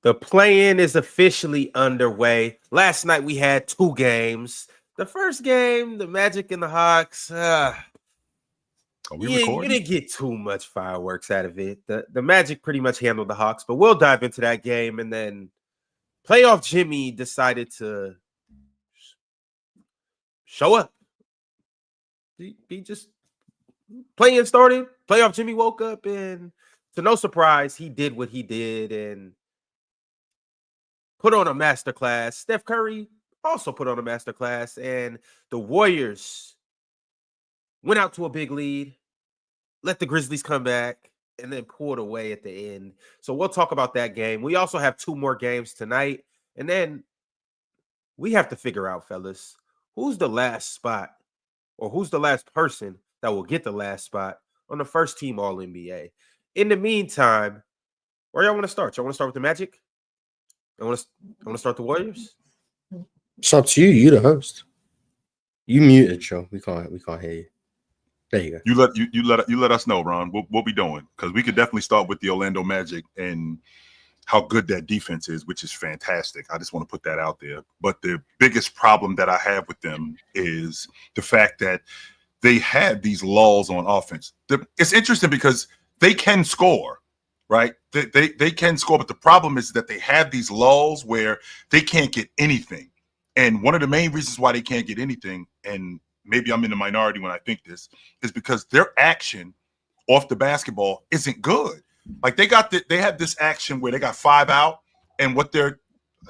The play-in is officially underway. Last night we had 2 games. The first game, the Magic and the Hawks, you didn't get too much fireworks out of it. The Magic pretty much handled the Hawks, but we'll dive into that game. And then playoff Jimmy decided to show up. He just play-in started. Playoff Jimmy woke up, and to no surprise, he did what he did and put on a masterclass. Steph Curry also put on a masterclass, and the Warriors went out to a big lead, let the Grizzlies come back, and then pulled away at the end. So we'll talk about that game. We also have 2 more games tonight, and then we have to figure out, fellas, who's the last spot or who's the last person that will get the last spot on the first team All-NBA. In the meantime, where y'all want to start? Y'all want to start with the Magic? I want to start the Warriors. It's up to you. You the host. You muted, Joe. We can't hear you. There you go. You let us know, Ron. What we doing? Because we could definitely start with the Orlando Magic and how good that defense is, which is fantastic. I just want to put that out there. But the biggest problem that I have with them is the fact that they had these lulls on offense. It's interesting because they can score. Right? They can score, but the problem is that they have these lulls where they can't get anything. And one of the main reasons why they can't get anything, and maybe I'm in the minority when I think this, is because their action off the basketball isn't good. Like they had this action where they got 5 out, and I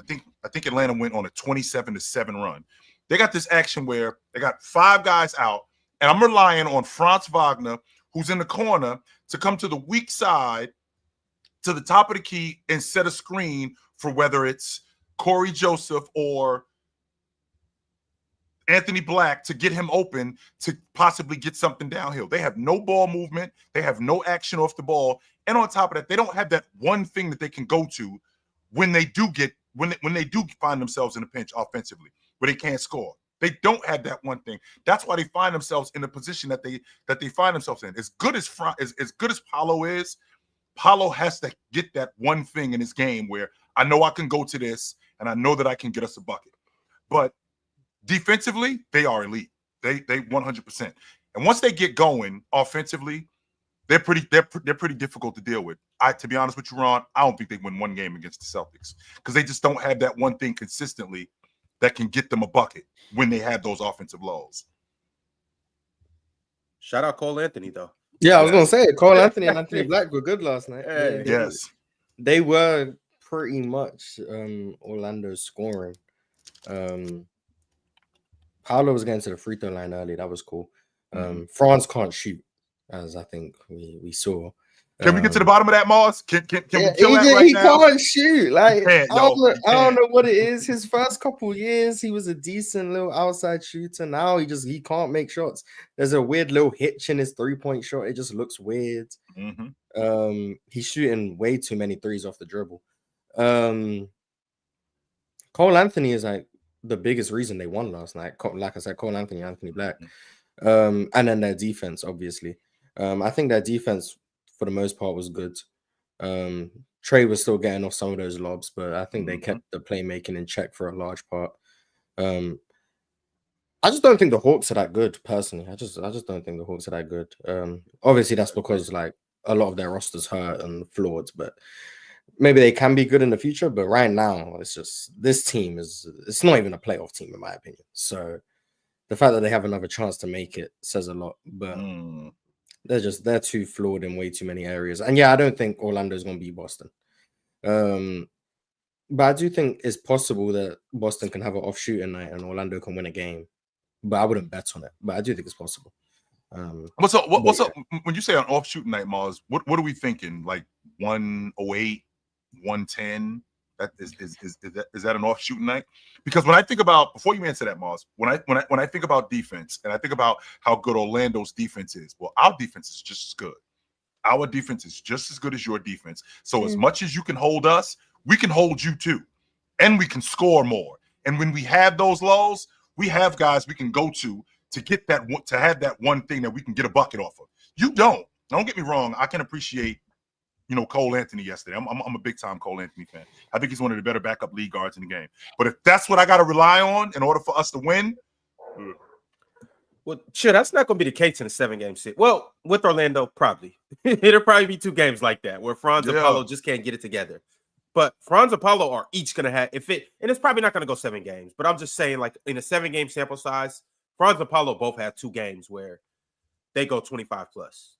think Atlanta went on a 27-7 run. They got this action where they got 5 guys out, and I'm relying on Franz Wagner, who's in the corner, to come to the weak side to the top of the key and set a screen for whether it's Corey Joseph or Anthony Black to get him open to possibly get something downhill. They have no ball movement. They have no action off the ball. And on top of that, they don't have that one thing that they can go to when they do find themselves in a pinch offensively, where they can't score. They don't have that one thing. That's why they find themselves in the position that they find themselves in. As good as Paolo is, Paolo has to get that one thing in his game where I know I can go to this and I know that I can get us a bucket. But defensively, they are elite. They 100%. And once they get going offensively, they're pretty difficult to deal with. To be honest with you, Ron, I don't think they win one game against the Celtics because they just don't have that one thing consistently that can get them a bucket when they have those offensive lows. Shout out Cole Anthony, though. Yeah, I was going to say, Cole Anthony and Anthony Black were good last night. Yes. They were pretty much Orlando's scoring. Paolo was getting to the free throw line early. That was cool. Franz can't shoot, as I think we saw. Can we get to the bottom of that, Mars? Can we kill that right now? He can't shoot. Like I don't know what it is. His first couple years, he was a decent little outside shooter. Now he can't make shots. There's a weird little hitch in his 3-point shot. It just looks weird. He's shooting way too many threes off the dribble. Cole Anthony is like the biggest reason they won last night. Like I said, Cole Anthony, Anthony Black, and then their defense, obviously. I think their defense, for the most part, was good. Trey was still getting off some of those lobs, but I think they kept the playmaking in check for a large part. I just don't think the Hawks are that good, personally. I just don't think the Hawks are that good. Obviously, that's because like a lot of their roster's hurt and flawed, but maybe they can be good in the future. But right now, it's just this team it's not even a playoff team, in my opinion. So the fact that they have another chance to make it says a lot. But they're too flawed in way too many areas. And yeah, I don't think Orlando's going to beat Boston. But I do think it's possible that Boston can have an off shooting night and Orlando can win a game. But I wouldn't bet on it. But I do think it's possible. What's up? What's up when you say an off shooting night, Mars? What are we thinking? Like 108, 110? Is that an off shooting night? Because when I think about, before you answer that, Mars, when I think about defense and I think about how good Orlando's defense is, well, our defense is just as good. Our defense is just as good as your defense. So as much as you can hold us, we can hold you too, and we can score more. And when we have those lows, we have guys we can go to get that, to have that one thing that we can get a bucket off of. You don't. Don't get me wrong. I can appreciate Cole Anthony yesterday. I'm a big time Cole Anthony fan. I think he's one of the better backup lead guards in the game. But if that's what I got to rely on in order for us to win, well, sure, that's not going to be the case in a 7-game set. Well, with Orlando, probably it'll probably be 2 games like that where Franz and Paolo just can't get it together. But Franz and Paolo are each going to have and it's probably not going to go 7 games. But I'm just saying, like in a 7-game sample size, Franz and Paolo both have 2 games where they go 25 plus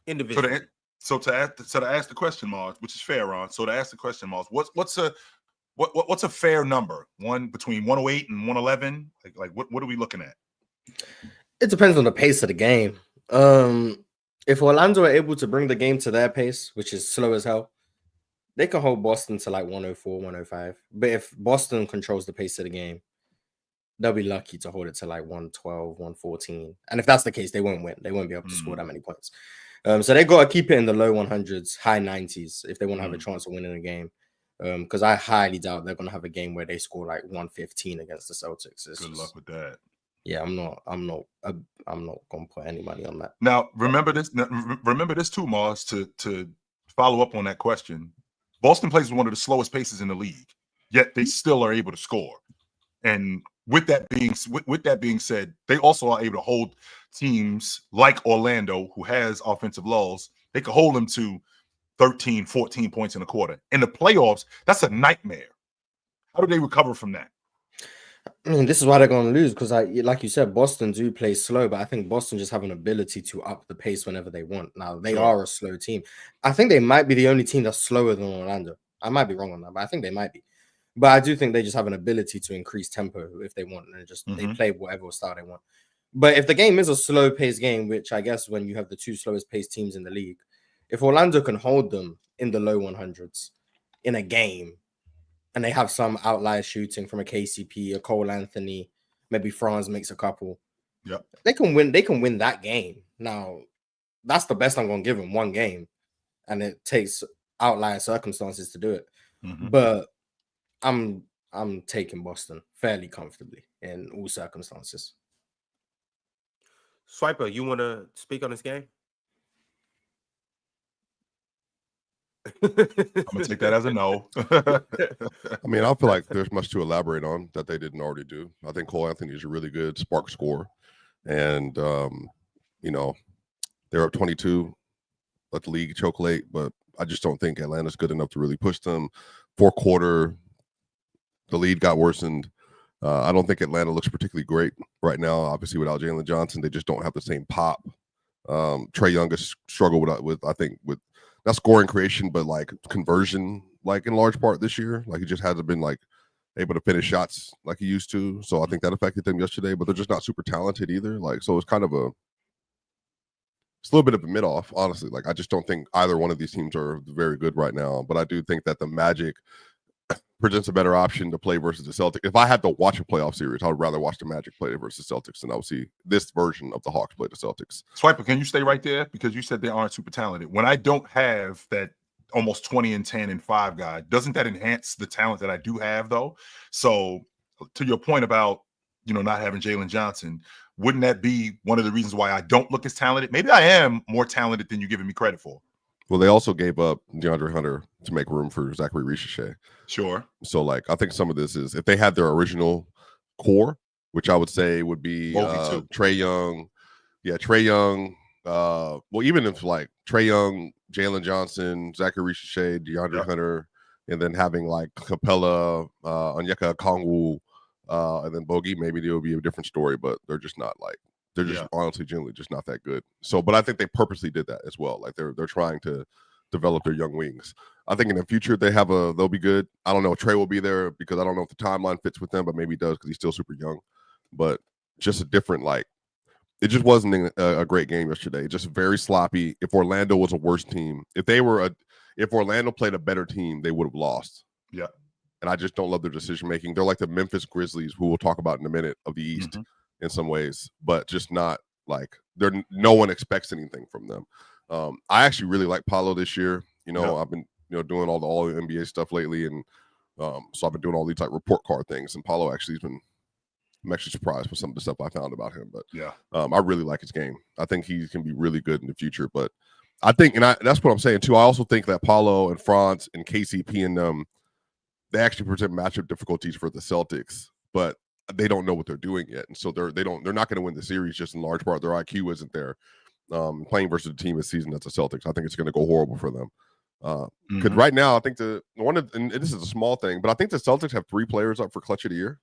individually. So to ask the question, Mars, which is fair, Ron. So to ask the question, Mars, what's a fair number? One between 108 and 111? Like what are we looking at? It depends on the pace of the game. If Orlando are able to bring the game to their pace, which is slow as hell, they can hold Boston to like 104, 105. But if Boston controls the pace of the game, they'll be lucky to hold it to like 112, 114. And if that's the case, they won't win. They won't be able to score that many points. So they got to keep it in the low 100s, high 90s if they want to have a chance of winning a game. Because I highly doubt they're going to have a game where they score like 115 against the Celtics. Good luck with that. Yeah, I'm not going to put any money on that. Now, remember this too, Mars, to follow up on that question. Boston plays with one of the slowest paces in the league, yet they still are able to score. And with that being said, they also are able to hold teams like Orlando, who has offensive lulls. They can hold them to 13, 14 points in a quarter. In the playoffs, that's a nightmare. How do they recover from that? I mean, this is why they're going to lose because, like you said, Boston do play slow, but I think Boston just have an ability to up the pace whenever they want. Now, they are a slow team. I think they might be the only team that's slower than Orlando. I might be wrong on that, but I think they might be. But I do think they just have an ability to increase tempo if they want, and just they play whatever style they want. But if the game is a slow-paced game, which I guess when you have the 2 slowest-paced teams in the league, if Orlando can hold them in the low 100s in a game, and they have some outlier shooting from a KCP, a Cole Anthony, maybe Franz makes a couple, they can win. They can win that game. Now, that's the best I'm going to give them, 1 game, and it takes outlier circumstances to do it. But I'm taking Boston fairly comfortably in all circumstances. Swiper, you want to speak on this game? I'm gonna take that as a no. I mean, I feel like there's much to elaborate on that they didn't already do. I think Cole Anthony is a really good spark scorer, and they're up 22. Let the league choke late, but I just don't think Atlanta's good enough to really push them. 4th quarter, the lead got worsened. I don't think Atlanta looks particularly great right now. Obviously, without Jalen Johnson, they just don't have the same pop. Trae Young has struggled with not scoring creation, but like conversion, like in large part this year. Like he just hasn't been like able to finish shots like he used to. So I think that affected them yesterday. But they're just not super talented either. Like so, it's kind of a little bit of a mid-off, honestly. Like I just don't think either one of these teams are very good right now. But I do think that the Magic presents a better option to play versus the Celtics. If I had to watch a playoff series, I would rather watch the Magic play versus Celtics than I would see this version of the Hawks play the Celtics. Swiper, can you stay right there? Because you said they aren't super talented. When I don't have that almost 20 and 10 and 5 guy, doesn't that enhance the talent that I do have though? So to your point about, not having Jalen Johnson, wouldn't that be one of the reasons why I don't look as talented? Maybe I am more talented than you're giving me credit for. Well, they also gave up DeAndre Hunter to make room for Zachary Ricochet. Sure. So, like, I think some of this is if they had their original core, which I would say would be Trae Young. Yeah, Trae Young. Well, even if like Trae Young, Jalen Johnson, Zachary Ricochet, DeAndre Hunter, and then having like Capella, Onyeka Okongwu, and then Bogey, maybe it'll be a different story, but they're just not like. They're just honestly, generally just not that good. So, but I think they purposely did that as well. Like they're trying to develop their young wings. I think in the future they'll be good. I don't know. Trae will be there because I don't know if the timeline fits with them, but maybe he does because he's still super young. But just a different it just wasn't a great game yesterday. Just very sloppy. If Orlando was a worse team, if Orlando played a better team, they would have lost. Yeah. And I just don't love their decision making. They're like the Memphis Grizzlies, who we'll talk about in a minute, of the East. In some ways, but just not like no one expects anything from them. I actually really like Paolo this year. I've been doing all the NBA stuff lately, and so I've been doing all these like report card things. And Paolo actually I'm actually surprised with some of the stuff I found about him. But I really like his game. I think he can be really good in the future. But I think, that's what I'm saying too. I also think that Paulo and Franz and KCP and them, they actually present matchup difficulties for the Celtics, but they don't know what they're doing yet, and so they're not going to win the series just in large part. Their IQ isn't there. Playing versus a team this season that's the Celtics, I think it's going to go horrible for them. Because right now, I think and this is a small thing, but I think the Celtics have 3 players up for clutch player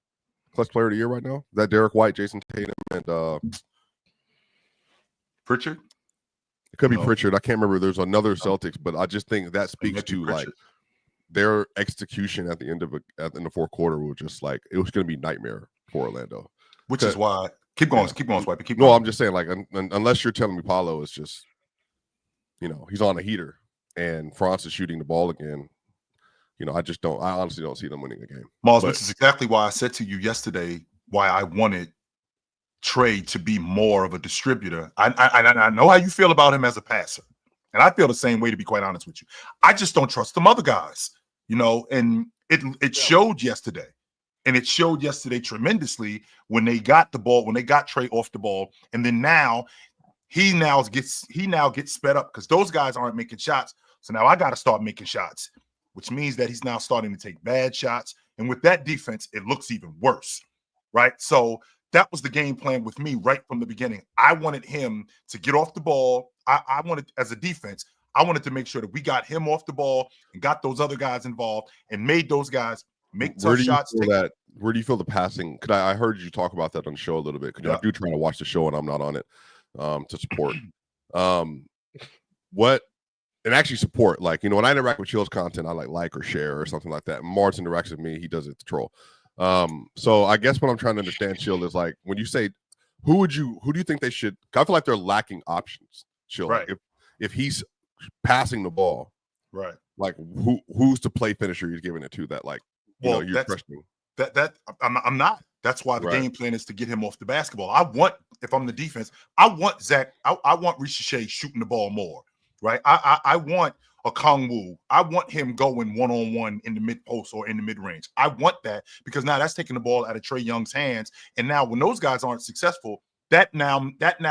of the year right now. Is that Derek White, Jason Tatum, and Pritchard? It could be Pritchard. I can't remember. There's another Celtics, but I just think that speaks to Pritchard. Like their execution at the end of in the fourth quarter was just like it was going to be nightmare for Orlando. Which is why keep going, Swipey. Keep going. No, I'm just saying, like, unless you're telling me Paulo is just, he's on a heater and Franz is shooting the ball again. I honestly don't see them winning the game. Miles, which is exactly why I said to you yesterday why I wanted Trey to be more of a distributor. I know how you feel about him as a passer, and I feel the same way, to be quite honest with you. I just don't trust them other guys, and it showed yesterday. And it showed yesterday tremendously when they got the ball, when they got Trey off the ball, and then he now gets sped up because those guys aren't making shots. So now I got to start making shots, which means that he's now starting to take bad shots. And with that defense, it looks even worse, right? So that was the game plan with me right from the beginning. I wanted him to get off the ball. I wanted, as a defense, I wanted to make sure that we got him off the ball and got those other guys involved and made those guys make tough shots. Where do you feel the passing? Because I heard you talk about that on the show a little bit. Because I do try to watch the show and I'm not on it to support. And actually support, like, when I interact with Chill's content, I like or share or something like that. Mars interacts with me, he does it to troll. So I guess what I'm trying to understand, Chill, is like when you say who do you think they should? I feel like they're lacking options, Chill. Right. Like if he's passing the ball, right? Like who's the play finisher he's giving it to? That like you're questioning. I'm not. That's why the game plan is to get him off the basketball. If I'm the defense, I want Zach. I want Ricochet shooting the ball more, right? I want a Kongwu. I want him going one-on-one in the mid post or in the mid range. I want that because now that's taking the ball out of Trae Young's hands. And now when those guys aren't successful, that now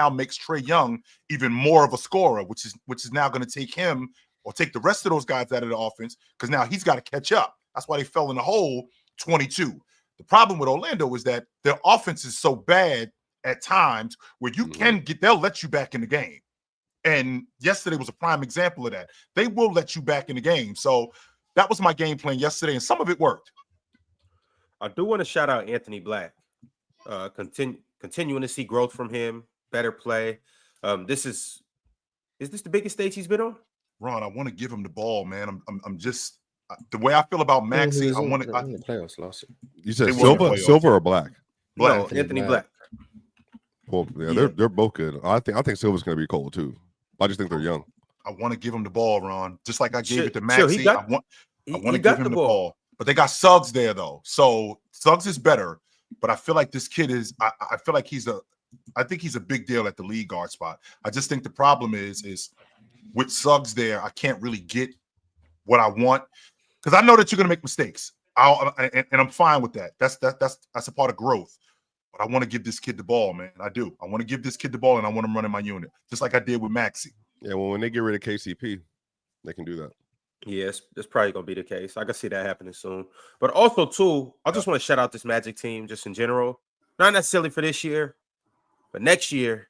makes Trae Young even more of a scorer, which is now going to take him or take the rest of those guys out of the offense because now he's got to catch up. That's why they fell in the hole 22. The problem with Orlando is that their offense is so bad at times where you they'll let you back in the game. And yesterday was a prime example of that. They will let you back in the game. So that was my game plan yesterday, and some of it worked. I do want to shout out Anthony Black. Continuing to see growth from him, better play. Is this the biggest stage he's been on? Ron, I want to give him the ball, man. I'm just the way I feel about Maxey. I want to in the playoffs last year. You said Silver or Black? No, Anthony Black. Well, yeah, they're both good. I think Silver's going to be cold too. I just think they're young. I want to give him the ball, Ron. Just like I gave it to Maxey. I want to give him the ball. But they got Suggs there though, so Suggs is better. But I feel like this kid is. I feel like I think he's a big deal at the lead guard spot. I just think the problem is with Suggs there, I can't really get what I want because I know that you're going to make mistakes. And I'm fine with that. That's a part of growth. But I want to give this kid the ball, man. I do. I want to give this kid the ball, and I want him running my unit, just like I did with Maxey. Yeah, well, when they get rid of KCP, they can do that. Yes, it's probably going to be the case. I can see that happening soon. But also, too, I just want to shout out this Magic team just in general. Not necessarily for this year, but next year,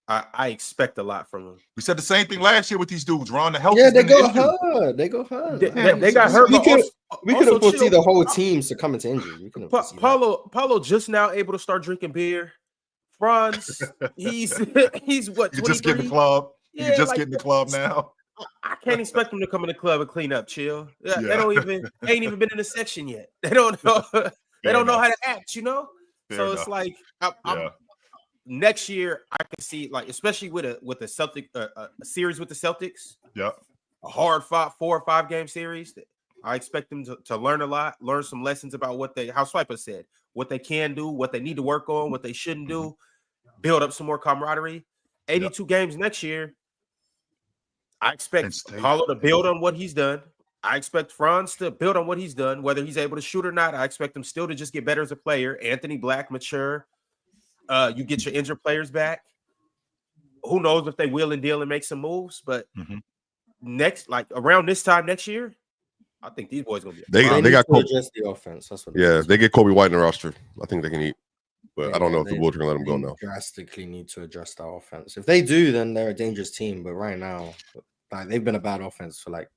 I expect a lot from them. We said the same thing last year with these dudes, Ron. The health they go hard. They go hard. They got hurt. We couldn't foresee the whole team succumbing to injury. Paulo just now able to start drinking beer. Franz, he's what? You just get in the club. Yeah, you just get in the club now. I can't expect them to come in the club and clean up. Chill. They ain't even been in the section yet. They don't know. They don't know how to act. So it's like next year I can see, like, especially with a Celtic a series with the Celtics. Yeah. A hard 4 or 5 game series. I expect them to learn a lot, learn some lessons about how Swiper said, what they can do, what they need to work on, what they shouldn't do, build up some more camaraderie. 82 games next year. I expect Paulo to build on what he's done. I expect Franz to build on what he's done, whether he's able to shoot or not. I expect him still to just get better as a player. Anthony Black, mature. You get your injured players back. who knows if they will and deal and make some moves, but Mm-hmm. next, like around this time next year, I think these boys gonna be. They They need got to Kobe. adjust the offense. That's what. Yeah, they get Kobe White in the roster. I think they can eat. But I don't know if the Bulls are gonna let them go now. Drastically need to adjust that offense. If they do, then they're a dangerous team. But right now, like they've been a bad offense for like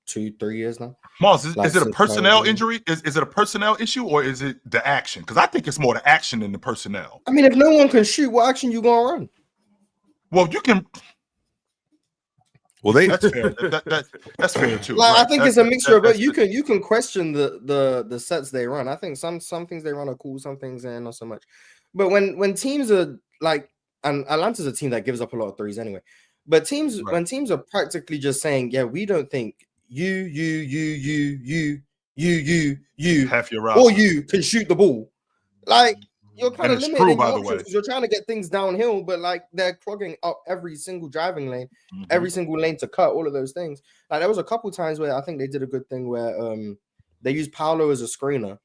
2-3 years now. Mars, Like, is it a since personnel Kyrie. injury? Is it a personnel issue or is it the action? Because I think it's more the action than the personnel. I mean, if no one can shoot, what action you gonna run? Well, you can. Well, they That's fair. That's fair too. Like, right. I think it's a mixture, but you can question the sets they run. I think some things they run are cool, some things they're not so much. But when teams are like, and Atlanta's a team that gives up a lot of threes anyway. But when teams are practically just saying, yeah, we don't think you half your or roster. you can shoot the ball, like you're kind of it's limiting true, your by the options way. because you're trying to get things downhill, but like they're clogging up every single driving lane, Mhm. every single lane to cut, all of those things. Like there was a couple times where I think they did a good thing where they used Paolo as a screener.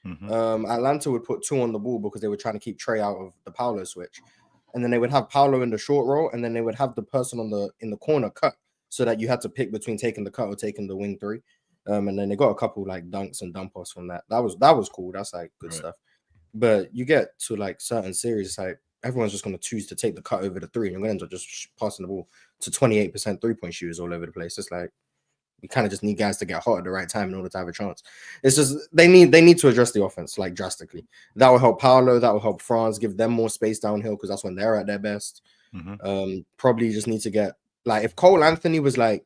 Mhm. Atlanta would put 2 on the ball because they were trying to keep Trey out of the Paolo switch, and then they would have Paolo in the short roll, and then they would have the person in the corner cut, so that you had to pick between taking the cut or taking the wing 3. And then they got a couple like dunks and dump offs from that. That was cool. That's like good stuff. But you get to like certain series, it's like everyone's just going to choose to take the cut over the 3, and you're going to end up just passing the ball to 28% 3-point shooters all over the place. It's like you kind of just need guys to get hot at the right time in order to have a chance. It's just they need to address the offense like drastically. That will help Paolo. That will help Franz, give them more space downhill because that's when they're at their best. Mhm. Probably just need to get like if Cole Anthony was like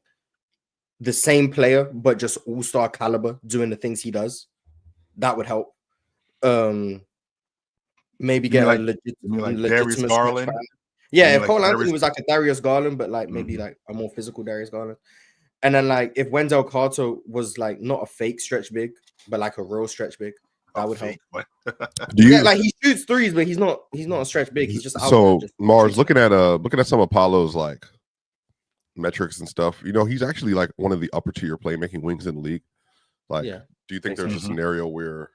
the same player but just all-star caliber doing the things he does, that would help. Maybe get a legitimate Darius Garland. Yeah, if Cole Anthony was like a Darius Garland, but like maybe Mhm. like a more physical Darius Garland. And then like if Wendell Carter was like not a fake stretch big, but like a real stretch big, that would help. Yeah, like he shoots threes, but he's not a stretch big. He's just out so there, Mars looking at some of Paolo's like metrics and stuff. You know, he's actually like one of the upper tier playmaking wings in the league. Like, do you think there's a scenario where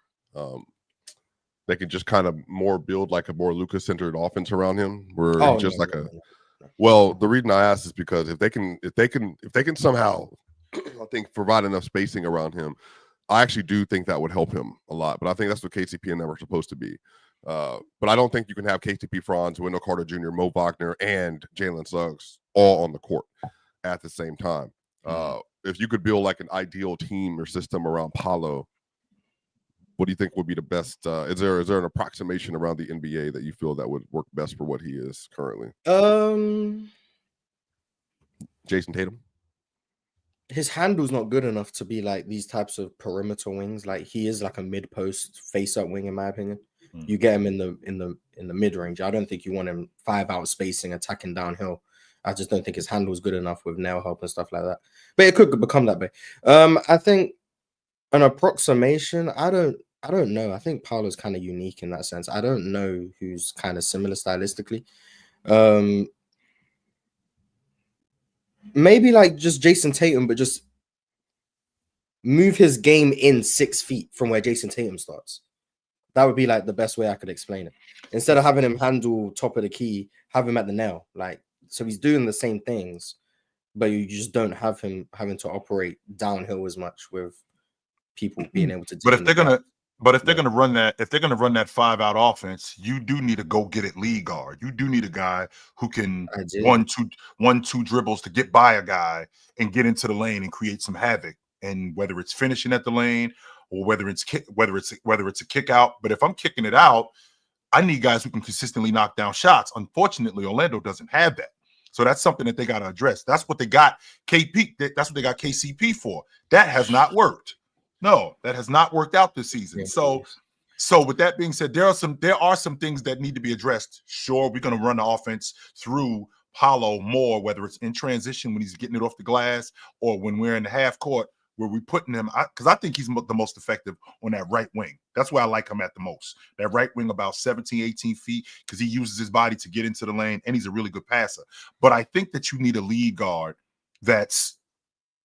they could just kind of more build like a more Lucas-centered offense around him, where Well, the reason I ask is because if they can somehow, I think, provide enough spacing around him, I actually do think that would help him a lot. But I think that's what KCP and them are supposed to be. But I don't think you can have KCP, Franz, Wendell Carter Jr., Mo Wagner, and Jalen Suggs all on the court at the same time. If you could build like an ideal team or system around Paolo, what do you think would be the best? Is there an approximation around the NBA that you feel that would work best for what he is currently? Jason Tatum. His handle's not good enough to be like these types of perimeter wings. Like he is like a mid-post face-up wing, in my opinion. You get him in the mid-range. I don't think you want him 5-out spacing, attacking downhill. I just don't think his handle's good enough with nail help and stuff like that. But it could become that way. I think an approximation. I don't know. I think Paolo's kind of unique in that sense. I don't know who's kind of similar stylistically. Maybe like just Jason Tatum, but just move his game in 6 feet from where Jason Tatum starts. That would be like the best way I could explain it. Instead of having him handle top of the key, have him at the nail. Like, so he's doing the same things, but you just don't have him having to operate downhill as much with people being able to do. But if they're gonna run that 5-out offense, you do need a go-get-it lead guard. You do need a guy who can 1-2 dribbles to get by a guy and get into the lane and create some havoc. And whether it's finishing at the lane or whether it's a kick out. But if I'm kicking it out, I need guys who can consistently knock down shots. Unfortunately, Orlando doesn't have that. So that's something that they got to address. That's what they got That's what they got KCP for. That has not worked. No, that has not worked out this season. So with that being said, there are some things that need to be addressed. Sure, we're going to run the offense through Paolo more, whether it's in transition when he's getting it off the glass or when we're in the half court where we're putting him, because I think he's the most effective on that right wing. That's where I like him at the most. That right wing about 17, 18 feet, because he uses his body to get into the lane, and he's a really good passer. But I think that you need a lead guard that's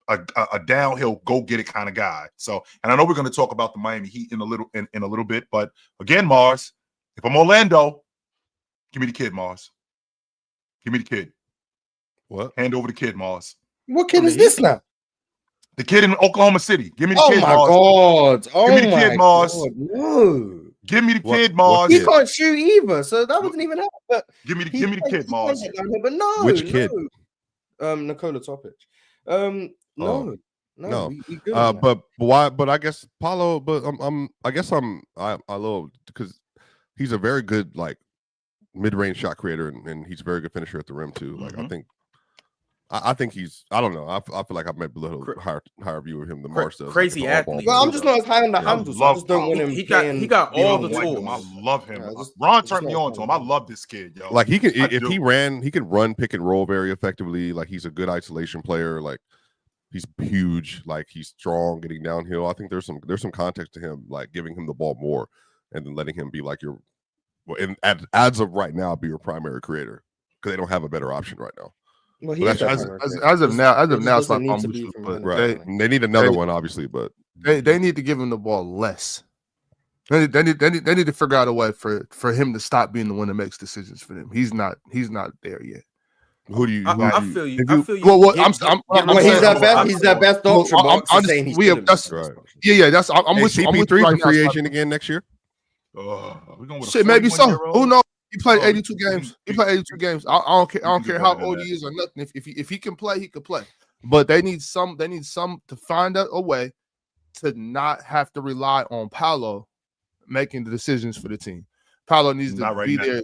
a downhill go-get-it kind of guy. So, and I know we're going to talk about the Miami Heat in a little bit, but again, Mars, if I'm Orlando, give me the kid, Mars. Give me the kid. What? Hand over the kid, Mars. What kid is this now? The kid in Oklahoma City. Give me the kid, my Mars. God. Oh Give me the my kid, Mars. God. No. Give me the What- kid, what Mars. He kid? can't shoot either, so that wasn't even that. But Give me the kid, Mars. But no, Which kid? No. Nikola Topic. No. No. We good on that. But why? But I guess Paulo. But I guess I'm a little because he's a very good like mid-range shot creator and he's a very good finisher at the rim too. Like I think he's. I don't know. I feel like I've maybe a little higher view of him than Mars does. Crazy like, athlete. Well, I'm just not as high on the handles. I just don't want him. He got all the tools. I love him. Yeah, Ron turned me on to him. I love this kid, yo. Like he can he can run pick and roll very effectively. Like he's a good isolation player. Like he's huge. Like he's strong, getting downhill. I think there's some context to him, like giving him the ball more and then letting him be like your. Well, and as of right now, be your primary creator because they don't have a better option right now. Well, as of now, it's like right. They need another one, obviously, but they need to give him the ball less. They need to figure out a way for him to stop being the one that makes decisions for them. He's not there yet. Who do you? I feel you. Well, he's that best option. That's I'm with you. CP3 free agent again next year. Shit, maybe so. Who knows? He played 82 games. I don't care how old he is or nothing. If he can play, he can play. But they need some to find out a way to not have to rely on Paolo making the decisions for the team. Paolo needs to be there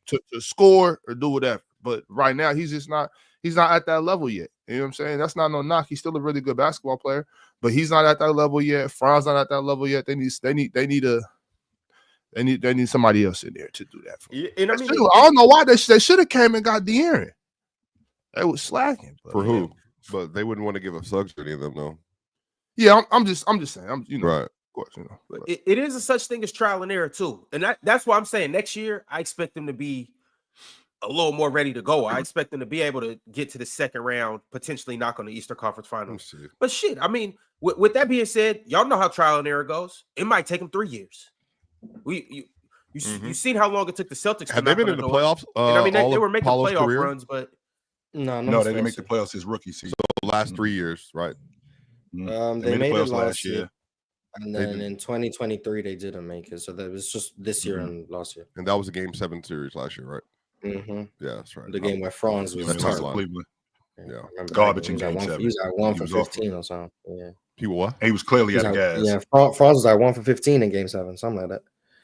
to score or do whatever. But right now he's not at that level yet. You know what I'm saying? That's not no knock. He's still a really good basketball player, but he's not at that level yet. Fran's not at that level yet. They need somebody else in there to do that for them. And I don't know why they should have came and got De'Aaron. They was slacking. For who? But they wouldn't want to give up Suggs to any of them, though. Yeah, I'm just saying. Right. Of course, But it is a such thing as trial and error too, and that's why I'm saying next year I expect them to be a little more ready to go. I expect them to be able to get to the second round, potentially knock on the Eastern Conference Finals. But shit, I mean, with that being said, y'all know how trial and error goes. It might take them 3 years. You seen how long it took the Celtics. Have they been in the playoffs? I mean, they were making Paulo's playoff career? runs, but no, they didn't make the playoffs his rookie season. So the last 3 years, right? They made it last year. And then in 2023 they didn't make it. So that was just this year and last year. And that was a Game 7 series last year, right? Mm-hmm. Yeah, that's right. The game where Franz was Cleveland. Yeah, garbage in Game 7. He was at 1 for 15 or something. Yeah. He what? He was clearly out of gas. Yeah, Franz was at 1 for 15 in Game 7, something like that.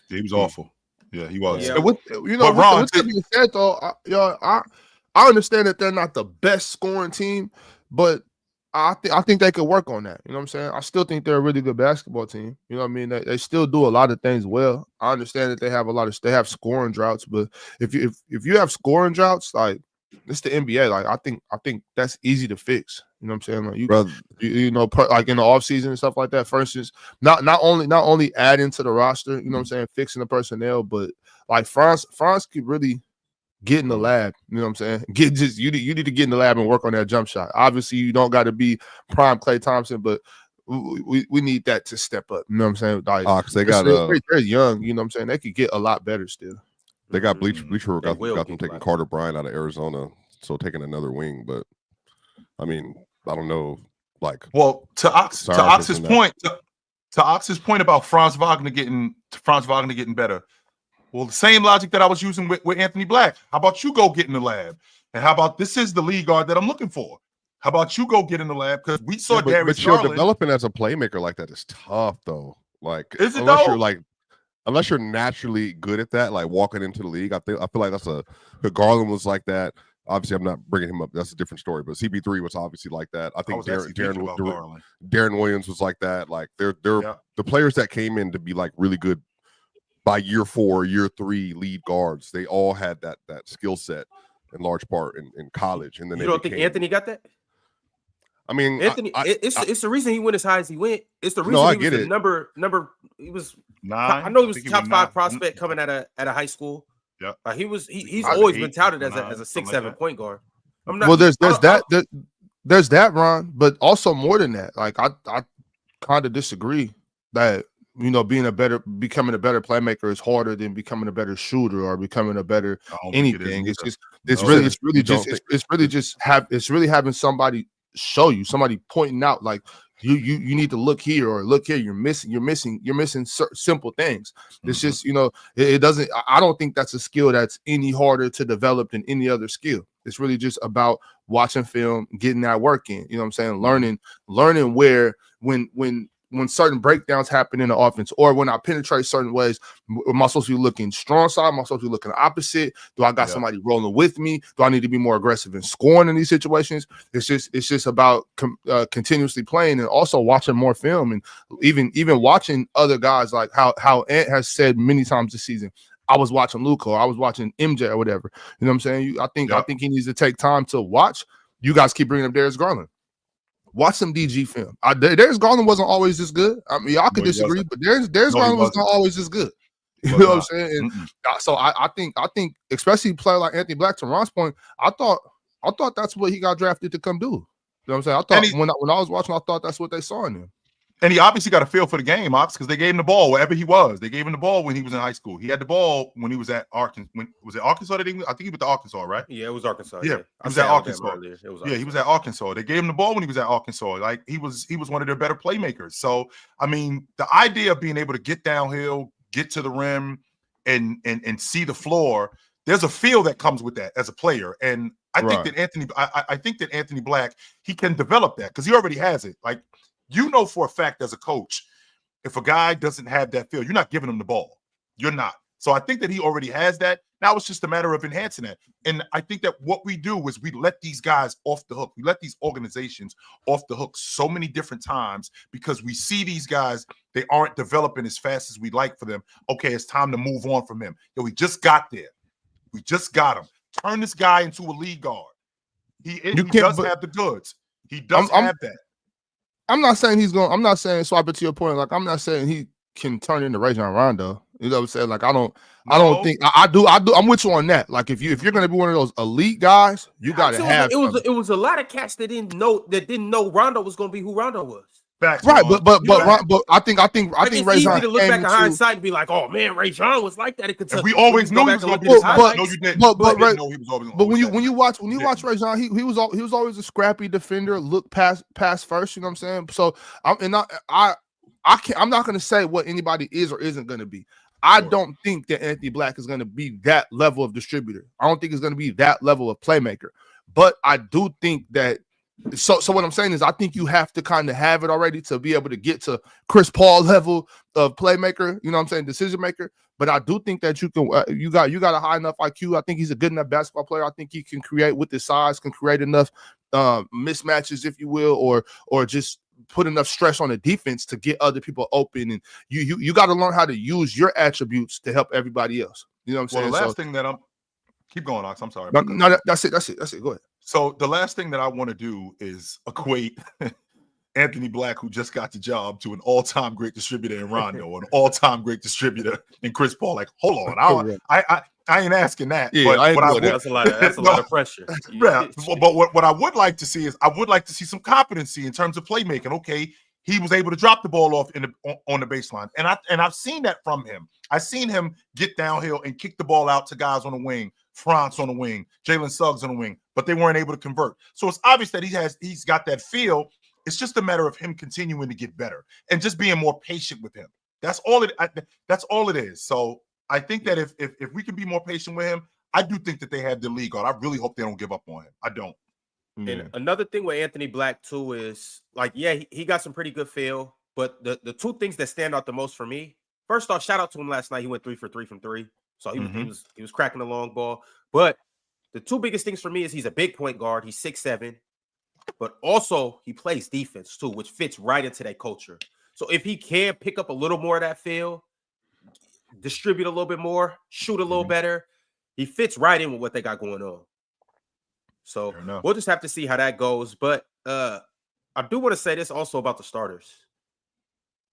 He was awful. Yeah, he was. Yeah. With that being said, though, I understand that they're not the best scoring team, but I think they could work on that. You know what I'm saying? I still think they're a really good basketball team. You know what I mean? They still do a lot of things well. I understand that they have scoring droughts, but if you have scoring droughts, like it's the NBA. Like I think that's easy to fix. You know what I'm saying? Like like in the offseason and stuff like that. For instance, not only adding to the roster, you know what I'm saying, fixing the personnel, but like France could really get in the lab. You know what I'm saying? You need to get in the lab and work on that jump shot. Obviously, you don't got to be prime Klay Thompson, but we need that to step up. You know what I'm saying? Like, they're young. You know what I'm saying? They could get a lot better still. They got Bleacher got them taking Carter Bryant out of Arizona, so taking another wing. But I mean, I don't know. Like, well, to Ox's point about Franz Wagner getting better. Well, the same logic that I was using with Anthony Black. How about you go get in the lab? And how about this is the lead guard that I'm looking for? How about you go get in the lab? Because we saw Darius Garland. Developing as a playmaker like that is tough, though. Like, unless you're naturally good at that, like walking into the league, I feel like that's Garland was like that. Obviously, I'm not bringing him up. That's a different story. But CP3 was obviously like that. I think Darren Williams was like that. Like they're the players that came in to be like really good by year 4, year 3 lead guards. They all had that skill set in large part in college. And then you don't think Anthony got that? I mean, Anthony, it's the reason he went as high as he went. It's the reason he was the number. He was 9. I know he was top 5 prospect coming out of high school. Yeah, he's always been touted as a 6'7" point guard. There's that, Ron, but also more than that. Like I kind of disagree that becoming a better playmaker is harder than becoming a better shooter or becoming a better anything. It's really having somebody show you, somebody pointing out like you need to look here or look here. You're missing simple things. It's just, it doesn't. I don't think that's a skill that's any harder to develop than any other skill. It's really just about watching film, getting that work in. You know what I'm saying? Learning where when certain breakdowns happen in the offense, or when I penetrate certain ways, am I supposed to be looking strong side? Am I supposed to be looking opposite? Do I got somebody rolling with me? Do I need to be more aggressive in scoring in these situations? It's just about continuously playing and also watching more film, and even watching other guys, like how Ant has said many times this season. I was watching Luka, or I was watching MJ or whatever. You know what I'm saying? I think he needs to take time to watch. You guys keep bringing up Darius Garland. Watch some DG film. Darius Garland wasn't always this good. I mean, y'all could disagree, but Darius Garland was not always this good. You know what I'm saying? And so I think, especially a player like Anthony Black, to Ron's point, I thought that's what he got drafted to come do. You know what I'm saying? I thought when I was watching, I thought that's what they saw in him. And he obviously got a feel for the game, Ox, because they gave him the ball wherever he was. They gave him the ball when he was in high school. He had the ball when he was at Arkansas. Was it Arkansas? I think he went to Arkansas, right? Yeah, it was Arkansas. Yeah, he was at Arkansas. He was at Arkansas. They gave him the ball when he was at Arkansas. Like he was one of their better playmakers. So I mean, the idea of being able to get downhill, get to the rim, and see the floor, there's a feel that comes with that as a player. And I think that Anthony Black, he can develop that because he already has it. Like, for a fact as a coach, if a guy doesn't have that feel, you're not giving him the ball. You're not. So I think that he already has that. Now it's just a matter of enhancing that. And I think that what we do is we let these guys off the hook. We let these organizations off the hook so many different times because we see these guys, they aren't developing as fast as we'd like for them. Okay, it's time to move on from him. We just got there. We just got him. Turn this guy into a lead guard. He does have the goods. He does have that. I'm not saying swap it to your point. Like, I'm not saying he can turn into Rajon Rondo. You know what I'm saying? Like, I don't think I do. I'm with you on that. Like, if you're going to be one of those elite guys, you got to have. It was a lot of cats that didn't know Rondo was going to be who Rondo was. Facts, right, but I think it's Rajon easy to look back in hindsight and be like, oh man, Rajon was like that. We always knew he was going to be. No, you didn't. But when you watch Rajon, he was always a scrappy defender. Look pass first. You know what I'm saying? So I'm not going to say what anybody is or isn't going to be. I don't think that Anthony Black is going to be that level of distributor. I don't think he's going to be that level of playmaker. But I do think that. So what I'm saying is I think you have to kind of have it already to be able to get to Chris Paul level of playmaker, you know what I'm saying, decision maker. But I do think that you got a high enough IQ. I think he's a good enough basketball player. I think he can create with his size, can create enough mismatches, if you will, or just put enough stress on the defense to get other people open. And you got to learn how to use your attributes to help everybody else. You know what I'm saying? Well, the last thing that keep going, Ox. I'm sorry. No, that's it. Go ahead. So the last thing that I want to do is equate Anthony Black, who just got the job, to an all-time great distributor in Rondo, an all-time great distributor in Chris Paul. Like, hold on, I ain't asking that. Yeah, but that's a lot of pressure. Yeah, but what I would like to see is some competency in terms of playmaking. Okay, he was able to drop the ball off on the baseline, and I've seen that from him. I've seen him get downhill and kick the ball out to guys on the wing. France on the wing, Jalen Suggs on the wing, but they weren't able to convert. So it's obvious that he's got that feel. It's just a matter of him continuing to get better and just being more patient with him. That's all it is. So I think that if we can be more patient with him, I do think that they have the league on. I really hope they don't give up on him. I don't. And another thing with Anthony Black too is like, yeah, he got some pretty good feel, but the two things that stand out the most for me, first off, shout out to him last night. He went 3 for 3 from 3. So he was cracking the long ball. But the two biggest things for me is he's a big point guard. He's 6'7", but also he plays defense too, which fits right into that culture. So if he can pick up a little more of that feel, distribute a little bit more, shoot a little better, he fits right in with what they got going on. So we'll just have to see how that goes. But I do want to say this also about the starters.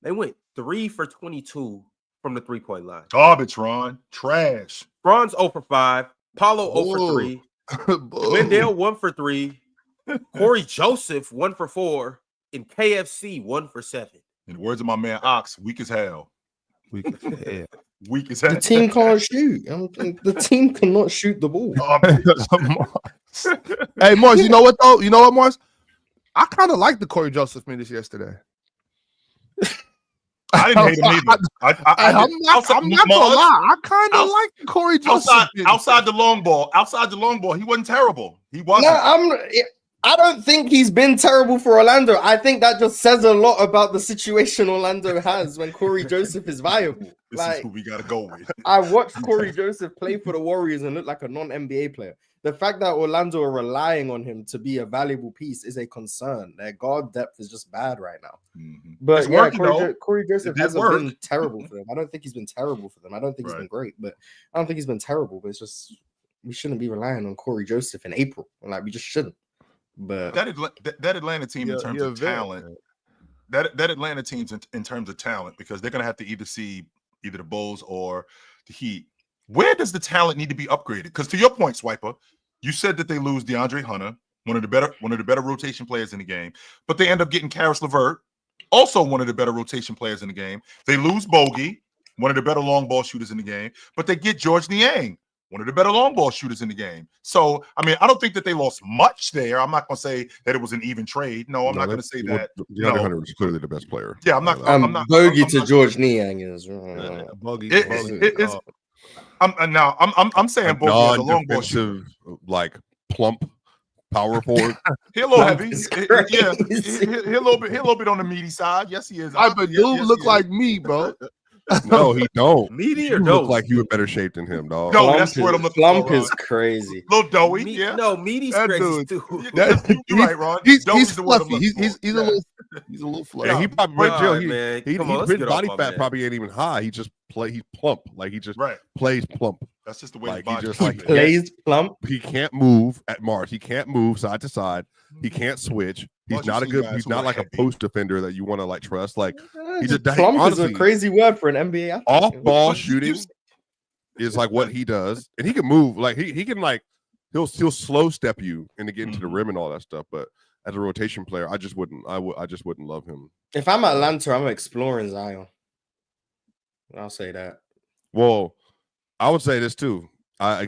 They went 3 for 22 from the three-point line. Garbage, Ron. Trash. Bron's 0 for 5. Paulo 0 for 3. Wendell 1 for 3. Corey Joseph 1 for 4. And KFC 1 for 7. In the words of my man Ox, weak as hell. Weak as hell. Weak as hell. The team can't shoot. The team cannot shoot the ball. Hey, Morris, you know what though? You know what, Morris? I kind of like the Corey Joseph minutes yesterday. I didn't hate him either. I'm not gonna lie. I kind of like Corey Joseph. Outside the long ball, he wasn't terrible. He wasn't. No, I don't think he's been terrible for Orlando. I think that just says a lot about the situation Orlando has when Corey Joseph is viable. This is who we gotta go with. I watched Corey Joseph play for the Warriors and look like a non-NBA player. The fact that Orlando are relying on him to be a valuable piece is a concern. Their guard depth is just bad right now. Mm-hmm. But yeah, Corey Joseph hasn't been terrible for them. I don't think he's been terrible for them. I don't think he's been great, but I don't think he's been terrible. But it's just we shouldn't be relying on Corey Joseph in April. Like we just shouldn't. But that Atlanta team in terms of talent, that Atlanta team's in terms of talent, because they're gonna have to either see either the Bulls or the Heat. Where does the talent need to be upgraded? Because to your point, Swiper, you said that they lose DeAndre Hunter, one of the better rotation players in the game, but they end up getting Karis LeVert, also one of the better rotation players in the game. They lose Bogey, one of the better long ball shooters in the game, but they get George Niang, one of the better long ball shooters in the game. So, I mean, I don't think that they lost much there. I'm not going to say that it was an even trade. No, I'm not going to say that. DeAndre Hunter was clearly the best player. Yeah, I'm not. Bogey to George Niang is Bogey. I'm saying Bogey as a long ball shooter, like plump power forward. He a little heavy. Yeah, he a little bit on the meaty side. Yes, he is. But dude look like me, bro. No, he don't. Meaty or you dough? look like you in better shape than him, dog. No, that's what I'm looking for. Plump Ron. is crazy. Little doughy, yeah. No, meaty's that crazy dude. too. You're right, Ron. He's the word I'm fluffy. He's a little fluffy. Yeah, he probably man. his body fat probably ain't even high. He's plump. Like he just plays plump. That's just the way he plays plump. He can't move at Mars. He can't move side to side. He can't switch. He's not like a post defender that you want to like trust. Like he's plump honestly, is a crazy word for an NBA. Off ball shooting is like what he does, and he can move. Like he can like he'll slow step you into getting to the rim and all that stuff. But as a rotation player, I just wouldn't love him. If I'm Atlanta, I'm exploring Zion. I'll say that. Well, I would say this too.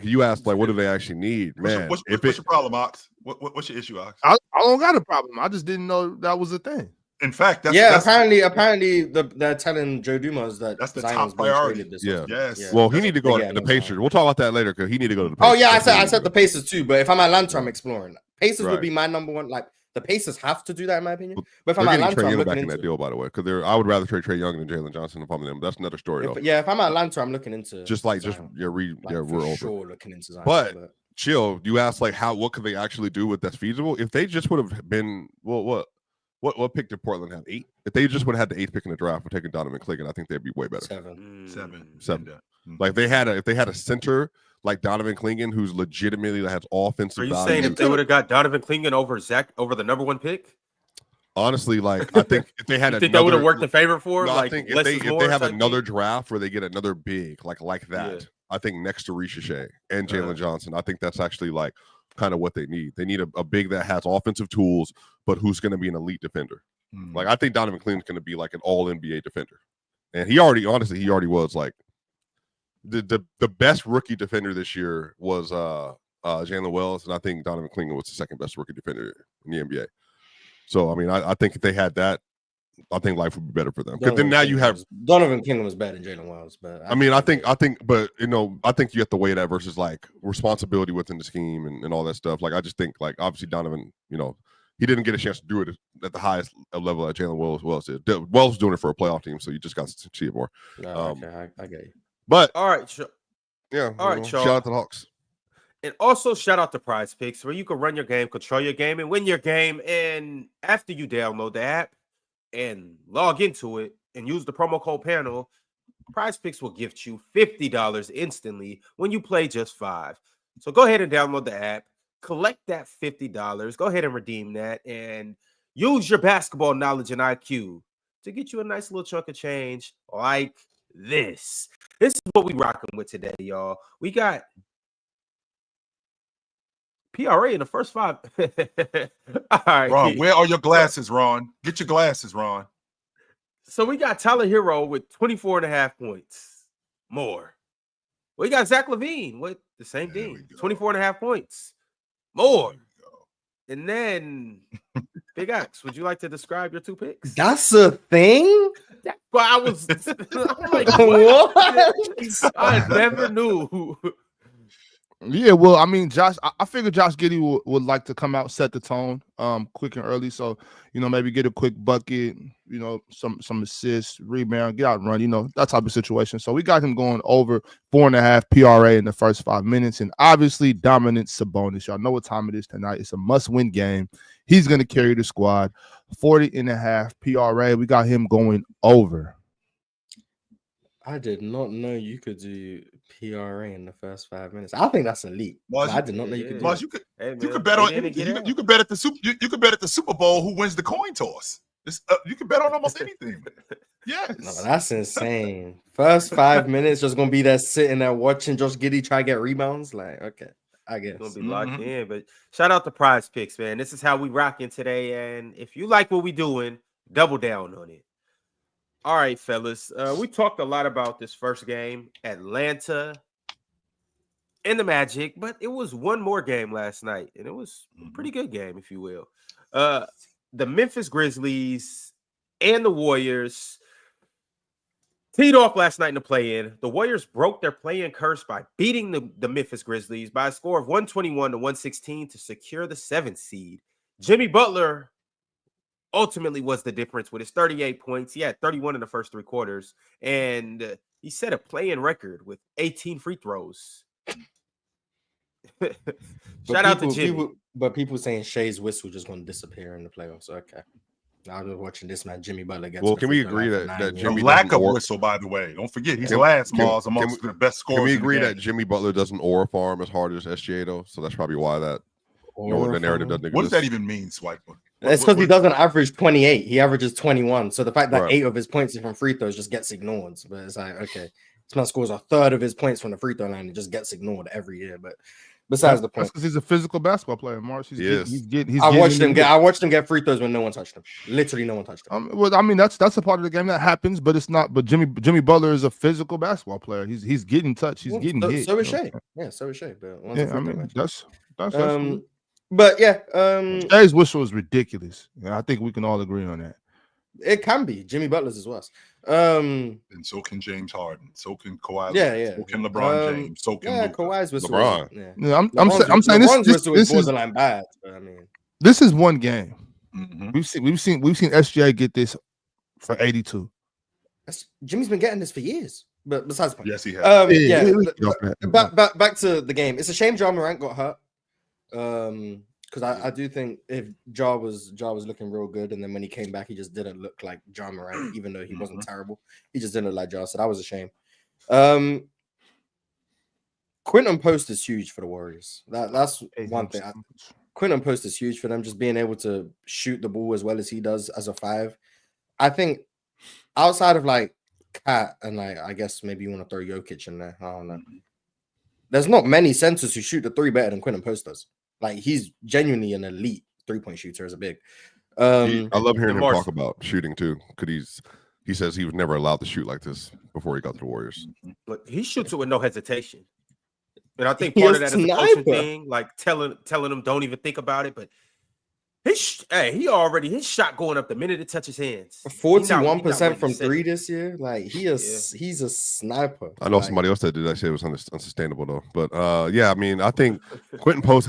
You asked like, what do they actually need, man? What's your problem, Ox? What's your issue, Ox? I don't got a problem. I just didn't know that was a thing. In fact, apparently they're telling Joe Dumas that's the Zion's top priority. Yes. Well, he need to go to the Pacers. We'll talk about that later because he need to go to the Pacers. Oh yeah, I said the Pacers too. But if I'm Atlanta, I'm exploring. Pacers would be my number one. Like the Pacers have to do that in my opinion. But if I'm Atlanta, I'm looking into that deal, by the way, because I would rather trade Trae Young than Jalen Johnson if I'm them. That's another story. If I'm Atlanta, I'm looking into we're sure looking into Zion. But chill. You asked like what could they actually do with that's feasible? If they just would have been what pick did Portland have? 8? If they just would have had the 8th pick in the draft for taking Donovan Clingan, I think they'd be way better. 7. Like if they had a center like Donovan Clingan who's legitimately has offensive value. Are you saying if they would have got Donovan Clingan over the number 1 pick? Honestly, like I think if they had that would have worked in favor for I think if they have another draft where they get another big like that, yeah. I think next to Ricochet and Jalen Johnson, I think that's actually like kind of what they need. They need a big that has offensive tools, but who's going to be an elite defender. Like I think Donovan Clingan's going to be like an all NBA defender, and he already was like the best rookie defender this year was Jalen Wells, and I think Donovan Clingan was the second best rookie defender in the NBA. So I mean, I think if they had that, I think life would be better for them. Because then now you have Donovan Clingan was better than Jalen Wells, but I think, but I think you have to weigh that versus like responsibility within the scheme and all that stuff. Like I just think like obviously Donovan, he didn't get a chance to do it at the highest level that Jalen Wells did. Wells was doing it for a playoff team, so you just got to see it more. Okay, I get you. But all right, shout out to the Hawks. And also shout out to Prizepicks, where you can run your game, control your game, and win your game. And after you download the app and log into it and use the promo code panel, Prizepicks will gift you $50 instantly when you play just 5. So go ahead and download the app, collect that $50, go ahead and redeem that, and use your basketball knowledge and IQ to get you a nice little chunk of change like this. This is what we rocking with today, y'all. We got PRA in the first 5. All right, Ron, where are your glasses, Ron? Get your glasses, Ron. So we got Tyler Hero with 24.5 points more. We got Zach LaVine with the same thing, 24.5 points more. And then Big X, would you like to describe your 2 picks? That's a thing? Well, I'm like, what? I never knew. Yeah, well, I mean, Josh, I figured Josh Giddey would like to come out, set the tone, quick and early. So, maybe get a quick bucket, some assists, rebound, get out and run, that type of situation. So we got him going over 4.5 PRA in the first 5 minutes, and obviously dominant Sabonis. Y'all know what time it is tonight. It's a must-win game. He's going to carry the squad. 40.5 PRA. We got him going over. I did not know you could do PRA in the first 5 minutes. I think that's elite. I did not know you could do that. You could bet on you could bet at the you could bet at the Super Bowl who wins the coin toss. You can bet on almost anything. Yes. No, that's insane. First 5 minutes, just gonna be there sitting there watching Josh Giddey try to get rebounds. Like, okay, I guess gonna be locked in. But shout out to Prizepicks, man. This is how we rocking today. And if you like what we doing, double down on it. All right, fellas. We talked a lot about this first game, Atlanta and the Magic, but it was one more game last night, and it was a pretty good game, if you will. The Memphis Grizzlies and the Warriors teed off last night in the play-in. The Warriors broke their play-in curse by beating the Memphis Grizzlies by a score of 121-116 to secure the 7th seed. Jimmy Butler ultimately was the difference with his 38 points. He had 31 in the first 3 quarters, and he set a play-in record with 18 free throws. Shout out to Jimmy. People saying Shea's whistle just going to disappear in the playoffs. Okay. I was watching this man, Jimmy Butler. Can we agree that Jimmy lack of whistle, by the way? Don't forget, he's last Mars amongst the best scorers. Can we agree that Jimmy Butler doesn't aura farm as hard as SGA though? So that's probably why the narrative doesn't exist. What does that even mean, Swiper? It's because he doesn't average 28. He averages 21. So the fact that 8 of his points are from free throws just gets ignored. But it's like, okay, this man scores a third of his points from the free throw line. It just gets ignored every year. But besides the point, because he's a physical basketball player, Mars. I watched him get free throws when no one touched him. Literally, no one touched him. Well, I mean, that's a part of the game that happens, but it's not. But Jimmy Butler is a physical basketball player. He's getting touched. He's getting hit. So is Shea. Yeah, so is Shea. But yeah, I mean, that's but yeah, Shea's whistle is ridiculous. Yeah, I think we can all agree on that. It can be. Jimmy Butler's is worse. And so can James Harden. So can Kawhi. Yeah. So can LeBron James. So can Kawhi's whistle. LeBron. Yeah, I'm saying this is borderline bad. But I mean, this is one game. We've seen SGA get this for 82. Jimmy's been getting this for years. But besides the point, yes, he has. Back to the game. It's a shame Ja Morant got hurt. Because I do think if Ja was looking real good, and then when he came back, he just didn't look like Ja Morant, even though he wasn't terrible. He just didn't look like Ja, so that was a shame. Quinton Post is huge for the Warriors. That's one thing. Quinton Post is huge for them, just being able to shoot the ball as well as he does as a 5. I think outside of like Cat and like I guess maybe you want to throw Jokic in there. I don't know. There's not many centers who shoot the 3 better than Quinton Post does. Like he's genuinely an elite 3-point shooter as a big. I love hearing him talk about shooting too, because he says he was never allowed to shoot like this before he got to the Warriors. But he shoots it with no hesitation, and I think part of that is a coaching thing, like telling him don't even think about it. But his shot going up the minute it touches hands. 41% from 3 this year. Like he's a sniper. I know somebody else that did that shit. It was unsustainable though. But I mean, I think Quinton Post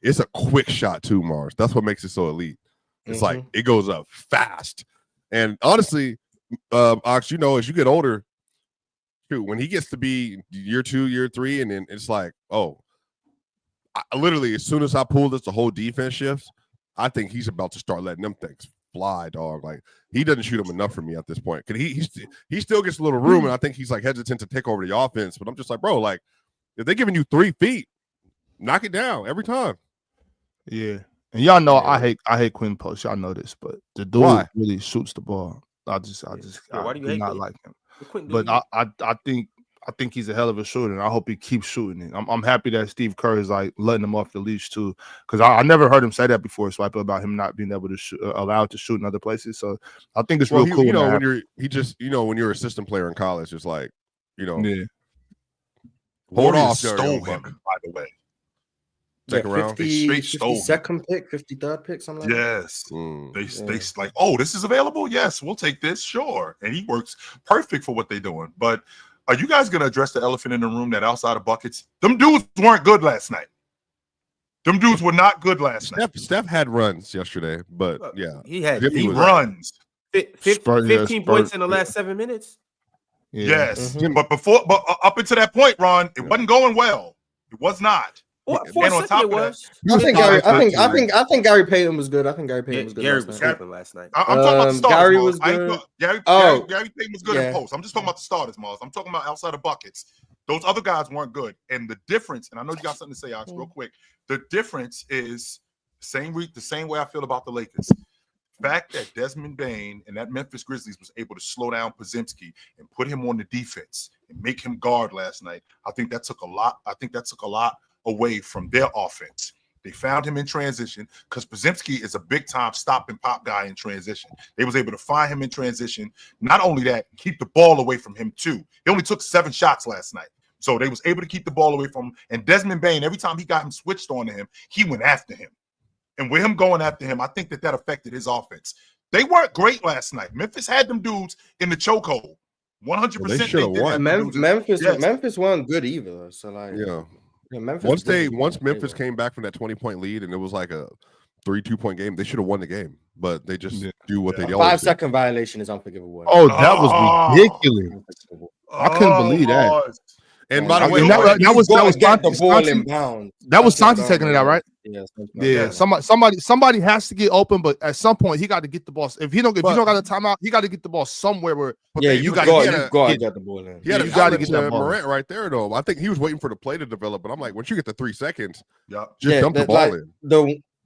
it's a quick shot too, Mars. That's what makes it so elite. It's like it goes up fast. And honestly, Ox, as you get older, when he gets to be year 2, year 3, and then it's like, I literally as soon as I pull this, the whole defense shifts. I think he's about to start letting them things fly, dog. Like he doesn't shoot them enough for me at this point. Cause he still gets a little room, and I think he's like hesitant to take over the offense. But I'm just like, bro, like if they're giving you 3 feet, knock it down every time. Yeah, and y'all know I hate Quinton Post. Y'all know this, but the dude really shoots the ball. I just why do you hate not him? like him. But I think I think he's a hell of a shooter, and I hope he keeps shooting it. I'm happy that Steve Kerr is like letting him off the leash too, because I never heard him say that before. Swipe about him not being able to allowed to shoot in other places. So I think it's real cool. You know, when you're an assistant player in college, it's like, you know, hold off. Stole him, by the way. Second round, 52nd pick, 53rd pick, something like that. Yes, they like, oh, this is available. Yes, we'll take this, sure. And he works perfect for what they're doing. But are you guys gonna address the elephant in the room that outside of buckets, them dudes weren't good last night? Them dudes were not good last night. Steph had runs yesterday, but yeah, he had runs. 15 points in the last 7 minutes. Yeah. Yes, but up until that point, Ron, it wasn't going well. It was not. Well, and on top of that, I think Gary Payton was good. I think Gary Payton was good. Gary was sleeping last night. I'm talking about the starters. Gary was good. Gary Payton was good in post. I'm just talking about the starters, Mars. I'm talking about outside of buckets. Those other guys weren't good. And the difference, and I know you got something to say, Alex, real quick. The difference is the same way I feel about the Lakers. The fact that Desmond Bane and that Memphis Grizzlies was able to slow down Prizepicks and put him on the defense and make him guard last night, I think that took a lot. Away from their offense. They found him in transition because Prizepicks is a big-time stop and pop guy in transition. They was able to find him in transition. Not only that, keep the ball away from him too. He only took 7 shots last night. So they was able to keep the ball away from him. And Desmond Bane, every time he got him switched on to him, he went after him. And with him going after him, I think that affected his offense. They weren't great last night. Memphis had them dudes in the chokehold. 100%. They should have won. Memphis weren't good either. So like, once Memphis came back from that 20-point lead and it was like a 3-2-point game, they should have won the game. But they just do what they do. 5-second violation is unforgivable. Oh, that was ridiculous. I couldn't believe that. And by the way, that was Santi taking it out, right? Yeah. Somebody has to get open, but at some point he got to get the ball. If you don't got a timeout, he got to get the ball somewhere where. You got to get the ball in. He got to get that Morant right there, though. I think he was waiting for the play to develop, but I'm like, once you get the 3 seconds, just dump the ball in.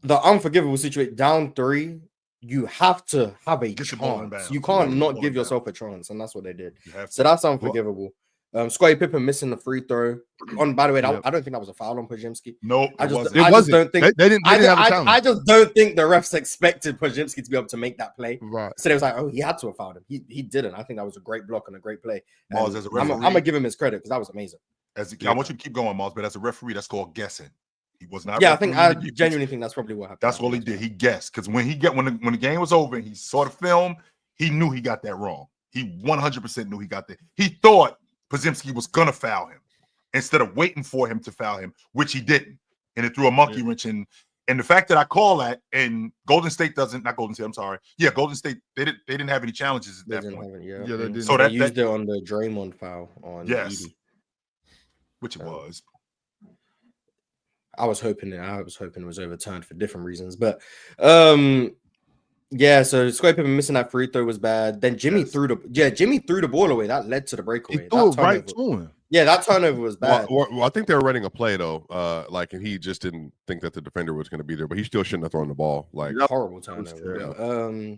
The unforgivable situation, down 3. You have to have a chance. You can't not give yourself a chance, and that's what they did. So that's unforgivable. Scottie Pippen missing the free throw. By the way, I don't think that was a foul on Prizepicks. No, I just don't think they didn't have a challenge. I just don't think the refs expected Prizepicks to be able to make that play. Right. So they was like, oh, he had to have fouled him. He didn't. I think that was a great block and a great play. Mars, as a referee, I'm gonna give him his credit because that was amazing. I want you to keep going, Mars, but as a referee, that's called guessing. He was not. Yeah, I genuinely think that's probably what happened. That's all he did. He guessed because when the game was over and he saw the film, he knew he got that wrong. He 100% knew he got that. He thought Prizepicks was gonna foul him instead of waiting for him to foul him, which he didn't, and it threw a monkey wrench in. And the fact that I call that, and Golden State not Golden State. I'm sorry. Yeah, Golden State. They didn't have any challenges at that point. They didn't. So they used it on the Draymond foul on Edey. Which it was. I was hoping it was overturned for different reasons, but yeah. So Scottie Pippen missing that free throw was bad. Then Jimmy threw the ball away. That led to the breakaway. He threw it right to him. Yeah, that turnover was bad. Well, I think they were running a play though, and he just didn't think that the defender was going to be there, but he still shouldn't have thrown the ball. Like horrible turnover.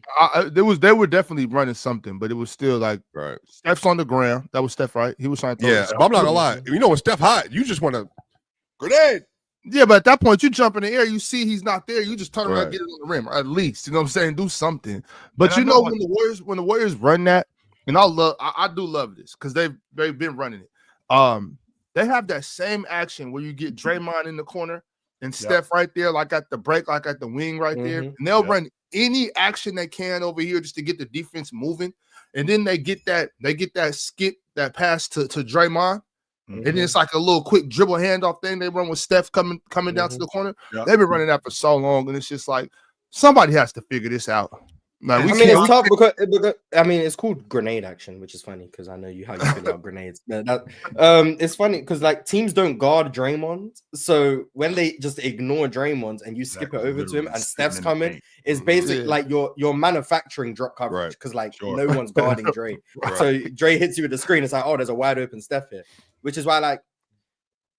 They were definitely running something, but it was still like Steph's on the ground. That was Steph, right? He was trying to throw but I'm not gonna lie. You know, when Steph hot, you just want to grenade. Yeah, but at that point, you jump in the air, you see he's not there, you just turn around and get it on the rim, or at least, you know what I'm saying? Do something. But when the Warriors run that, and I do love this because they've been running it. They have that same action where you get Draymond in the corner and Steph right there, like at the break, like at the wing right there. And they'll run any action they can over here just to get the defense moving. And then they get that skip, that pass to Draymond. And then it's like a little quick dribble handoff thing they run with Steph coming down to the corner. They've been running that for so long, and it's just like somebody has to figure this out. Like, it's tough because it's called grenade action, which is funny because I know how you feel about grenades. It's funny because like teams don't guard Draymond, so when they just ignore Draymond and you skip it over to him and Steph's coming, it's basically like you're manufacturing drop coverage because no one's guarding Dre. So Dre hits you with the screen. It's like, oh, there's a wide open Steph here, which is why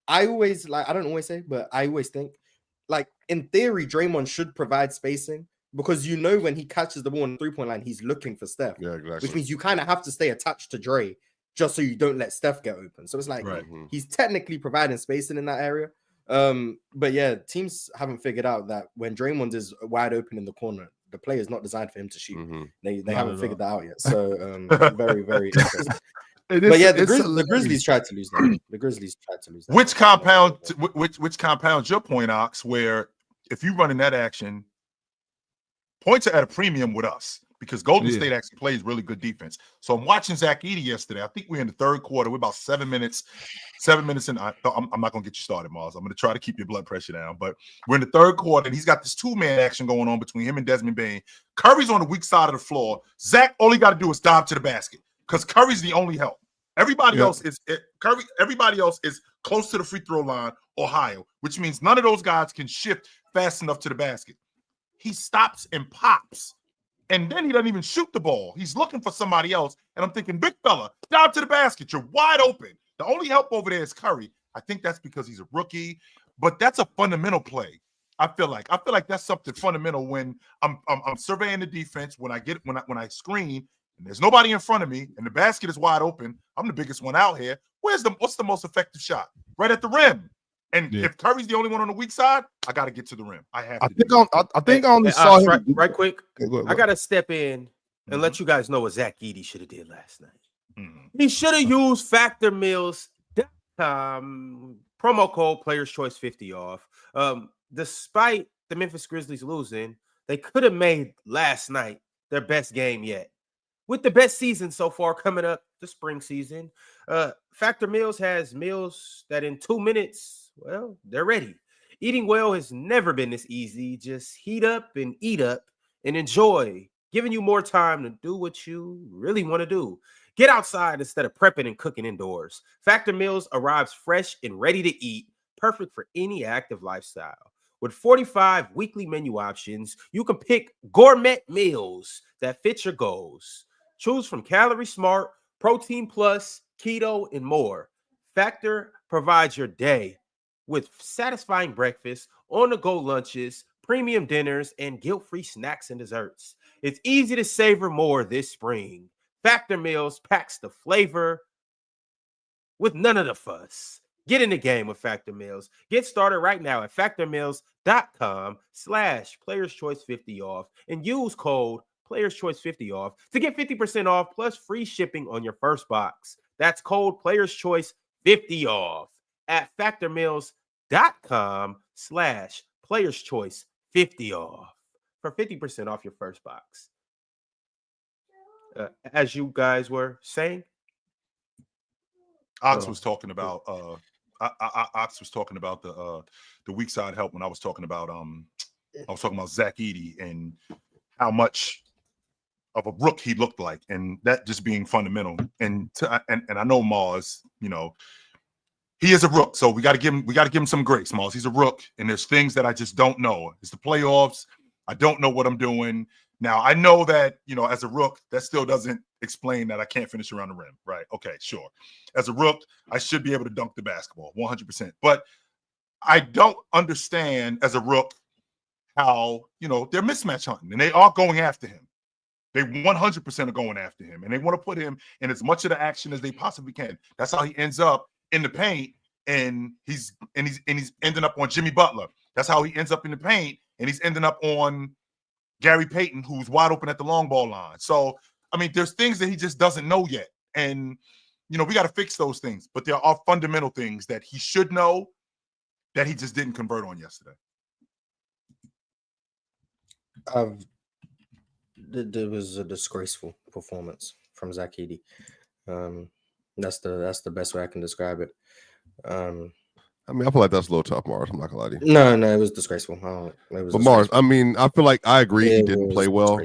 I always think like in theory Draymond should provide spacing. Because when he catches the ball on the 3-point line, he's looking for Steph. Yeah, exactly. Which means you kind of have to stay attached to Dre just so you don't let Steph get open. So it's like he's technically providing spacing in that area. But yeah, teams haven't figured out that when Draymond is wide open in the corner, the play is not designed for him to shoot. They haven't figured that out yet. So very, very interesting. But yeah, the Grizzlies tried to lose that. The Grizzlies tried to lose that. Which compounds your point, Ox, where if you run in that action, points are at a premium with us because Golden State actually plays really good defense. So I'm watching Zach Edey yesterday. I think we're in the third quarter. We're about 7 minutes in. I'm not going to get you started, Mars. I'm going to try to keep your blood pressure down. But we're in the third quarter, and he's got this two-man action going on between him and Desmond Bane. Curry's on the weak side of the floor. Zach, all he got to do is dive to the basket because Curry's the only help. Everybody else is Curry. Everybody else is close to the free throw line or higher, which means none of those guys can shift fast enough to the basket. He stops and pops, and then he doesn't even shoot the ball. He's looking for somebody else, and I'm thinking, big fella, dive to the basket. You're wide open. The only help over there is Curry. I think that's because he's a rookie, but that's a fundamental play. I feel like that's something fundamental when I'm surveying the defense. When I screen. And there's nobody in front of me, and the basket is wide open. I'm the biggest one out here. What's the most effective shot? Right at the rim. And if Curry's the only one on the weak side, I got to get to the rim. I think I only saw him right quick. I got to step in and let you guys know what Zach Edey should have did last night. He should have used FactorMills.com promo code Players Choice 50 off. Despite the Memphis Grizzlies losing, they could have made last night their best game yet. With the best season so far coming up, the spring season, Factor Meals has meals that in 2 minutes, well, they're ready. Eating well has never been this easy. Just heat up and eat up and enjoy, giving you more time to do what you really want to do. Get outside instead of prepping and cooking indoors. Factor Meals arrives fresh and ready to eat, perfect for any active lifestyle. With 45 weekly menu options, you can pick gourmet meals that fit your goals. Choose from Calorie Smart, Protein Plus, Keto, and more. Factor provides your day with satisfying breakfast, on-the-go lunches, premium dinners, and guilt-free snacks and desserts. It's easy to savor more this spring. Factor Meals packs the flavor with none of the fuss. Get in the game with Factor Meals. Get started right now at factormeals.com/playerschoice50 off and use code Players Choice 50 off to get 50% off plus free shipping on your first box. That's code Players Choice 50 off at factormeals.com/Players Choice 50 off for 50% off your first box. As you guys were saying, Ox was talking about Ox was talking about the weak side help when I was talking about Zach Edey and how much of a rook he looked like, and that just being fundamental. And I know Mars, he is a rook, so we got to give him some grace. Mars, he's a rook, and there's things that I just don't know. It's the playoffs. I don't know what I'm doing. Now I know that as a rook, that still doesn't explain that I can't finish around the rim, right? Okay, sure. As a rook, I should be able to dunk the basketball 100%, but I don't understand as a rook how they're mismatch hunting and they are going after him. They 100% are going after him, and they want to put him in as much of the action as they possibly can. That's how he ends up in the paint, and he's ending up on Jimmy Butler. That's how he ends up in the paint, and he's ending up on Gary Payton, who's wide open at the long ball line. So, I mean, there's things that he just doesn't know yet, and we got to fix those things. But there are fundamental things that he should know that he just didn't convert on yesterday. There was a disgraceful performance from Zach Edey. That's the best way I can describe it. I feel like that's a little tough, Mars. I'm not gonna lie to you. No, it was disgraceful. But Mars, I feel like I agree he didn't play well,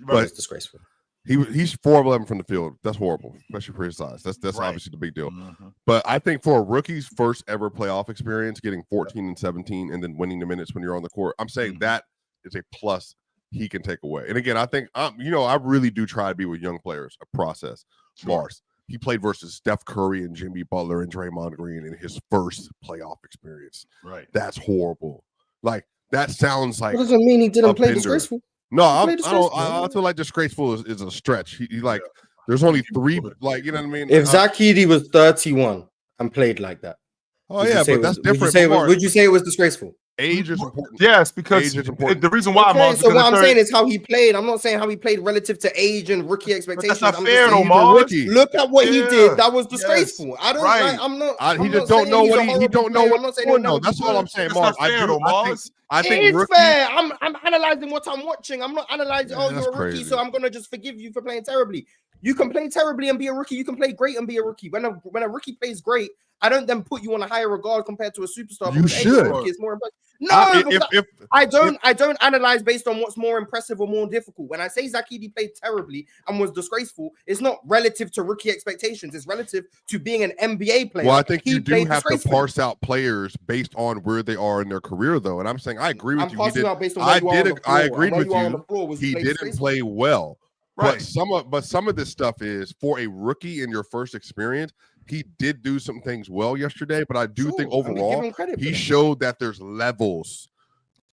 but it's disgraceful. He's 4 of 11 from the field. That's horrible, especially for his size. That's right. Obviously the big deal. Mm-hmm. But I think for a rookie's first ever playoff experience, getting 14 and 17 and then winning the minutes when you're on the court, I'm saying that is a plus he can take away. And again, I think I really do try to be with young players a process. Sure. Mars, he played versus Steph Curry and Jimmy Butler and Draymond Green in his first playoff experience. Right. That's horrible. Like that sounds like. What doesn't mean he didn't play disgraceful? No, I feel like disgraceful is a stretch. He There's only 3, like, you know what I mean? If Zach Edey was 31 and played like that, oh yeah, but that's different. Would you say it was disgraceful? Age is important. Yes, because the reason why I'm so what I'm saying is how he played. I'm not saying how he played relative to age and rookie expectations. That's not fair, though, Mars. Look at what he did. That was disgraceful. I don't. Right. I'm not. He just don't know what he don't know what. No, that's all I'm saying, Mars. I think it's fair. I'm analyzing what I'm watching. I'm not analyzing. Oh, you're a rookie, so I'm gonna just forgive you for playing terribly. You can play terribly and be a rookie. You can play great and be a rookie. When a rookie plays great, I don't then put you on a higher regard compared to a superstar. You should. It's more impressive. No, I don't analyze based on what's more impressive or more difficult. When I say Zach Edey played terribly and was disgraceful, it's not relative to rookie expectations. It's relative to being an NBA player. Well, I think you do have to parse out players based on where they are in their career, though. And I'm saying I agree with you. I agreed with you. He didn't play well. Right. But some of this stuff is for a rookie in your first experience. He did do some things well yesterday, but I do think overall he showed that there's levels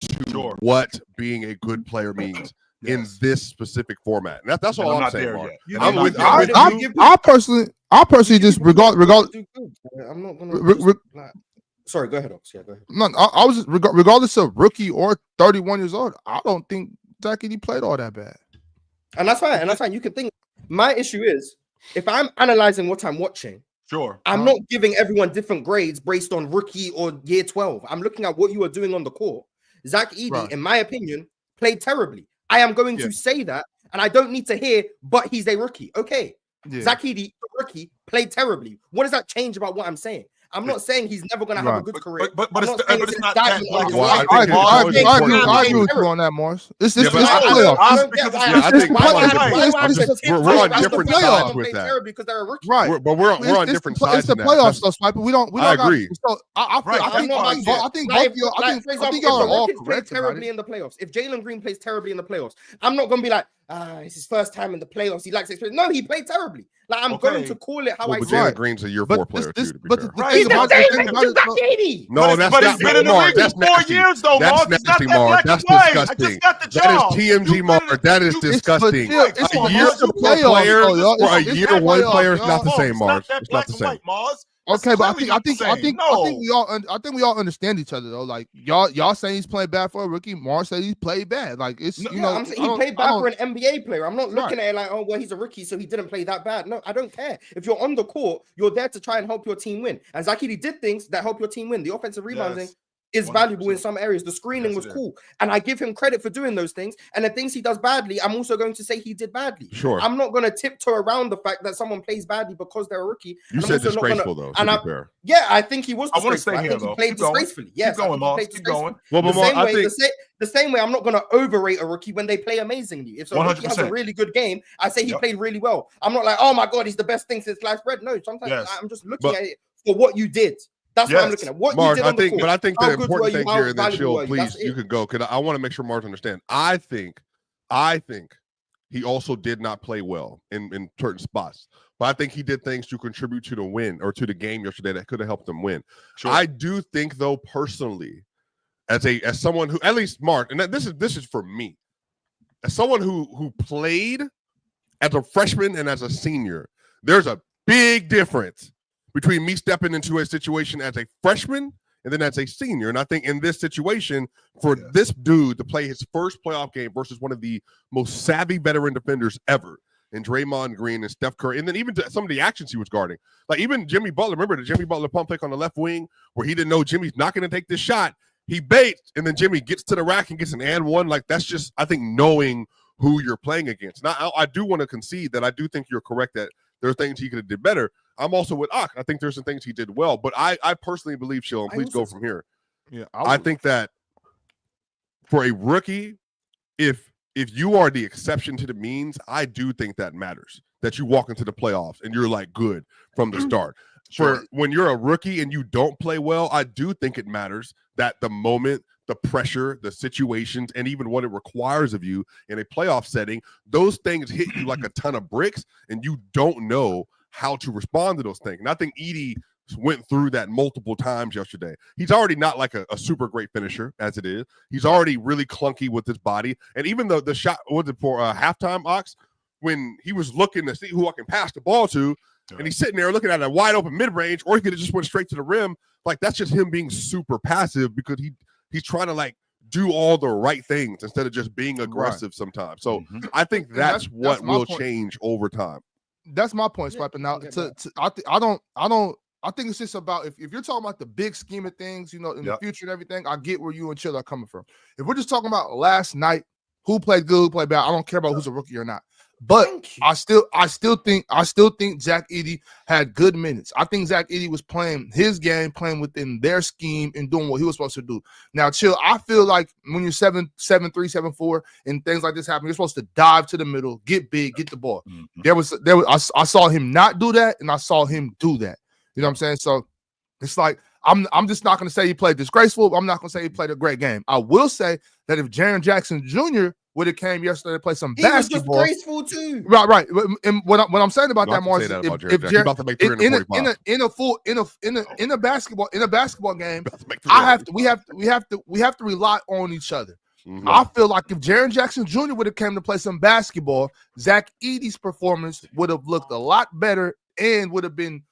to what being a good player means in this specific format. And that's all I'm saying, Mark. I personally just regard. I'm not gonna. Sorry, go ahead, Ox. Yeah, go ahead. No, I was regardless of rookie or 31 years old. I don't think Zach Edey played all that bad. And that's fine. And that's fine. You can think. My issue is if I'm analyzing what I'm watching. Sure. I'm not giving everyone different grades based on rookie or year 12. I'm looking at what you are doing on the court. Zach Edey, in my opinion, played terribly. I am going to say that, and I don't need to hear, but he's a rookie. Okay. Yeah. Zach Edey, rookie, played terribly. What does that change about what I'm saying? I'm not saying he's never going to have a good career. But it's not that. I agree with you on that, Morris. It's playoffs. We're on different sides with that. Because they're a rookie. Right. But we're on different sides. It's the playoffs, though, Sniper. I agree. I think y'all are all correct terribly in the playoffs. If Jalen Green plays terribly in the playoffs, I'm not going to be like, it's his first time in the playoffs. He likes experience. No, he played terribly. Like I'm going to call it how I see it. Jalen Green's a year 4 player too. He's the same as Zach Edey. No, that's not. He's been in the league for 4 years, though, Mark. That's nasty, Mark. That's disgusting. That is TMG, Mark. That is disgusting. A year 4 player or a year 1 player is not the same, Mark. It's not the same. Okay, but I think we all understand each other though. Like y'all saying he's playing bad for a rookie. Mars said he played bad. Like it's I'm saying he played bad for an NBA player. I'm not looking at it like, oh well, he's a rookie, so he didn't play that bad. No, I don't care. If you're on the court, you're there to try and help your team win. And Zach Edey did things that help your team win. The offensive rebounding is 100%. Valuable in some areas. The screening was cool. And I give him credit for doing those things. And the things he does badly, I'm also going to say he did badly. Sure. I'm not going to tiptoe around the fact that someone plays badly because they're a rookie. You said disgraceful, though. Yeah, I think he was disgraceful. I want to stay here, though. He played disgracefully. Yes, keep going, Mark. Keep going. Well, the same way, I'm not going to overrate a rookie when they play amazingly. If a rookie has a really good game, I say he played really well. I'm not like, oh my God, he's the best thing since sliced bread. No, sometimes I'm just looking at it for what you did. That's what I'm looking at. What Mark, you did on the court. But I think the important thing here, and then Chill, please, you can go, because I want to make sure Mark understands. I think he also did not play well in certain spots. But I think he did things to contribute to the win or to the game yesterday that could have helped them win. Sure. I do think, though, personally, as someone who, at least Mark, and this is for me, as someone who played as a freshman and as a senior, there's a big difference between me stepping into a situation as a freshman and then as a senior. And I think in this situation, for this dude to play his first playoff game versus one of the most savvy veteran defenders ever, and Draymond Green and Steph Curry, and then even some of the actions he was guarding. Like even Jimmy Butler, remember the Jimmy Butler pump fake on the left wing where he didn't know Jimmy's not going to take this shot. He baits, and then Jimmy gets to the rack and gets an and one. Like that's just, I think, knowing who you're playing against. Now, I do want to concede that I do think you're correct that there are things he could have did better. I'm also with Ak. I think there's some things he did well, but I personally believe, Chill, and please go from here. Yeah, I think that for a rookie, if you are the exception to the means, I do think that matters. That you walk into the playoffs and you're like good from the start. Sure. For when you're a rookie and you don't play well, I do think it matters that the moment, the pressure, the situations, and even what it requires of you in a playoff setting, those things hit you like a ton of bricks, and you don't know how to respond to those things. And I think Edey went through that multiple times yesterday. He's already not like a super great finisher as it is. He's already really clunky with his body. And even though the shot was it for halftime, Ox, when he was looking to see who I can pass the ball to, and he's sitting there looking at a wide open mid range, or he could have just went straight to the rim. Like that's just him being super passive because he's trying to like do all the right things instead of just being aggressive sometimes. So I think that's what will change over time. That's my point, Swipe. Now, I think it's just about if you're talking about the big scheme of things, in the future and everything, I get where you and Chill are coming from. If we're just talking about last night, who played good, who played bad, I don't care about who's a rookie or not. But I still think Zach Edey had good minutes. I think Zach Edey was playing his game, playing within their scheme and doing what he was supposed to do. Now, Chill, I feel like when you're 7'3", 7'4", and things like this happen, you're supposed to dive to the middle, get big, get the ball. I saw him not do that, and I saw him do that. You know what I'm saying? So it's like I'm just not going to say he played disgraceful. I'm not going to say he played a great game. I will say that if Jaren Jackson Jr. would have came yesterday to play some basketball, he was disgraceful too. Right. And what I'm saying about that, Mars, if Jaren about to make 345 in a basketball game, we have to rely on each other. I feel like if Jaren Jackson Jr. would have came to play some basketball, Zach Edey's performance would have looked a lot better and would have been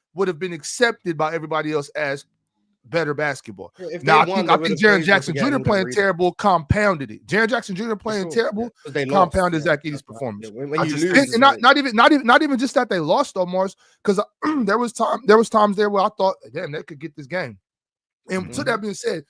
accepted by everybody else as better basketball. Now, I think Jaren Jackson Jr. playing terrible compounded it. Jaren Jackson Jr. playing terrible compounded Zach Edey's performance. Not even just that they lost though, Mars, because there was times there where I thought, damn, they could get this game. And to that being said,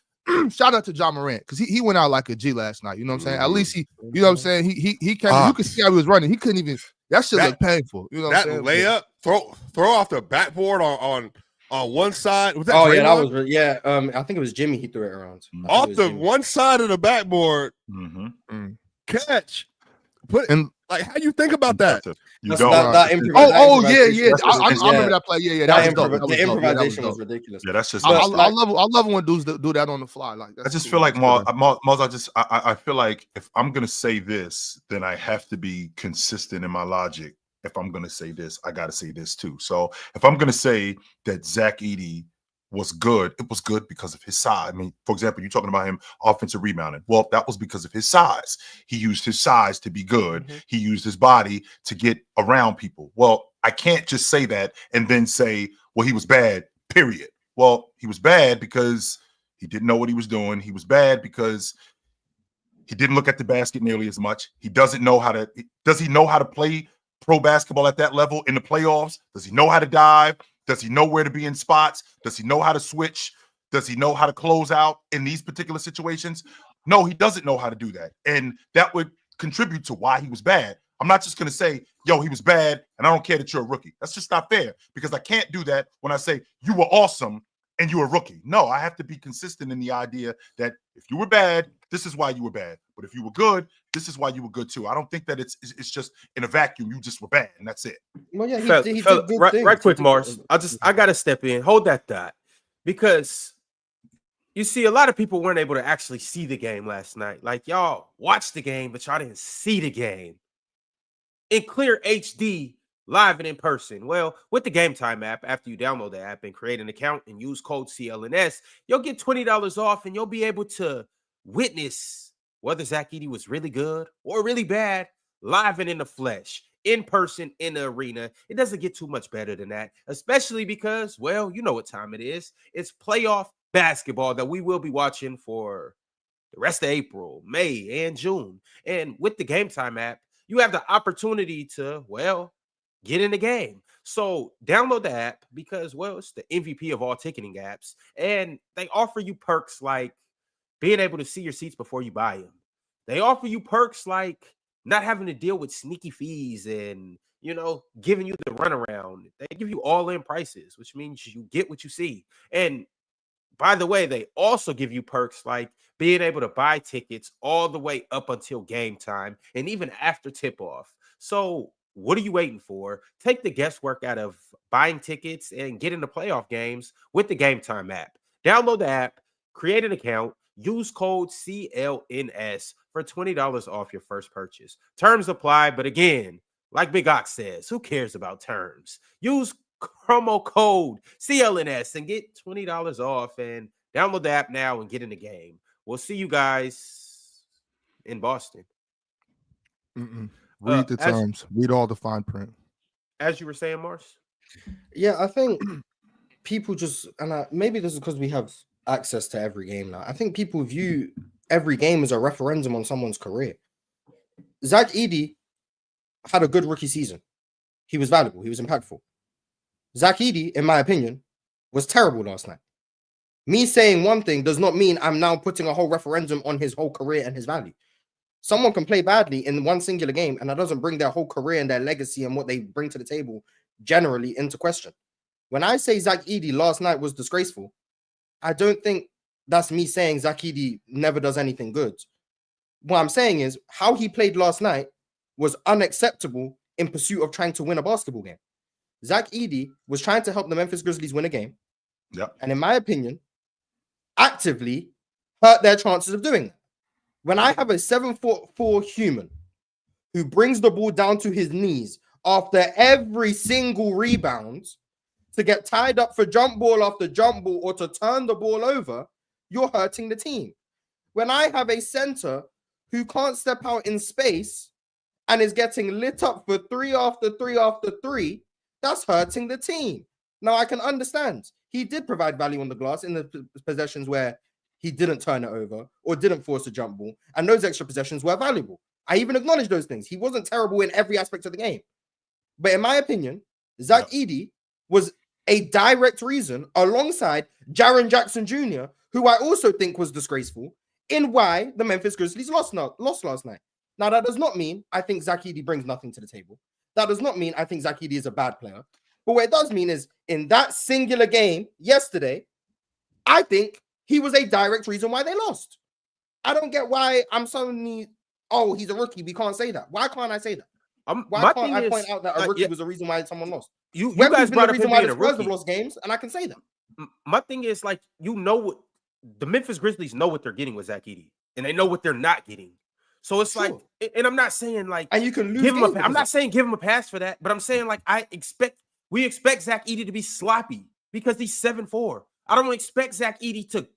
shout out to John Morant because he went out like a G last night. You know what I'm saying? At least he, you know what I'm saying? He came. You could see how he was running. He couldn't even. That shit looked painful. You know what I'm saying? Layup, throw off the backboard on one side. Was that I think it was Jimmy. He threw it around off the one side of the backboard. Catch. Like, how you think about that? You don't. I remember that play. The improvisation was ridiculous. Yeah, that's just. I love when dudes do that on the fly. Like I just feel like Mars. I feel like if I'm gonna say this, then I have to be consistent in my logic. If I'm gonna say this, I gotta say this too. So if I'm gonna say that Zach Edey was good, it was good because of his size. I mean, for example, you're talking about him offensive rebounding. Well, that was because of his size. He used his size to be good. He used his body to get around people. Well, I can't just say that and then say, well, he was bad, period. Well, he was bad because he didn't know what he was doing. He was bad because he didn't look at the basket nearly as much. Does he know how to play pro basketball at that level in the playoffs? Does he know how to dive? Does he know where to be in spots? Does he know how to switch? Does he know how to close out in these particular situations? No, he doesn't know how to do that. And that would contribute to why he was bad. I'm not just going to say, yo, he was bad, and I don't care that you're a rookie. That's just not fair because I can't do that when I say you were awesome and you're a rookie. No, I have to be consistent in the idea that if you were bad, this is why you were bad. But if you were good, this is why you were good too. I don't think that it's just in a vacuum. You just were bad, and that's it. Well, yeah, he did good things. Right quick, Mars. I gotta step in. Hold that thought, because you see, a lot of people weren't able to actually see the game last night. Like y'all watched the game, but y'all didn't see the game in clear HD, live and in person. Well, with the Gametime app, after you download the app and create an account and use code CLNS, you'll get $20 off, and you'll be able to witness whether Zach Edey was really good or really bad, live and in the flesh, in person, in the arena. It doesn't get too much better than that, especially because, well, you know what time it is. It's playoff basketball that we will be watching for the rest of April, May, and June. And with the Gametime app, you have the opportunity to, well, get in the game. So download the app because, well, it's the MVP of all ticketing apps. And they offer you perks like being able to see your seats before you buy them. They offer you perks like not having to deal with sneaky fees and, giving you the runaround. They give you all-in prices, which means you get what you see. And by the way, they also give you perks like being able to buy tickets all the way up until game time and even after tip-off. So what are you waiting for? Take the guesswork out of buying tickets and get into playoff games with the Gametime app. Download the app, create an account, use code CLNS for $20 off your first purchase. Terms apply, but again, like Big Ox says, who cares about terms? Use promo code CLNS and get $20 off, and download the app now and get in the game. We'll see you guys in Boston. Read the times. Read all the fine print. As you were saying, Mars. Yeah, I think people just, and maybe this is because we have access to every game now. I think people view every game as a referendum on someone's career. Zach Edey had a good rookie season. He was valuable. He was impactful. Zach Edey, in my opinion, was terrible last night. Me saying one thing does not mean I'm now putting a whole referendum on his whole career and his value. Someone can play badly in one singular game, and that doesn't bring their whole career and their legacy and what they bring to the table generally into question. When I say Zach Edey last night was disgraceful, I don't think that's me saying Zach Edey never does anything good. What I'm saying is how he played last night was unacceptable in pursuit of trying to win a basketball game. Zach Edey was trying to help the Memphis Grizzlies win a game. Yep. And in my opinion, actively hurt their chances of doing that. When I have a 7'4" human who brings the ball down to his knees after every single rebound to get tied up for jump ball after jump ball or to turn the ball over, you're hurting the team. When I have a center who can't step out in space and is getting lit up for 3 after 3 after 3, that's hurting the team. Now, I can understand. He did provide value on the glass in the possessions where he didn't turn it over or didn't force a jump ball, and those extra possessions were valuable. I even acknowledge those things. He wasn't terrible in every aspect of the game. But in my opinion, Zach Edey was a direct reason, alongside Jaren Jackson Jr., who I also think was disgraceful, in why the Memphis Grizzlies lost last night. Now, that does not mean I think Zach Edey brings nothing to the table. That does not mean I think Zach Edey is a bad player. But what it does mean is, in that singular game yesterday, I think he was a direct reason why they lost. I don't get why I'm suddenly, oh, he's a rookie. We can't say that. Why can't I say that? Why can't I point out that a rookie was a reason why someone lost? You guys brought up the reason why the Spurs have lost games, and I can say that. My thing is, like, what the Memphis Grizzlies know what they're getting with Zach Edey, and they know what they're not getting. So it's like, and I'm not saying like, and you can lose. I'm not saying give him a pass for that, but I'm saying like we expect Zach Edey to be sloppy because he's 7'4". I don't expect Zach Edey to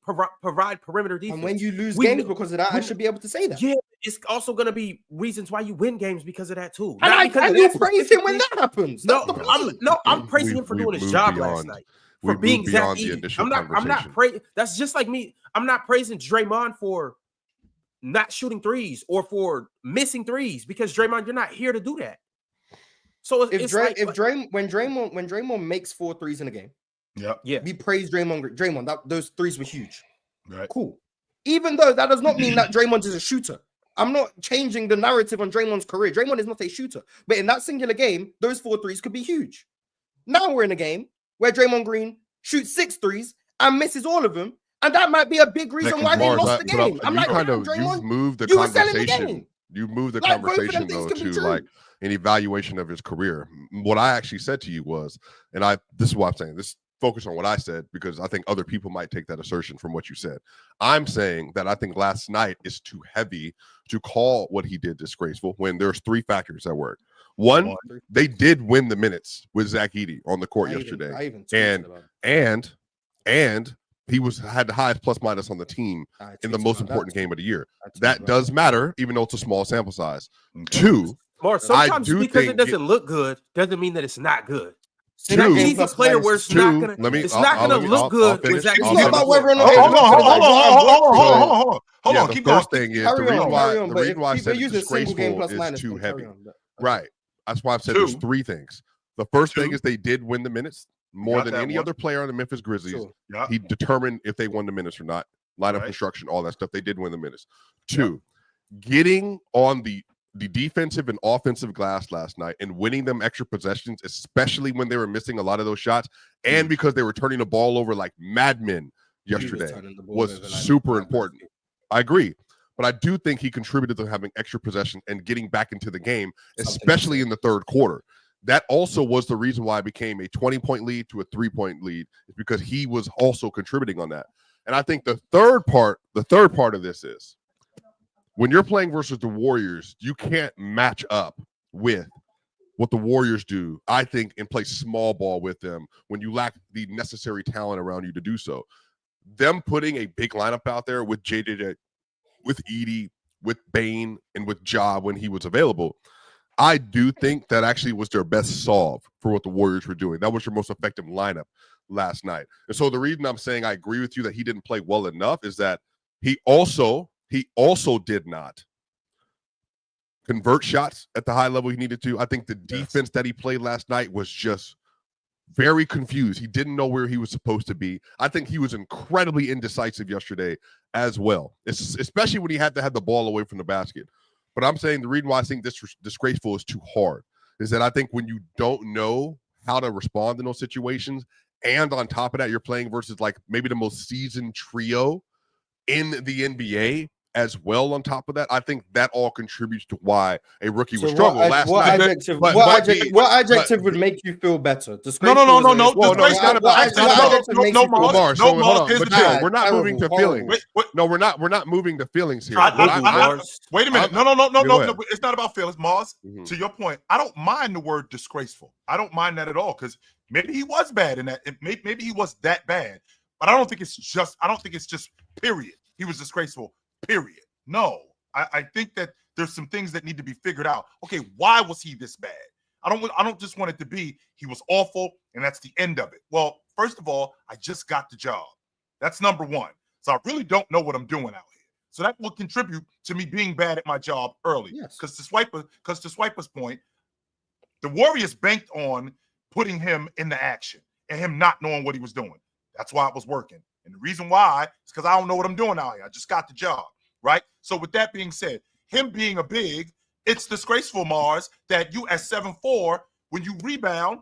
provide perimeter defense. And when you lose games because of that, I should be able to say that. Yeah, it's also going to be reasons why you win games because of that too. And I do praise him when that happens. I'm praising him for doing his job last night. For being Zach Edey. I'm not praising. That's just like me. I'm not praising Draymond for not shooting threes or for missing threes, because Draymond, you're not here to do that. So when Draymond makes 4 threes in a game, we praise Draymond. Those threes were huge. Right. Cool. Even though that does not mean that Draymond is a shooter. I'm not changing the narrative on Draymond's career. Draymond is not a shooter. But in that singular game, those 4 threes could be huge. Now we're in a game where Draymond Green shoots 6 threes and misses all of them. And that might be a big reason why they lost the game. I'm like, Draymond, you moved the conversation. You moved the conversation though to like an evaluation of his career. What I actually said to you was, and this is what I'm saying. This focus on what I said, because I think other people might take that assertion from what you said. I'm saying that I think last night is too heavy to call what he did disgraceful when there's 3 factors at work. One, they did win the minutes with Zach Edey on the court yesterday, and he had the highest plus minus on the team in the most important game of the year. That does matter, even though it's a small sample size. 2, sometimes because it doesn't look good doesn't mean that it's not good. He's a player where it's not going to look good. It's not about whether or not. Hold on. The first thing is the reason why I said disgraceful is too heavy. Right. That's why I've said there's 3 things. The first thing is they did win the minutes more than any other player on the Memphis Grizzlies. He determined if they won the minutes or not. Lineup construction, all that stuff. They did win the minutes. 2, getting on the defensive and offensive glass last night and winning them extra possessions, especially when they were missing a lot of those shots, and because they were turning the ball over like madmen yesterday, was super important. I agree. But I do think he contributed to having extra possession and getting back into the game, especially in the third quarter. That also was the reason why it became a 20-point lead to a 3-point lead, is because he was also contributing on that. And I think the third part of this is, when you're playing versus the Warriors, you can't match up with what the Warriors do, I think, and play small ball with them when you lack the necessary talent around you to do so. Them putting a big lineup out there with JJ, with Edey, with Bane, and with Ja when he was available, I do think that actually was their best solve for what the Warriors were doing. That was your most effective lineup last night. And so the reason I'm saying I agree with you that he didn't play well enough is that he also did not convert shots at the high level he needed to. I think the defense that he played last night was just very confused. He didn't know where he was supposed to be. I think he was incredibly indecisive yesterday as well, especially when he had to have the ball away from the basket. But I'm saying the reason why I think this disgraceful is too hard is that I think when you don't know how to respond in those situations, and on top of that, you're playing versus like maybe the most seasoned trio in the NBA as well on top of that, I think that all contributes to why a rookie was struggling last night. What adjective would make you feel better? No. Mars. Here's the deal. We're not moving to feelings. No, we're not moving to feelings here. Wait a minute. No. It's not about feelings, Mars. To your point, I don't mind the word disgraceful. I don't mind that at all because maybe he was bad in that. Maybe he was that bad, but I don't think it's just. Period. He was disgraceful. Period. No, I think that there's some things that need to be figured out. Okay, why was he this bad? I don't just want it to be he was awful and that's the end of it. Well, first of all, I just got the job. That's number one. So I really don't know what I'm doing out here. So that will contribute to me being bad at my job early. Because to Swiper's point, the Warriors banked on putting him in the action and him not knowing what he was doing. That's why it was working. And the reason why is because I don't know what I'm doing out here. I just got the job, right? So with that being said, him being a big, it's disgraceful, Mars, that you at 7'4", when you rebound,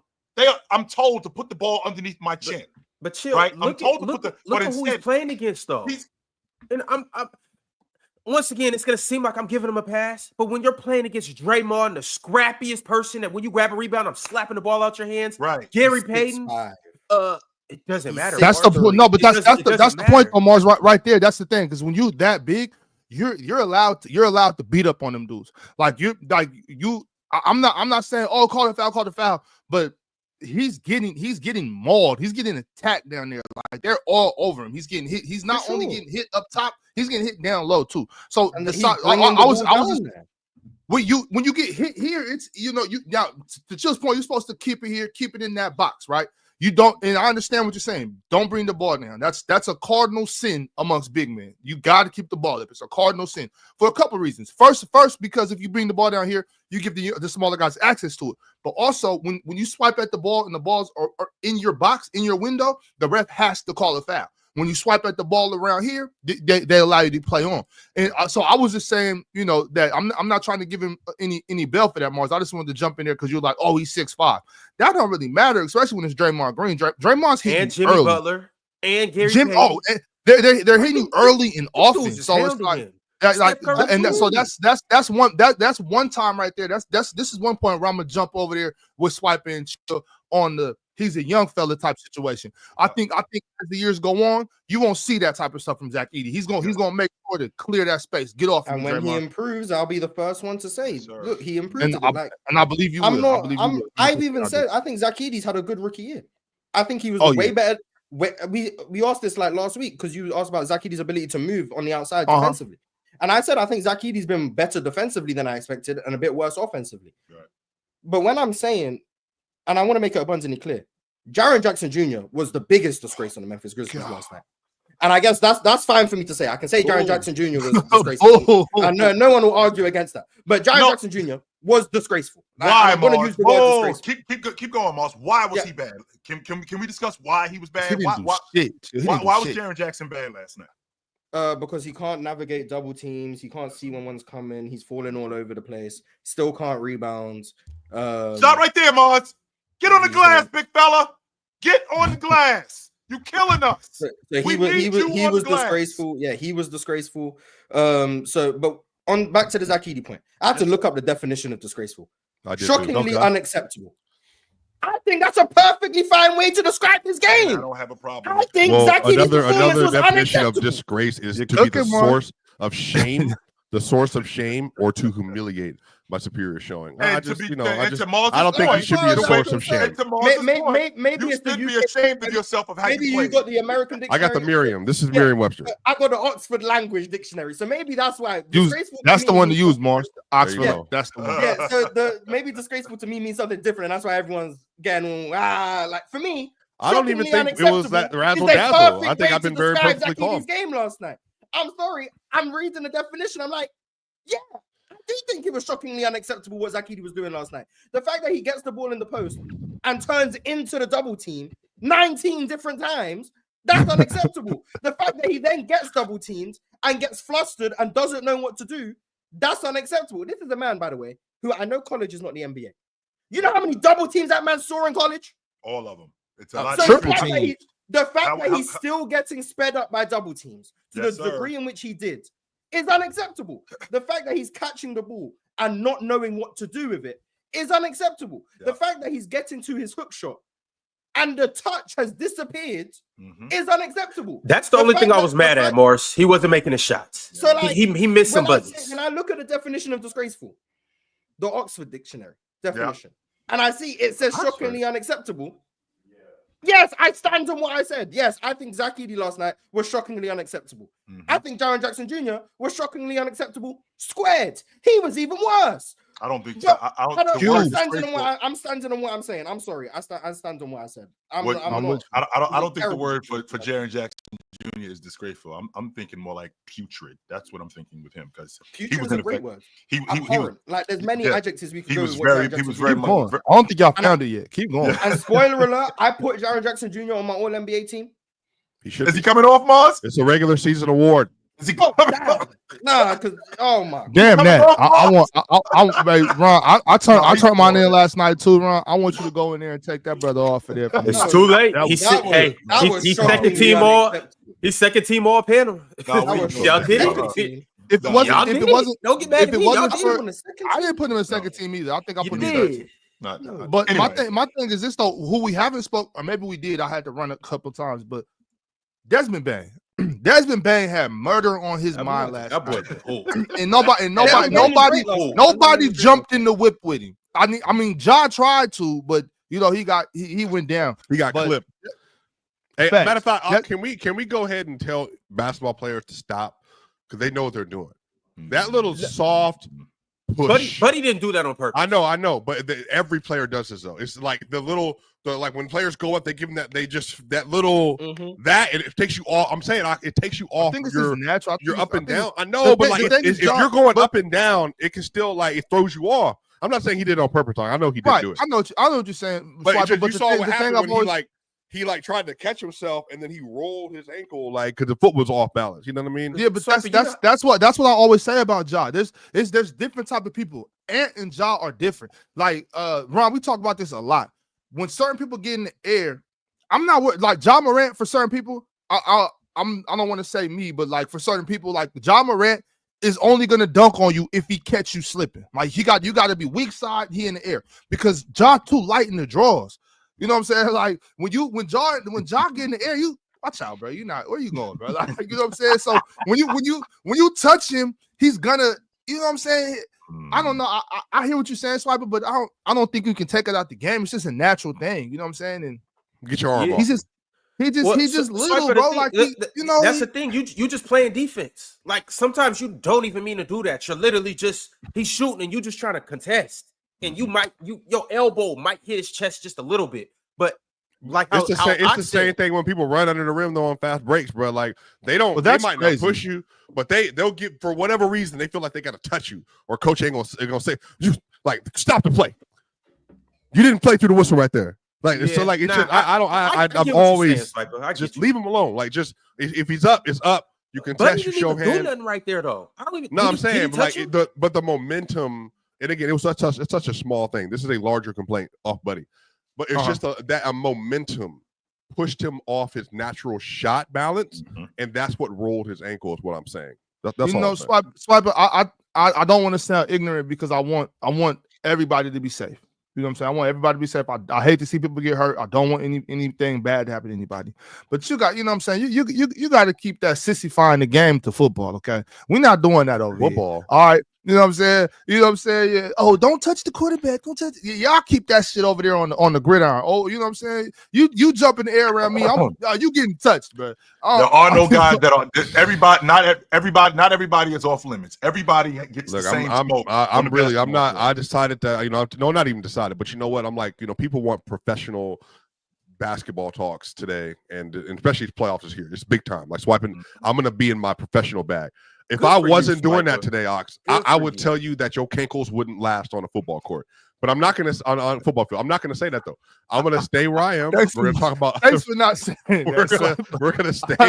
I'm told to put the ball underneath my chin. But chill, right? Look at who he's playing against, though. And I'm once again, it's gonna seem like I'm giving him a pass, but when you're playing against Draymond, the scrappiest person, that when you grab a rebound, I'm slapping the ball out your hands. Right. Gary Payton. It doesn't matter. That's the point. No, but that's the point on Mars right there. That's the thing, because when you that big, you're allowed to beat up on them dudes. I'm not saying call the foul, but he's getting mauled. He's getting attacked down there. Like they're all over him. He's getting hit. He's not only getting hit up top, he's getting hit down low too. So when you get hit here, it's now to Chill's point, you're supposed to keep it here, keep it in that box, right? You don't, and I understand what you're saying. Don't bring the ball down. That's a cardinal sin amongst big men. You got to keep the ball up. It's a cardinal sin for a couple of reasons. First, because if you bring the ball down here, you give the smaller guys access to it. But also, when you swipe at the ball and the balls are in your box, in your window, the ref has to call a foul. When you swipe at the ball around here, they allow you to play on. And so I was just saying, that I'm not trying to give him any bell for that, Mars. I just wanted to jump in there because you're like, oh, he's 6'5". That don't really matter, especially when it's Draymond Green. Draymond's hitting and Jimmy early. Butler and Gary Payton. Oh, they're hitting you early in offense. So it's like that's one time right there. This is one point where I'm gonna jump over there with swiping on the he's a young fella type situation. I think as the years go on, you won't see that type of stuff from Zach Edey. He's gonna make sure to clear that space, get off. And when he improves, I'll be the first one to say, look, he improved. And I believe you. I've even said I think Zach Edey's had a good rookie year. I think he was way better. We asked this like last week because you asked about Zach Edey's ability to move on the outside defensively. And I said, I think Zach Edey's been better defensively than I expected and a bit worse offensively. Right. But when I'm saying, and I want to make it abundantly clear, Jaren Jackson Jr. was the biggest disgrace on the Memphis Grizzlies last night. And I guess that's fine for me to say. I can say Jaren Jackson Jr. was disgraceful. And no one will argue against that. But Jaren Jackson Jr. was disgraceful. Why, Mars? Use the word disgraceful. Keep going, Mars. Why was he bad? Can we discuss why he was bad? Why was Jaren Jackson bad last night? Because he can't navigate double teams. He can't see when one's coming. He's falling all over the place. Still can't rebound. Stop right there, Mars. Get on the glass, big fella. Get on the glass. You killing us. So he was disgraceful. Yeah, he was disgraceful. But on back to the Zach Edey point, I had to look up the definition of disgraceful. Shockingly unacceptable. I think that's a perfectly fine way to describe this game. I don't have a problem. I think another definition of disgrace is to be the source of shame the source of shame or to humiliate my superior showing. I And just, to be, you know, I and just, to Mars' I don't think you point, should be a well, source of shame. and to Mars' point, Maybe you it's the should be UK. ashamed of yourself of how Maybe you you play. got the American I dictionary. got the Merriam. This is Yeah. Merriam-Webster. I got the Oxford language dictionary, so maybe that's why. That's the one to use, Mars. Oxford. go. That's the one. Yeah, so maybe disgraceful to me means something different, and that's why everyone's getting like for me. I don't even shockingly think it was that unacceptable razzle is a dazzle. perfect I think way I've been to very describe perfectly calm. Zakidi's game last night. I'm sorry, I'm reading the definition. I'm like, yeah, I do think it was shockingly unacceptable what Zakidi was doing last night. The fact that he gets the ball in the post and turns into the double team 19 different times, that's unacceptable. The fact that he then gets double teamed and gets flustered and doesn't know what to do, that's unacceptable. This is a man, by the way, who I know college is not the NBA. You know how many double teams that man saw in college? All of them. It's a lot. So triple the fact team. that he's still getting sped up by double teams to Yes, the sir. degree in which he did is unacceptable. The fact that he's catching the ball and not knowing what to do with it is unacceptable. Yeah. The fact that he's getting to his hook shot and the touch has disappeared Mhm. is unacceptable. That's the only thing I was mad at, Morris. He wasn't making the shots. So like he missed some buddies. when I look at the definition of disgraceful, the Oxford Dictionary definition, and I see it says Oxford. shockingly unacceptable. Yes, I stand on what I said. Yes, I think Zach Edey last night was shockingly unacceptable. Mhm. I think Jaren Jackson Jr. was shockingly unacceptable squared. He was even worse. I don't think. But I I don't. don't, The I'm word standing on disgraceful. I'm standing on what I'm saying. I'm sorry. I stand on what I said. I'm What- not. I don't think the terrible. word for Jaren Jackson Jr. is disgraceful. I'm thinking more like putrid. That's what I'm thinking with him because Putrid was is a in great effect- word. he was Abhorrent. Like there's many yeah, adjectives we could he go was with. what very Jaren Jackson he was Jr. very Keep much going. ver- I don't think y'all And I- found it yet. Keep going. And spoiler alert, I put Jaren Jackson Jr. on my All NBA team. He should. Is he coming off, Mars? It's a regular season award. Is he Oh, coming damn. off? Nah, because my Damn coming that. off, I want. Hey, Ron. I No, turned mine in he's- last night too, Ron. I want you to go in there and take that brother off of there. For me. It's too late. That He's was- that was- hey, that was he's shockingly second team all. unacceptable. He's second team all panel. No, we That ain't was doing Y'all that. did it. second team. If it Y'all wasn't, did if it. it wasn't, Don't get mad if at it me. Y'all wasn't did for- it on the second I team. didn't put him in second team either. I think I You put him in third. did. No. But Anyway. my thing is this though, who we haven't spoke, or maybe we did. I had to run a couple times, but Desmond Bain. Desmond Bain had murder on his mind last That boy night, did hoop. and nobody jumped in the whip with him. I mean, John tried to, but you know he went down. He got But- clipped. Hey, Facts. matter of fact, That- can we go ahead and tell basketball players to stop because they know what they're doing. That little soft push. Buddy didn't do that on purpose. I know, but every player does this though. It's like like when players go up, they give them that that little that and it takes you off. I'm saying it takes you I off think it's your just natural. you're up and down. I the know, but thing- like the thing is, if John, you're going but- up and down, it can still like it throws you off. I'm not saying he did it on purpose. I know he did Right, do it. I know what you're saying. But, Swiper, you the saw thing- what the thing happened I've when always- he tried to catch himself and then he rolled his ankle like because the foot was off balance. You know what I mean? Yeah, but Swiper, that's what I always say about Ja. There's different type of people. Ant and Ja are different. Like Ron, we talk about this a lot. When certain people get in the air, I'm not worried. Like Ja Morant for certain people, I don't want to say me, but like for certain people, like Ja Morant is only gonna dunk on you if he catch you slipping. Like you got to be weak side, he in the air because Ja too light in the draws. You know what I'm saying? Like when Ja get in the air, you watch out, bro. You not where you going, bro? Like, you know what I'm saying? So when you touch him, he's gonna, you know what I'm saying? I don't know. I hear what you're saying, Swiper, but I don't think you can take it out the game. It's just a natural thing. You know what I'm saying? And Get your arm Yeah. off. he's just little, Swiper, the bro. thing- Like you know, that's the thing. You just playing defense. Like sometimes you don't even mean to do that. You're literally just he's shooting and you just trying to contest, and your elbow might hit his chest just a little bit, but like It's the same said, thing when people run under the rim though on fast breaks, bro. Like they don't, Well, they that's might crazy. not push you, but they'll get for whatever reason they feel like they got to touch you, or coach ain't gonna say you like stop the play. You didn't play through the whistle right there. Like so, like it's just I get I'm what you're always saying, Swiper. I just get you. leave him alone. Like just if he's up, it's up. You can But test he your didn't show even do hand. nothing right there though. I don't even. No, did I'm he- did he saying, touch like him? but the momentum, and again, it was it's such a small thing. This is a larger complaint off Buddy, but it's just a momentum pushed him off his natural shot balance, and that's what rolled his ankle. Is what I'm saying. That's you all know, I'm saying. Swiper. I don't want to sound ignorant because I want everybody to be safe. You know what I'm saying? I want everybody to be safe. I hate to see people get hurt. I don't want anything bad to happen to anybody. But you got, you know what I'm saying? You got to keep that sissifying the game to football, okay? We're not doing that over Football. here. All right. You know what I'm saying? You know what I'm saying? Yeah. Oh, don't touch the quarterback. Don't touch. Y'all keep that shit over there on the gridiron. Oh, you know what I'm saying? You jump in the air around me. You getting touched, bro. There are no guys that are everybody. Not everybody is off limits. Everybody gets the same smoke. I decided that not even decided, but you know what? I'm like, people want professional basketball talks today, and especially playoffs is here. It's big time. Like swiping, I'm gonna be in my professional bag. If Good I for wasn't you, doing Sniper. that today, Ox, Good I for would you. tell you that your cankles wouldn't last on a football court. But I'm not gonna on football field. I'm not gonna say that though. I'm gonna stay where I am. We're gonna talk about. Thanks for not saying that. We're gonna stay.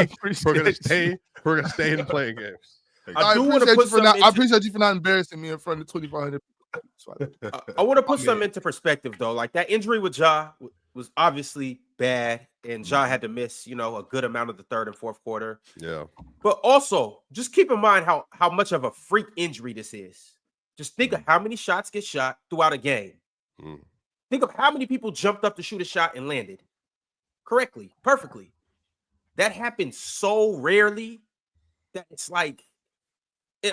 We're gonna stay in the playing games. I do want to put something. I appreciate you for not embarrassing me in front of 2,500. I want to put something into perspective though. Like that injury with Ja was obviously bad, and Ja had to miss, a good amount of the third and fourth quarter. Yeah. But also, just keep in mind how much of a freak injury this is. Just think of how many shots get shot throughout a game. Think of how many people jumped up to shoot a shot and landed correctly, perfectly. That happens so rarely that it's like,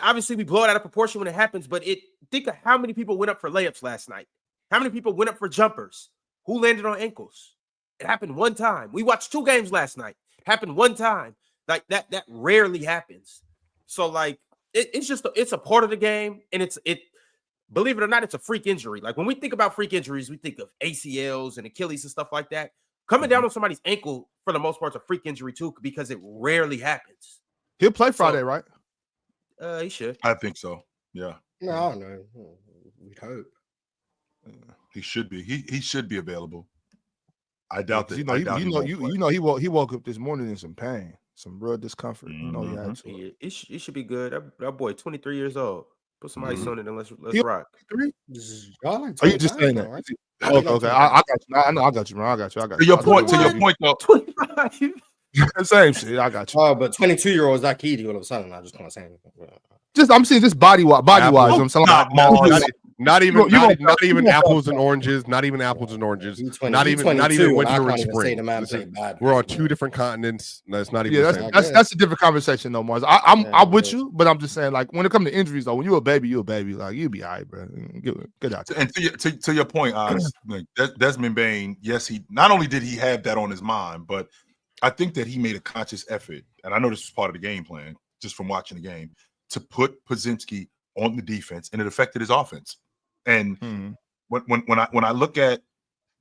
obviously we blow it out of proportion when it happens, but think of how many people went up for layups last night. How many people went up for jumpers? Who landed on ankles? It happened one time. We watched 2 games last night. It happened one time. Like that rarely happens. So like it's a part of the game, and believe it or not, it's a freak injury. Like when we think about freak injuries, we think of ACLs and Achilles and stuff like that. Coming down on somebody's ankle for the most part is a freak injury too, because it rarely happens. He'll play Friday, right? He should. I think so. Yeah. No, I don't know. We'd hope. He should be. He should be available. I doubt that. He woke up this morning in some pain, some real discomfort. He had to. Yeah, it should be good. That boy, 23 years old. Put some ice on it and let's rock. Are you just saying that? Right? Okay. I got you. I know I got you, man. I got you. To your point, though. 25. Same shit. I got you. But 22-year-olds that key all of a sudden. I just can't say anything. I'm saying just body wise. I'm saying not even apples and oranges. Not even apples and oranges. Not even winter and spring. We're on 2 different continents. That's not even. Yeah, that's a different conversation, though, Mars. I'm with you, but I'm just saying, like, when it comes to injuries, though, when you're a baby. Like, you'll be all right, bro. Get out. And to your point, Oz, like Desmond Bane, yes, he not only did he have that on his mind, but I think that he made a conscious effort, and I know this was part of the game plan, just from watching the game, to put Prizepicks on the defense, and it affected his offense. And when I look at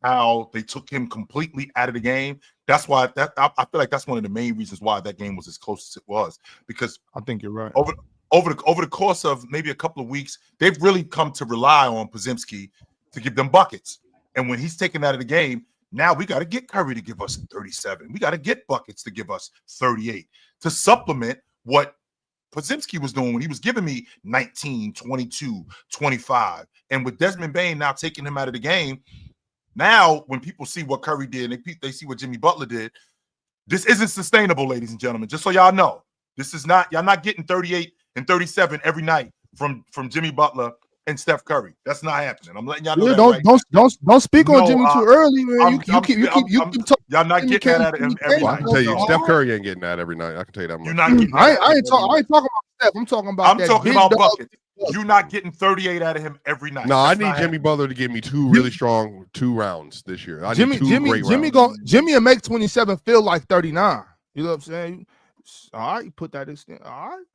how they took him completely out of the game, that's why I feel like that's one of the main reasons why that game was as close as it was. Because I think you're right. Over the course of maybe a couple of weeks, they've really come to rely on Prizepicks to give them buckets. And when he's taken out of the game, now we got to get Curry to give us 37. We got to get buckets to give us 38 to supplement what Prizepicks was doing when he was giving me 19, 22, 25. And with Desmond Bane now taking him out of the game, now when people see what Curry did and they see what Jimmy Butler did, this isn't sustainable, ladies and gentlemen. Just so y'all know, this is not, y'all not getting 38 and 37 every night from Jimmy Butler and Steph Curry. That's not happening. I'm letting y'all know. Don't speak on Jimmy too early, man. You keep talking. Y'all not getting that out of him every night. I can tell you, Steph Curry ain't getting that every night. I can tell you that much. You're not getting. I ain't talking about Steph. I'm talking about buckets. You're not getting 38 out of him every night. No, I need Jimmy Butler to give me 2 really strong 2 rounds this year. I need 2 great rounds. Jimmy will make 27 feel like 39. You know what I'm saying? All right, you put that in. All right.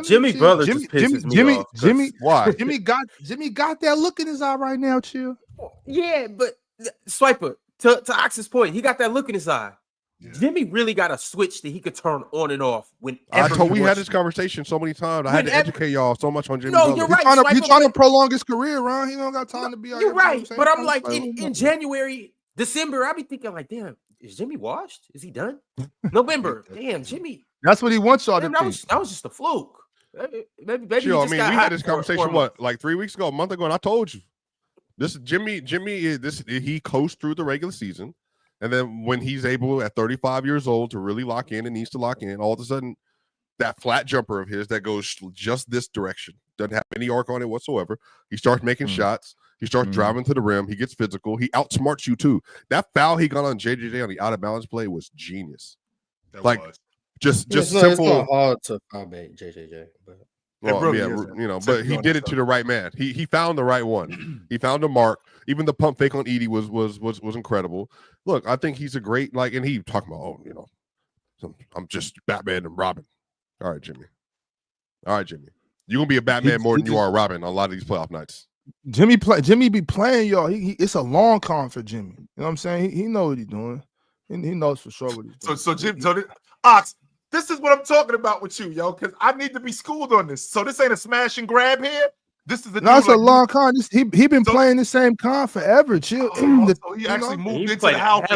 Jimmy Butler just pisses me off. Why? Jimmy got that look in his eye right now, chill. Yeah, but Swiper, to Ox's point, he got that look in his eye. Yeah. Jimmy really got a switch that he could turn on and off whenever. We had this conversation so many times. I had to educate y'all so much on Jimmy. No, Butler. you're right. He's trying to prolong his career, Ron. He don't got time to be. You're right, but I'm like in January, December, I be thinking like, damn, is Jimmy washed? Is he done? November, damn, Jimmy. That's what he wants y'all to think. That was just a fluke. Maybe I mean, we had this conversation like 3 weeks ago, a month ago, and I told you this Jimmy he coasted through the regular season, and then when he's able at 35 years old to really lock in and needs to lock in, all of a sudden that flat jumper of his that goes just this direction doesn't have any arc on it whatsoever. He starts making shots. He starts driving to the rim. He gets physical. He outsmarts you too. That foul he got on JJJ on the out of balance play was genius. That like was. just It's simple. not hard to foul bait JJJ, but really but he did it to the right man. He found the right one. He found a mark. Even the pump fake on Edey was incredible. Look, I think he's a great and he talking about I'm just Batman and Robin. All right, Jimmy. You're gonna be a Batman more than you are a Robin on a lot of these playoff nights. Jimmy be playing, y'all. It's a long con for Jimmy. You know what I'm saying? He knows what he's doing. He knows for sure what he's doing. Ox, this is what I'm talking about with you, yo, because I need to be schooled on this. So this ain't a smash and grab here. This is it's a long con. He been playing the same con forever. Chill. So he actually moved into the house.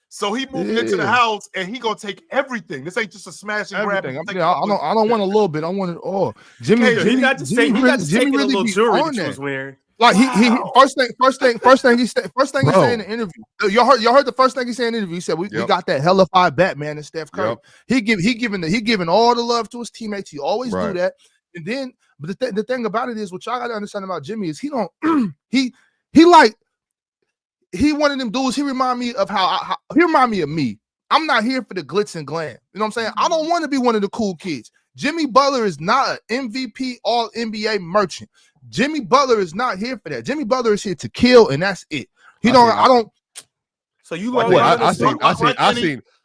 So he moved into the house and he gonna take everything. This ain't just a smash and grab. I don't want a little bit. I want it all. Jimmy got to taking a little jewelry that you was wearing. Like he first thing he said in the interview. Y'all heard the first thing he said in the interview. He said we got that hellified Batman and Steph Curry. Yep. He giving all the love to his teammates. He always do that. And then, but the thing about it is, what y'all got to understand about Jimmy is he don't he one of them dudes. He remind me of he remind me of me. I'm not here for the glitz and glam. You know what I'm saying? I don't want to be one of the cool kids. Jimmy Butler is not an MVP All NBA merchant. Jimmy Butler is not here for that. Jimmy Butler is here to kill, and that's it. So you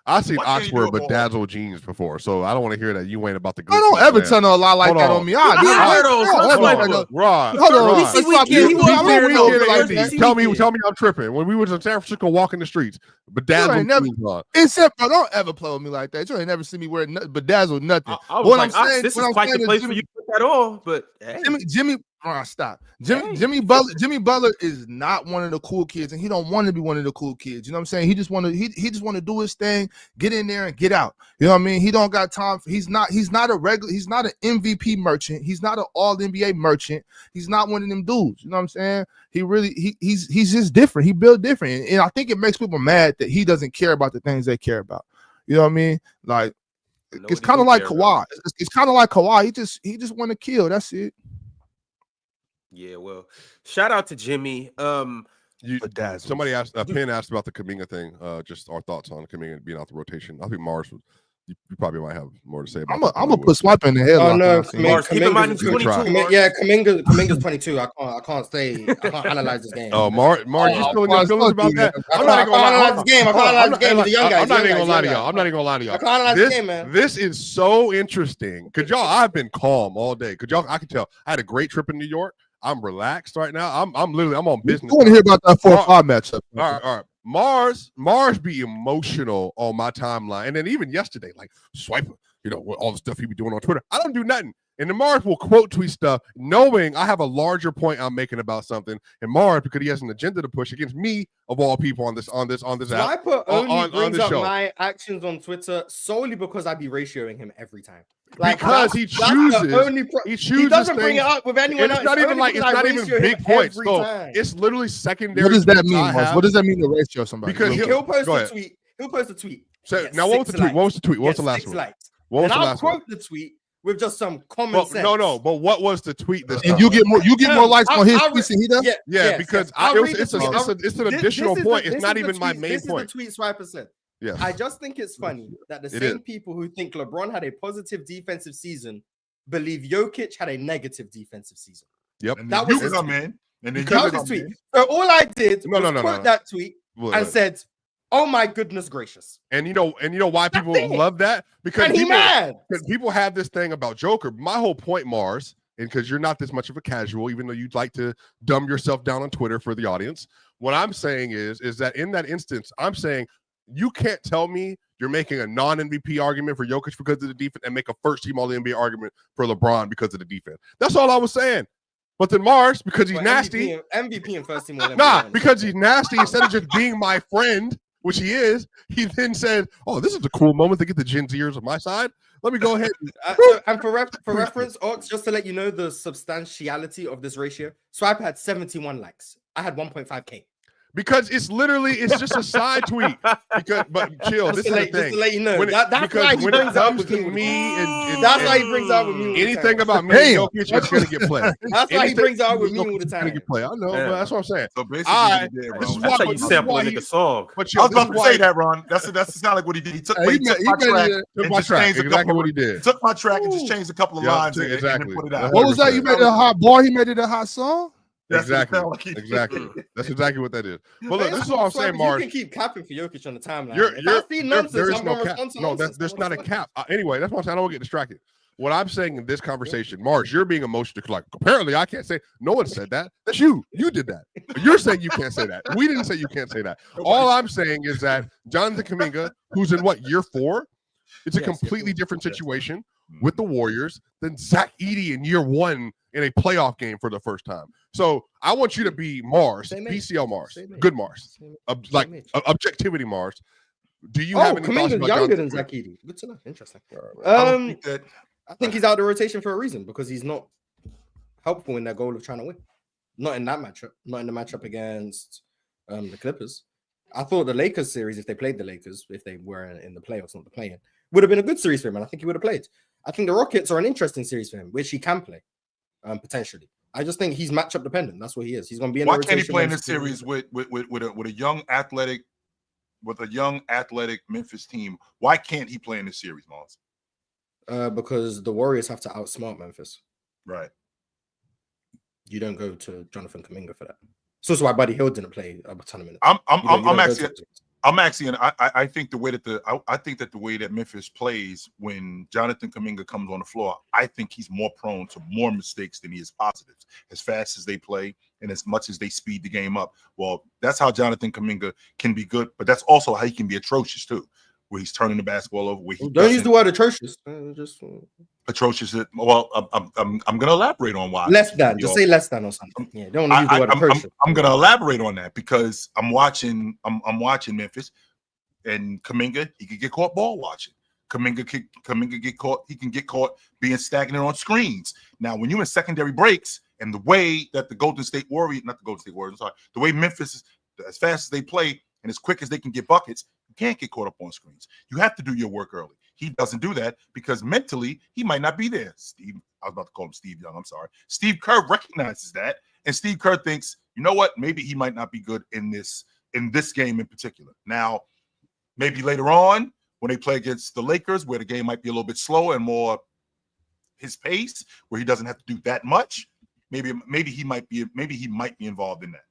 I seen Oxford bedazzle jeans before, so I don't want to hear that you ain't about the. I don't ever tell no lie like that on me. Tell me I'm tripping. When we was in San Francisco walking the streets, bedazzled jeans on. Except don't ever play with me like that. You ain't never see me wear bedazzled nothing. I'm saying, this is quite the place for you to put that on, but Jimmy. Stop. Jimmy Butler is not one of the cool kids, and he don't want to be one of the cool kids. You know what I'm saying? He just want to do his thing, get in there and get out. You know what I mean? He don't got time he's not an MVP merchant. He's not an all NBA merchant. He's not one of them dudes. You know what I'm saying? He's just different. He built different. And I think it makes people mad that he doesn't care about the things they care about. You know what I mean? Like it's kind of like Kawhi. It's kind of like Kawhi. He just want to kill. That's it. Yeah, well, shout out to Jimmy. Somebody asked, Penn asked about the Kuminga thing. Just our thoughts on Kuminga being out the rotation. I think Mars would. You probably might have more to say about. I'm gonna put Swipe in the head. Oh no, Mars, keep in mind he's 22. Kuminga's 22. I can't analyze this game. Oh, Mars, you still in your feelings about that? I'm not even gonna analyze this game. I can't analyze the game with the young guys. I'm not even gonna lie to y'all. I can't analyze the game, man. This is so interesting. Cause I've been calm all day. I can tell. I had a great trip in New York. I'm relaxed right now. I'm on business. I want to hear about that 4-5 matchup. All right. Mars be emotional on my timeline. And then even yesterday, like Swiper, all the stuff he be doing on Twitter. I don't do nothing. And then Mars will quote tweet stuff, knowing I have a larger point I'm making about something. And Mars, because he has an agenda to push against me, of all people on this app. Swiper only brings up my actions on Twitter solely because I be ratioing him every time. Because he chooses. He doesn't bring it up with anyone else. It's not even big points. So it's literally secondary. What does that mean? What does that mean to ratio somebody? Because he'll post a tweet. He'll post a tweet. So now, what was the tweet? What was the tweet? What was the last one? What was the last one? And I'll quote the tweet with just some common sense. No. But what was the tweet? And you get more likes on his tweets than he does. Yeah, because it's an additional point. It's not even my main point. This is the tweet Swiper said. Yeah. I just think it's funny that the same people who think LeBron had a positive defensive season believe Jokic had a negative defensive season. Yep. That was his tweet. And then that was his tweet. So all I did was quote that tweet and said, "Oh my goodness gracious!" And you know why people love that? Because people have this thing about Joker. My whole point, Mars, and because you're not this much of a casual, even though you'd like to dumb yourself down on Twitter for the audience, what I'm saying is that in that instance, I'm saying you can't tell me you're making a non-MVP argument for Jokic because of the defense and make a first-team All-NBA argument for LeBron because of the defense. That's all I was saying. But then Mars, because he's nasty. MVP and first-team All-NBA. Nah, because he's nasty, instead of just being my friend, which he is, he then said, "Oh, this is a cool moment to get the Gen Zers on my side. Let me go ahead." And for reference, Ox, just to let you know the substantiality of this ratio, Swipe had 71 likes. I had 1.5K. Because it's just a side tweet. But chill, this is the thing. Just to let you know, When that's why he brings out with to me and that's why he brings out with me. Anything about me and Jokic is going to get played. That's why he brings out with me all the time. Get play. I know, but that's what I'm saying. So basically, that's how you sample a nigga song. But I was about to say that, Ron. That's sound like what he did. He took my track and just changed exactly what he did. He took my track and just changed a couple of lines and put it out. What was that? You made it a hot bar. He made it a hot song. Exactly. That's exactly what that is. But look, this is all I'm saying, Mars. You can keep capping for Jokic on the timeline. There is no cap. No, there's not a cap. Anyway, that's why I'm saying I don't get distracted. What I'm saying in this conversation, Mars, you're being emotional. Like, apparently I can't say. No one said that. That's you. You did that. You're saying you can't say that. We didn't say you can't say that. All I'm saying is that Jonathan Kuminga, who's in year 4, it's a completely different situation with the Warriors than Zach Edey in year 1 in a playoff game for the first time. So I want you to be Mars, PCL Mars, good Mars, objectivity Mars. Do you have any thoughts about younger than Zach Edey? Good to know. Interesting. I think he's out of the rotation for a reason because he's not helpful in their goal of trying to win. Not in that matchup. Not in the matchup against the Clippers. I thought the Lakers series, if they played the Lakers, if they were in the playoffs, not the play-in, would have been a good series for him, and I think he would have played. I think the Rockets are an interesting series for him, which he can play, potentially. I just think he's matchup dependent. That's what he is. He's going to be in the rotation. Why can't he play in this series with a young athletic Memphis team? Why can't he play in this series, Mars? Because the Warriors have to outsmart Memphis. Right. You don't go to Jonathan Kuminga for that. So that's why Buddy Hield didn't play a ton of minutes. I think the way that the way that Memphis plays when Jonathan Kuminga comes on the floor, I think he's more prone to more mistakes than he is positives. As fast as they play and as much as they speed the game up, well, that's how Jonathan Kuminga can be good, but that's also how he can be atrocious too, where he's turning the basketball over. Where he don't use the word atrocious. Just atrocious. Well, I'm going to elaborate on why. Less than. Just say less than or something. Yeah, don't use the word atrocious. I'm going to elaborate on that because I'm watching Memphis, and Kuminga, he could get caught ball watching. Kuminga get caught. He can get caught being stagnant on screens. Now, when you're in secondary breaks, and the way that the way Memphis, as fast as they play and as quick as they can get buckets, you can't get caught up on screens. You have to do your work early. He doesn't do that because mentally he might not be there. I was about to call him Steve Young. I'm sorry. Steve Kerr recognizes that, and Steve Kerr thinks, you know what? Maybe he might not be good in this game in particular. Now, maybe later on when they play against the Lakers, where the game might be a little bit slower and more his pace, where he doesn't have to do that much. Maybe he might be involved in that.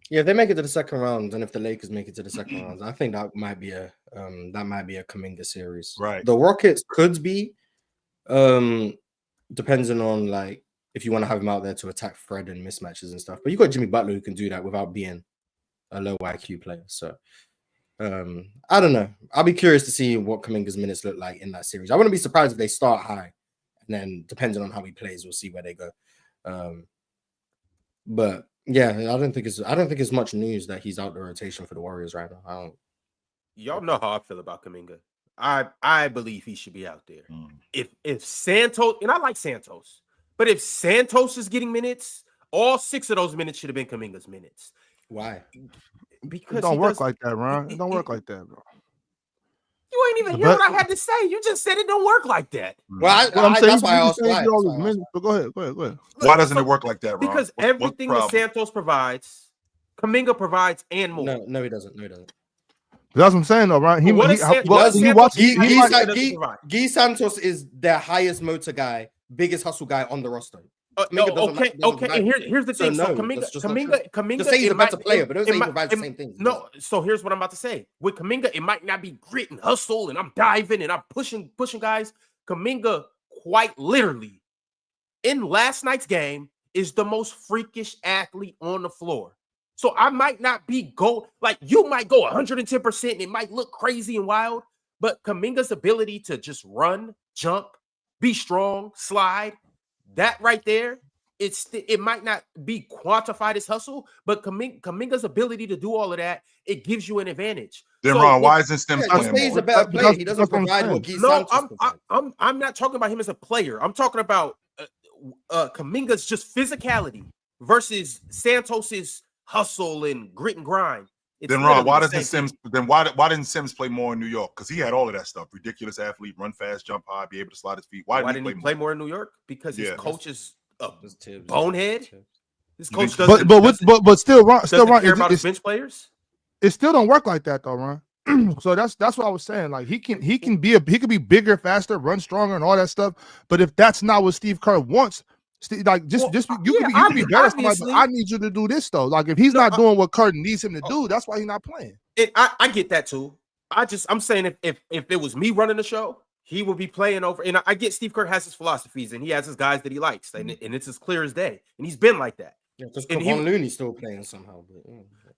Yeah, if they make it to the second round, and if the Lakers make it to the second round, I think that might be a Kuminga series. Right. The Rockets could be, depending on like if you want to have him out there to attack Fred and mismatches and stuff. But you got Jimmy Butler who can do that without being a low IQ player. So I don't know. I'll be curious to see what Kuminga's minutes look like in that series. I wouldn't be surprised if they start high, and then depending on how he plays, we'll see where they go. But yeah, I don't think it's much news that he's out the rotation for the Warriors right now. Y'all know how I feel about Kuminga. I believe he should be out there. If Santos, and I like Santos, but if Santos is getting minutes, all 6 of those minutes should have been Kuminga's minutes. Why? Because it don't work like that, Ron. It don't work like that, bro. You ain't even hear what I had to say. You just said it don't work like that. Well, that's why I asked why. But go ahead. Why doesn't it work like that, Ron? Because everything that Santos provides, Kuminga provides and more. No, he doesn't. That's what I'm saying, though, right? Guy Santos is their highest motor guy, biggest hustle guy on the roster. Okay. And here's the thing. So Kuminga, just say he's a better player, but don't say he provides the same things. No. So here's what I'm about to say. With Kuminga, it might not be grit and hustle, and I'm diving and I'm pushing guys. Kuminga, quite literally, in last night's game, is the most freakish athlete on the floor. So I might not be you might go 110%, and it might look crazy and wild, but Kuminga's ability to just run, jump, be strong, slide. That right there, it might not be quantified as hustle, but Kuminga's ability to do all of that, it gives you an advantage. Then Ron, why isn't Stems playing? He's a better player. He doesn't provide what Guy Santos provides. I'm not talking about him as a player. I'm talking about Kuminga's just physicality versus Santos's hustle and grit and grind. It's Then Ron, why literally the doesn't same Sims? thing. Then why didn't Sims play more in New York? Because he had all of that stuff. Ridiculous athlete, run fast, jump high, be able to slide his feet. Why didn't he play more in New York? Because his Yeah. coach is a Tibbs, bonehead. Tibbs. His You coach think- doesn't. But still, Ron, doesn't care about his bench players. it still don't work like that though, Ron. So that's what I was saying. Like he can be bigger, faster, run stronger, and all that stuff. But if that's not what Steve Kerr wants, you can be better. Somebody, but I need you to do this though. Like if he's not doing what Kerr needs him to do, that's why he's not playing. I get that too. I'm saying if it was me running the show, he would be playing over. And I get Steve Kerr has his philosophies and he has his guys that he likes, and it's as clear as day. And he's been like that. Yeah, because Kevon Looney's still playing somehow.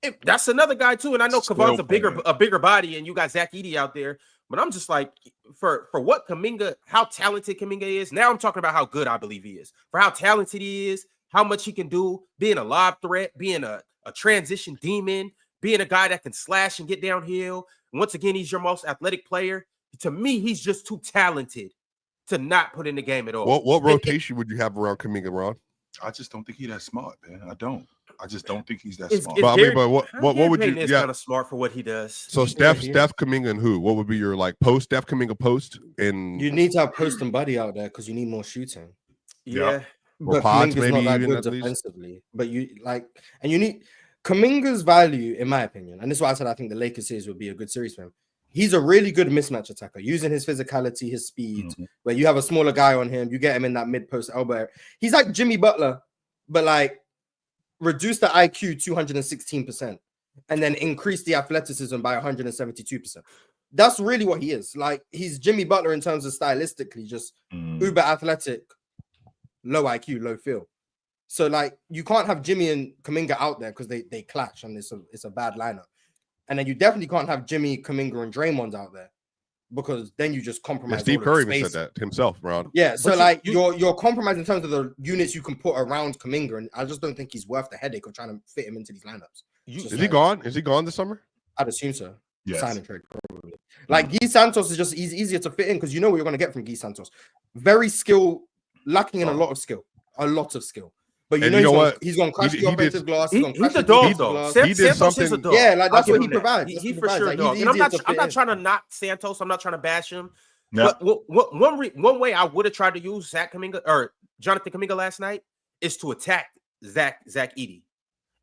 But, that's another guy too. And I know Still Kevon's playing. a bigger body, and you got Zach Edey out there. But I'm just like, for what Kuminga, how talented Kuminga is. Now I'm talking about how good I believe he is. For how talented he is, how much he can do, being a lob threat, being a transition demon, being a guy that can slash and get downhill. Once again, he's your most athletic player. To me, he's just too talented to not put in the game at all. What rotation would you have around Kuminga, Ron? I just don't think he's that smart, man. I just don't think he's that It's- smart. it's But what would you? Is Yeah. kind of smart for what he does. So Steph, Kuminga, and who? What would be your like post? Steph, Kuminga, post, and you need to have Post and Buddy out there because you need more shooting. Yeah. But Pods, Kuminga's maybe not that even good at least. defensively. But you need Kuminga's value, in my opinion, and this is why I said I think the Lakers series would be a good series for him. He's a really good mismatch attacker, using his physicality, his speed, where you have a smaller guy on him, you get him in that mid-post elbow area. He's like Jimmy Butler, but like reduce the IQ 216% and then increase the athleticism by 172%. That's really what he is. Like he's Jimmy Butler in terms of stylistically, just uber athletic, low IQ, low feel. So like you can't have Jimmy and Kuminga out there because they clash and it's a bad lineup. And then you definitely can't have Jimmy, Kuminga, and Draymond out there because then you just compromise. Steve Kerr even said that himself, Ron. Yeah, so like you're compromised in terms of the units you can put around Kuminga, and I just don't think he's worth the headache of trying to fit him into these lineups. Is he gone? Is he gone this summer? I'd assume so. Yes. Sign and trade probably. Like Guy Santos is just easier to fit in because you know what you're going to get from Guy Santos. Very lacking in a lot of skill. But you know he's going to crash the offensive glass. He's a dog, though. He did Santos is a something. dog. Yeah, like that's what he provides. He for sure like, dog. And I'm not trying to knock Santos. I'm not trying to bash him. Yeah. But one way I would have tried to use Zach Kuminga or Jonathan Kuminga last night is to attack Zach Edey.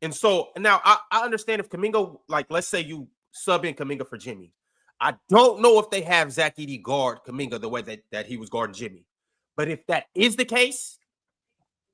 And so now I understand if Kuminga, like let's say you sub in Kuminga for Jimmy. I don't know if they have Zach Edey guard Kuminga the way that he was guarding Jimmy. But if that is the case,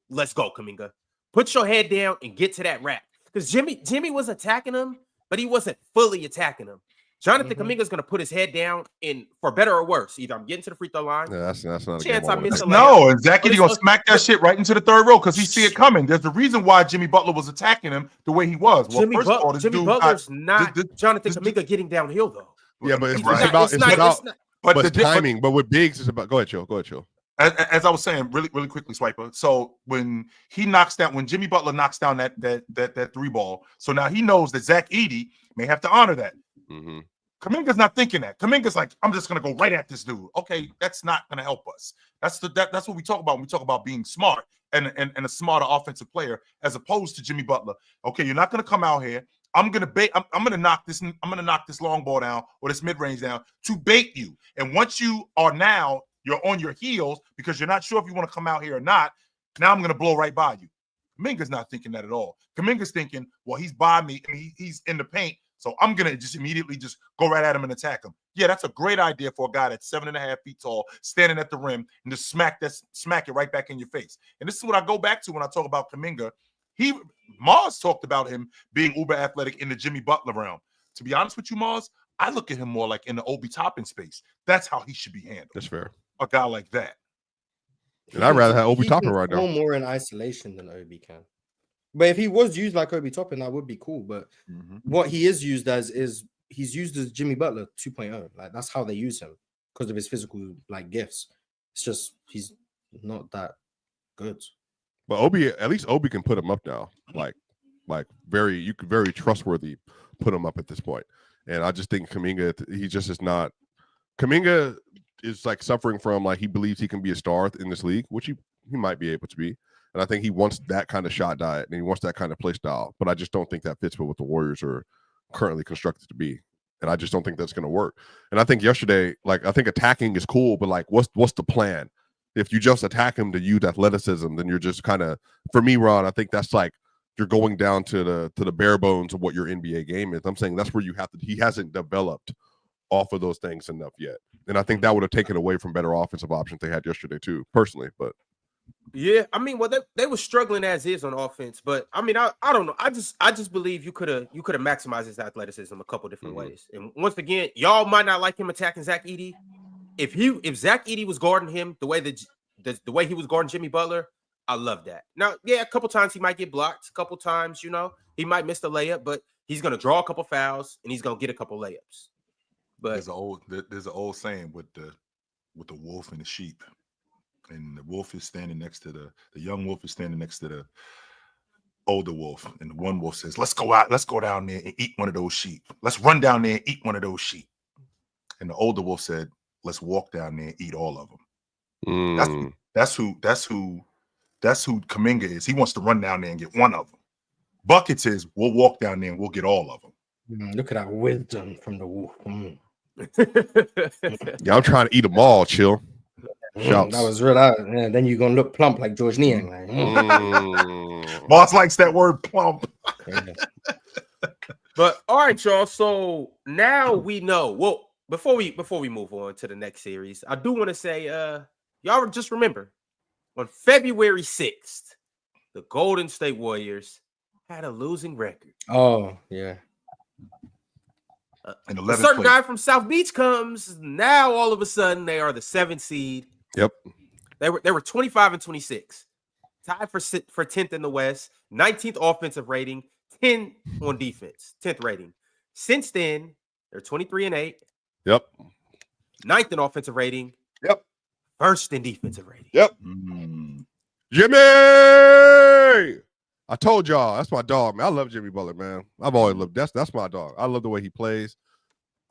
let's go, Kuminga. Put your head down and get to that rack. Because Jimmy was attacking him, but he wasn't fully attacking him. Jonathan Kuminga is going to put his head down, and for better or worse, either I'm getting to the free throw line. Yeah, that's not a chance I miss a layup. No, and Zach Edey gonna smack that shit right into the third row because he see it coming. There's a reason why Jimmy Butler was attacking him the way he was. Well, Jimmy Butler's not Jonathan Kuminga getting downhill though. Yeah, but it's Right. about But timing. But with bigs, it's about. Go ahead, Chill. As I was saying, really quickly, Swiper. So when Jimmy Butler knocks down that three ball, so now he knows that Zach Edey may have to honor that. Mm-hmm. Kuminga's not thinking that. Kuminga's like, I'm just gonna go right at this dude. Okay, that's not gonna help us. That's what we talk about when we talk about being smart and a smarter offensive player as opposed to Jimmy Butler. Okay, you're not gonna come out here. I'm gonna knock this long ball down or this mid range down to bait you. And once you're on your heels because you're not sure if you want to come out here or not. Now I'm going to blow right by you. Kuminga's not thinking that at all. Kuminga's thinking, well, he's by me and he's in the paint, so I'm going to just immediately just go right at him and attack him. Yeah, that's a great idea for a guy that's 7.5 feet tall, standing at the rim and just smack it right back in your face. And this is what I go back to when I talk about Kuminga. Mars talked about him being uber athletic in the Jimmy Butler realm. To be honest with you, Mars, I look at him more like in the Obi Toppin space. That's how he should be handled. That's fair. A guy like that. And I'd rather have Obi Toppin right now. More in isolation than Obi can. But if he was used like Obi Toppin, that would be cool. But what he is used as is he's used as Jimmy Butler 2.0. Like that's how they use him because of his physical like gifts. It's just he's not that good. But at least Obi can put him up now. Like very trustworthy put him up at this point. And I just think Kuminga, he just is not. Kuminga is like suffering from like he believes he can be a star in this league, which he might be able to be. And I think he wants that kind of shot diet and he wants that kind of play style. But I just don't think that fits with what the Warriors are currently constructed to be. And I just don't think that's going to work. And I think yesterday, like, I think attacking is cool, but like, what's the plan? If you just attack him to use athleticism, then you're just kind of, for me, Ron, I think that's like you're going down to the bare bones of what your NBA game is. I'm saying that's where you have to. He hasn't developed off of those things enough yet, and I think that would have taken away from better offensive options they had yesterday too, personally. But yeah, I mean, well, they were struggling as is on offense, but I mean, I don't know. I just believe you could have maximized his athleticism a couple different ways. And once again, y'all might not like him attacking Zach Edey. If Zach Edey was guarding him the way he was guarding Jimmy Butler, I love that. Now, yeah, a couple times he might get blocked, a couple times, he might miss the layup, but he's gonna draw a couple fouls and he's gonna get a couple layups. But there's an old saying with the wolf and the sheep. And the wolf is standing next to the young wolf is standing next to the older wolf. And the one wolf says, let's go down there and eat one of those sheep. Let's run down there and eat one of those sheep. And the older wolf said, let's walk down there and eat all of them. That's who Kuminga is. He wants to run down there and get one of them. Buckets is, we'll walk down there and we'll get all of them. Look at that wisdom from the wolf. Yeah, I'm trying to eat them all, chill. That was real. Then you're gonna look plump like George Niang. Boss likes that word plump. But all right, y'all. So now we know. Well, before we move on to the next series, I do want to say, y'all just remember on February 6th, the Golden State Warriors had a losing record. Oh yeah. A certain guy from South Beach comes. Now all of a sudden they are the 7th seed. Yep. They were 25-26, tied for 10th in the West, 19th offensive rating, 10 on defense, 10th rating. Since then, they're 23-8. Yep. 9th in offensive rating. Yep. 1st in defensive rating. Yep. Jimmy! I told y'all, that's my dog, man. I love Jimmy Butler, man. I've always loved that's my dog. I love the way he plays.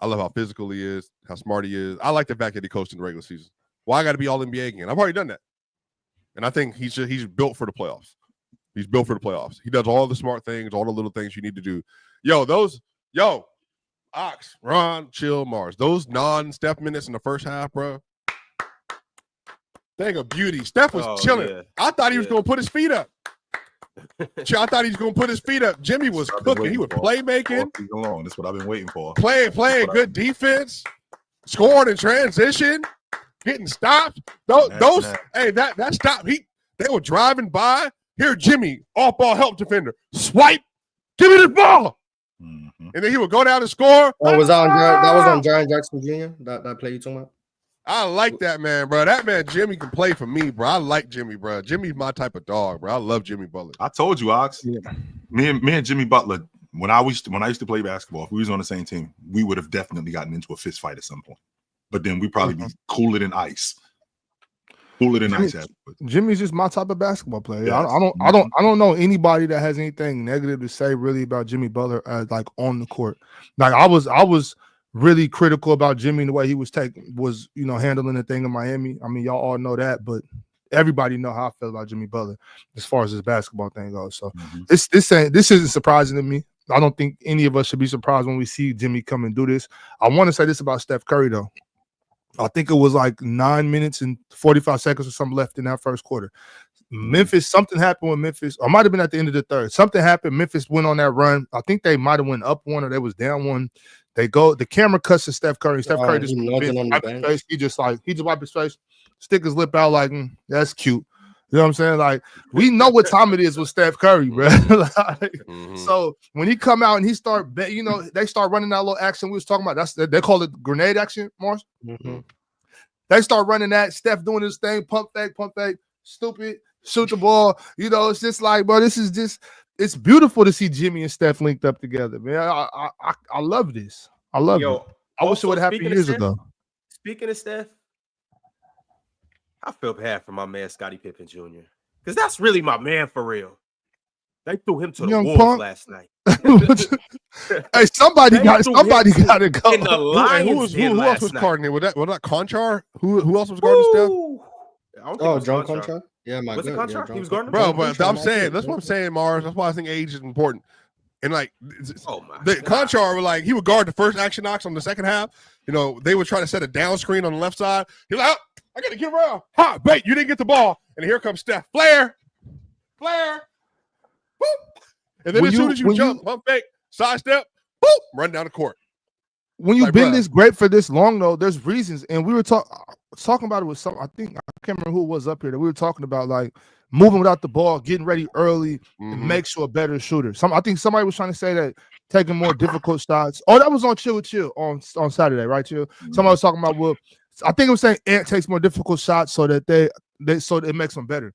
I love how physical he is, how smart he is. I like the fact that he coached in the regular season. Well, I got to be all NBA again. I've already done that. And I think he's built for the playoffs. He's built for the playoffs. He does all the smart things, all the little things you need to do. Ox, Ron, Chill, Mars. Those non-Steph minutes in the first half, bro. Thing of beauty. Steph was chilling. Yeah. I thought he was going to put his feet up. I thought he was going to put his feet up. Jimmy was cooking. He was playmaking. That's what I've been waiting for. Playing good defense. Scoring in transition. Getting stopped. That stop. They were driving by. Here, Jimmy, off-ball help defender. Swipe. Give me the ball. Mm-hmm. And then he would go down and score. Oh, was that on Jaren Jackson Jr.? That play you talking about? I like that man, bro. That man Jimmy can play for me, bro. I like Jimmy, bro. Jimmy's my type of dog, bro. I love Jimmy Butler. I told you, Ox. Yeah. Me and Jimmy Butler, when I used to play basketball, if we was on the same team, we would have definitely gotten into a fist fight at some point. But then we probably be cooler than ice. Jimmy's just my type of basketball player. Yes. I don't know anybody that has anything negative to say really about Jimmy Butler as like on the court. Like I was really critical about Jimmy and the way he was handling the thing in Miami. I mean, y'all all know that, but everybody know how I feel about Jimmy Butler as far as his basketball thing goes. So this isn't surprising to me. I don't think any of us should be surprised when we see Jimmy come and do this. I want to say this about Steph Curry though. I think it was like 9 minutes and 45 seconds or something left in that first quarter. Memphis, something happened with Memphis. Or might have been at the end of the third. Something happened. Memphis went on that run. I think they might have went up one or they was down one. The camera cuts to Steph Curry. Steph Curry just wiped his face. He just wiped his face, stick his lip out like, that's cute. You know what I'm saying? Like, we know what time it is with Steph Curry, bro. So when he come out and he start, they start running that little action we was talking about. They call it grenade action, Mars. Mm-hmm. They start running that. Steph doing this thing, pump fake, stupid, shoot the ball. It's just like, bro, it's beautiful to see Jimmy and Steph linked up together, man. I love this. I love it. I wish it would have happened years ago. Speaking of Steph, I feel bad for my man Scottie Pippen Jr. because that's really my man for real. They threw him to the wolves last night. Hey, somebody got to go. In the Lions who else was guarding it? Was that Conchar? Who else was guarding Steph? John Conchar. Yeah, my What's the God, contract? yeah, He was John guarding. Bro, John but Crenshaw, I'm my saying God. that's what I'm saying, Mars. That's why I think age is important. And like, Oh my the God. Conchar were like, he would guard the first action knocks on the second half. You know, they would try to set a down screen on the left side. He's like, oh, I got to get around. Ha, bait, you didn't get the ball. And here comes Steph. Flare. Whoop. And then as soon as you jump, pump fake, sidestep, boop, run down the court. When you've Like, been bruh. this great for this long, though, there's reasons. And we were talking about it with some, I can't remember who was up here that we were talking about, like moving without the ball, getting ready early, and makes you a better shooter. I think somebody was trying to say that taking more difficult shots. Oh, that was on Chill with Chill on Saturday, right, Chill? Somebody was talking about, well, I think it was saying Ant takes more difficult shots so that so it makes them better.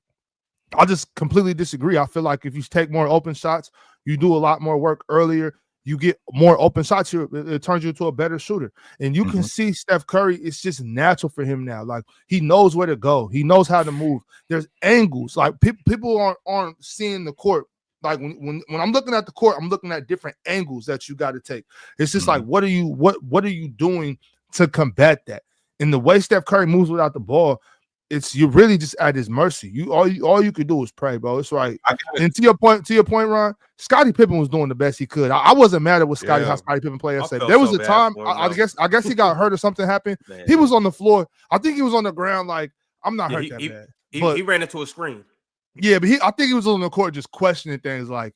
I just completely disagree. I feel like if you take more open shots, you do a lot more work earlier, you get more open shots here, it turns you into a better shooter. And you can see Steph Curry, it's just natural for him now. Like, he knows where to go. He knows how to move. There's angles. Like, people aren't seeing the court. Like, when I'm looking at the court, I'm looking at different angles that you got to take. It's just like, what are you doing to combat that? And the way Steph Curry moves without the ball, you're really just at his mercy. All you could do is pray, bro. It's right. And to your point, Ron, Scottie Pippen was doing the best he could. I wasn't mad at how Scottie Pippen played yesterday. There was a time I guess he got hurt or something happened. Man. He was on the floor. I think he was on the ground. Like, I'm not hurt that bad. He ran into a screen. Yeah, but I think he was on the court just questioning things like,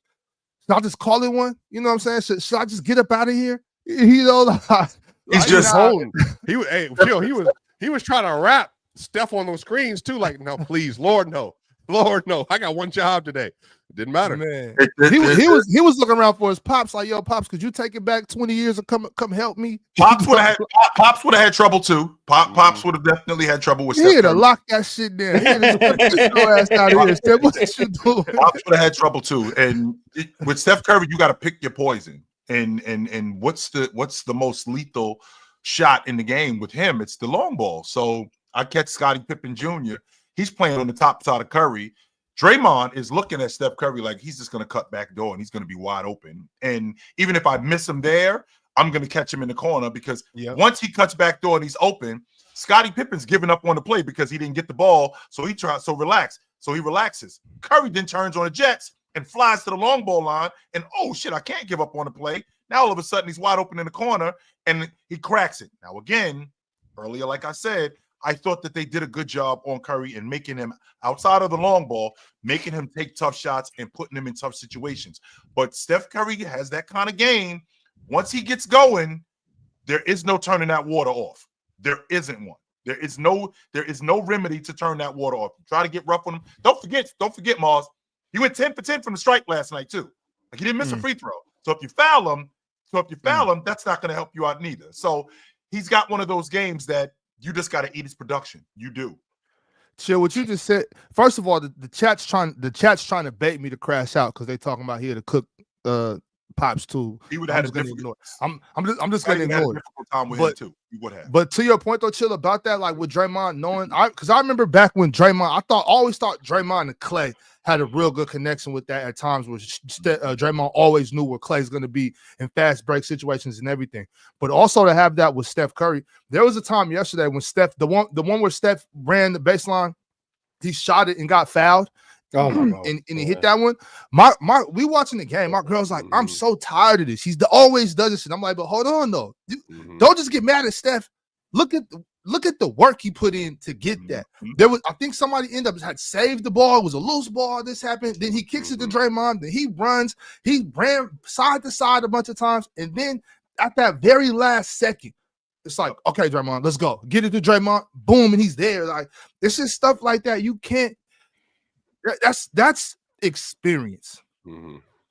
should I just call it one? You know what I'm saying? Should I just get up out of here? You know, like, he's just holding. He was trying to rap Steph on those screens too. Like, no, please, Lord, no. I got one job today. It didn't matter. Man, he was looking around for his pops. Like, yo, pops, could you take it back 20 years and come help me? Pops would have had trouble too. Pops would have definitely had trouble with. He had to lock that shit down. He had to your ass out of here. Steph, what you doing? Pops would have had trouble too. And with Steph Curry, you got to pick your poison. And what's the most lethal shot in the game with him? It's the long ball. So I catch Scottie Pippen Jr. He's playing on the top side of Curry. Draymond is looking at Steph Curry like he's just going to cut back door and he's going to be wide open. And even if I miss him there, I'm going to catch him in the corner because once he cuts back door and he's open, Scottie Pippen's giving up on the play because he didn't get the ball. So he relaxes. Curry then turns on the Jets and flies to the long ball line. And, oh, shit, I can't give up on the play. Now, all of a sudden, he's wide open in the corner and he cracks it. Now, again, earlier, like I said, I thought that they did a good job on Curry and making him, outside of the long ball, making him take tough shots and putting him in tough situations. But Steph Curry has that kind of game. Once he gets going, there is no turning that water off. There isn't one. There is no remedy to turn that water off. Try to get rough on him. Don't forget, Mars. He went 10 for 10 from the stripe last night, too. Like, he didn't miss a free throw. So if you foul him, that's not going to help you out neither. So he's got one of those games that you just got to eat his production. You do. Chill, what you just said. First of all, the chat's trying to bait me to crash out because they talking about he had to cook Pops too. He would have had a ignore. I'm just gonna ignore it. Time with him too. He would have. But to your point though, Chill, about that, like with Draymond knowing, because I remember back when Draymond, always thought Draymond and Clay had a real good connection with that at times where Draymond always knew where Clay's going to be in fast break situations and everything. But also to have that with Steph Curry. There was a time yesterday when Steph, the one where Steph ran the baseline, he shot it and got fouled. Oh my God. And he hit that one. We watching the game. My girl's like, I'm so tired of this. He always does this. And I'm like, but hold on though. Don't just get mad at Steph. Look at the work he put in to get that. I think somebody had saved the ball. It was a loose ball. This happened. Then he kicks it to Draymond. Then he runs. He ran side to side a bunch of times. And then at that very last second, it's like, okay, Draymond, let's go. Get it to Draymond. Boom, and he's there. Like, it's just stuff like that. You can't. That's experience.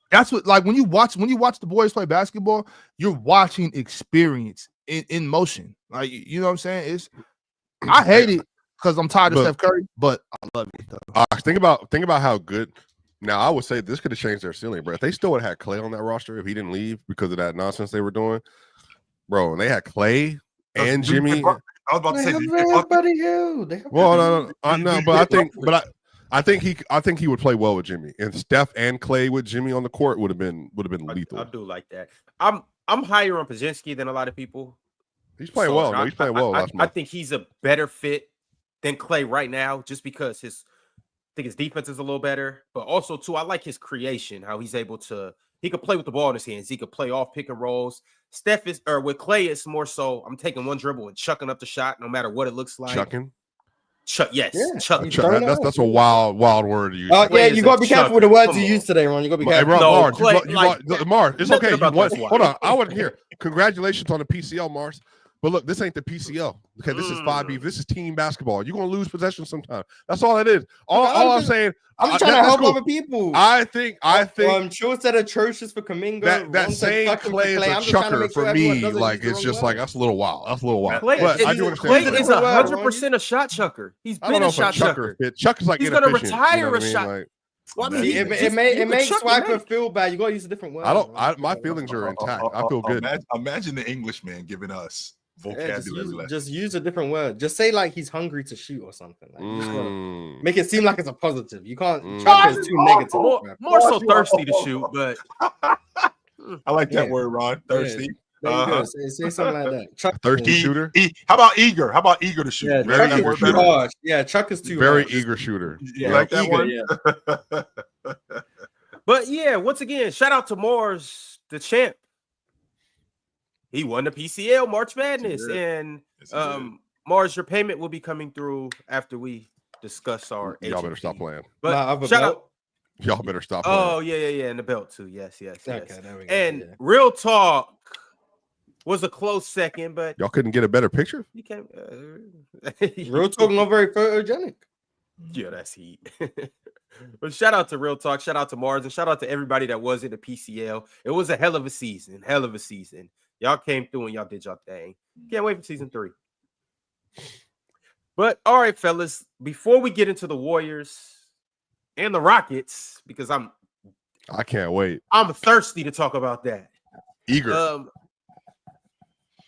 That's what, like, when you watch the boys play basketball, you're watching experience in motion. Like, you know what I'm saying? I hate it because I'm tired of Steph Curry, but I love it though. Think about how good. Now, I would say this could have changed their ceiling, bro. If they still would have had Clay on that roster, if he didn't leave because of that nonsense they were doing, bro, and they had Clay and Jimmy. I was about to say, I think he would play well with Jimmy, and Steph and Clay with Jimmy on the court would have been lethal. I do like that. I'm higher on Pajinski than a lot of people. He's playing well. No, he's playing well. I think he's a better fit than Clay right now, just because think his defense is a little better, but also too, I like his creation, how he's able to. He could play with the ball in his hands. He could play off pick and rolls. With Clay, it's more so I'm taking one dribble and chucking up the shot, no matter what it looks like. Chucking. Yes, Yeah, chuck. That's a wild word to use. Yeah, Clay you is got a to be careful chucker. with the words Come you on. use today, Ron. You got to be Hey, careful. Ron, No, Mars, Clay, Mars, it's nothing okay. about this one. Hold on, I wasn't here. Congratulations on the PCL, Mars. But look, this ain't the PCL. Okay, this is 5B. This is team basketball. You're gonna lose possession sometime. That's all it is. All I'm saying. I'm just trying to help other people. I think. Chill said atrocious for Kaminga. That same Clay is a chucker for me. Like it's just like that's a little wild. That's a little wild. Clay, But I do understand. Clay what you're is saying. 100% a shot chucker. He's I don't been know a if shot chucker. Chuck is like He's gonna inefficient, retire you know what a I mean? shot. Like, Well, I mean, it makes swiper feel bad. You got to use a different word. my feelings are intact. I feel good. Imagine the Englishman giving us vocabulary. Just use a different word. Just say like he's hungry to shoot or something. Like, you just gotta make it seem like it's a positive. You can't. Chuck is too negative. More so thirsty to shoot, but I like that word, Ron. Thirsty. There you go. Say something like that. Chuck Thirsty shooter. How about eager? How about eager to shoot? Yeah, Very Chuck eager is too shooter. harsh. Yeah, Chuck is too Very harsh. eager shooter. You like that Eager, one? yeah. But yeah, once again, shout out to Mars, the champ. He won the PCL March Madness, and Mars, your payment will be coming through after we discuss our. Y'all better stop playing. But shout out. Y'all better stop playing. Oh yeah, and the belt too. Yes. Okay, there we go. And real talk was a close second, but Y'all couldn't get a better picture. you can't. Real talk, not very photogenic. Yeah, that's heat. But shout out to Real Talk, shout out to Mars, and shout out to everybody that was in the PCL. It was a hell of a season. Y'all came through and y'all did y'all thing. Can't wait for season 3. But all right, fellas, before we get into the Warriors and the Rockets, because I can't wait. I'm thirsty to talk about that. Eager.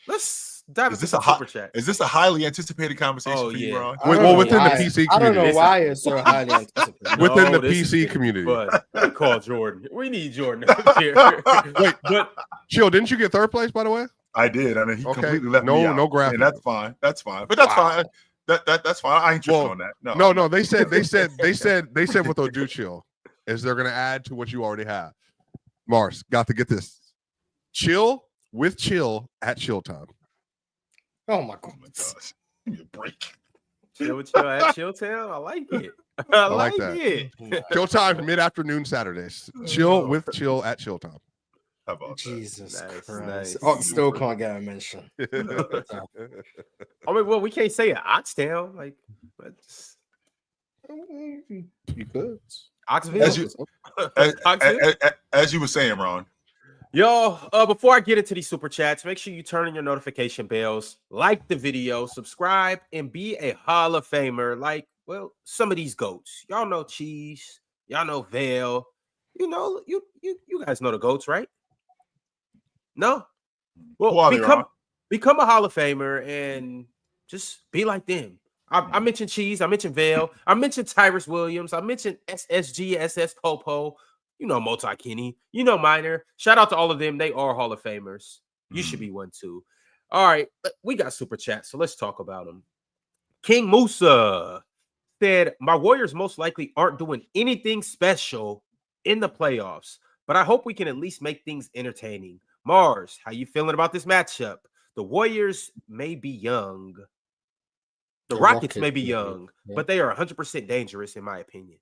Let's dive into Is the super chat. this a highly anticipated conversation for you, Ron? Well, within the PC community. I don't know why it's so highly anticipated. Within the PC community. But we call Jordan. We need Jordan up here. Wait, but Chill, didn't you get third place, by the way? I did. I mean, he completely left no, me out. no graphic. And that's fine. But that's fine. That's fine. I ain't tripping on that. No. They said what they'll do, Chill, is they're gonna add to what you already have. Mars, got to get this. Chill with chill at chill time. Oh my god. Gosh. Give me a break. Chill with chill at Chilltown. I like it. I like that. it. Chill time mid-afternoon Saturdays. Chill with chill at chill time. How about Jesus Nice, Christ. nice. Ox still can't get a mention. I mean, well, we can't say it. Oxtown. Like, let's... You could. Oxville. As you were saying, Ron. Yo, before I get into these super chats, make sure you turn on your notification bells, like the video, subscribe, and be a Hall of Famer like, well, some of these GOATs. Y'all know Cheese. Y'all know Vale. You know, you guys know the GOATs, right? No? Well, become a Hall of Famer and just be like them. I mentioned Cheese. I mentioned Vale. I mentioned Tyrus Williams. I mentioned SSG, SS Popo. You know, Multi Kenny. You know, Minor. Shout out to all of them. They are Hall of Famers. You should be one too. All right. We got super chat, so let's talk about them. King Musa said, my Warriors most likely aren't doing anything special in the playoffs, but I hope we can at least make things entertaining. Mars, how you feeling about this matchup? The Warriors may be young. The Rockets may be young, but they are 100% dangerous, in my opinion.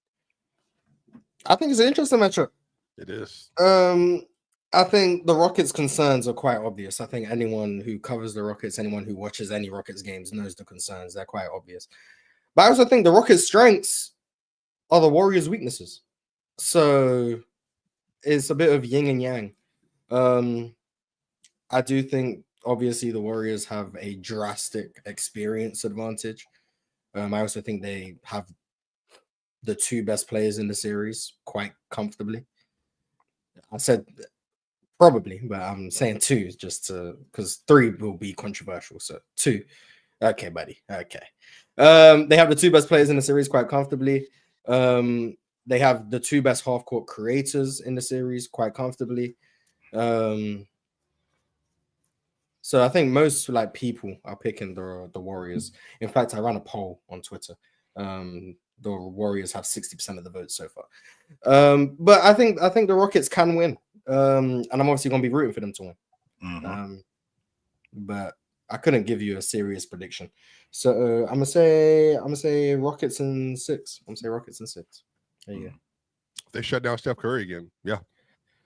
I think it's an interesting matchup. It is. I think the Rockets' concerns are quite obvious. I think anyone who covers the Rockets, anyone who watches any Rockets games knows the concerns. They're quite obvious. But I also think the Rockets' strengths are the Warriors' weaknesses. So it's a bit of yin and yang. I do think, obviously, the Warriors have a drastic experience advantage. I also think they have the 2 best players in the series quite comfortably. I said probably, but I'm saying 2 just because 3 will be controversial. So 2. Okay, buddy. Okay. They have the 2 best players in the series quite comfortably. They have the 2 best half-court creators in the series quite comfortably. So I think most people are picking the Warriors. In fact, I ran a poll on Twitter. the Warriors have 60% of the votes so far. But I think the Rockets can win. And I'm obviously going to be rooting for them to win. But I couldn't give you a serious prediction. So I'm gonna say Rockets in 6. I'm gonna say Rockets in 6. There you go. They shut down Steph Curry again. Yeah,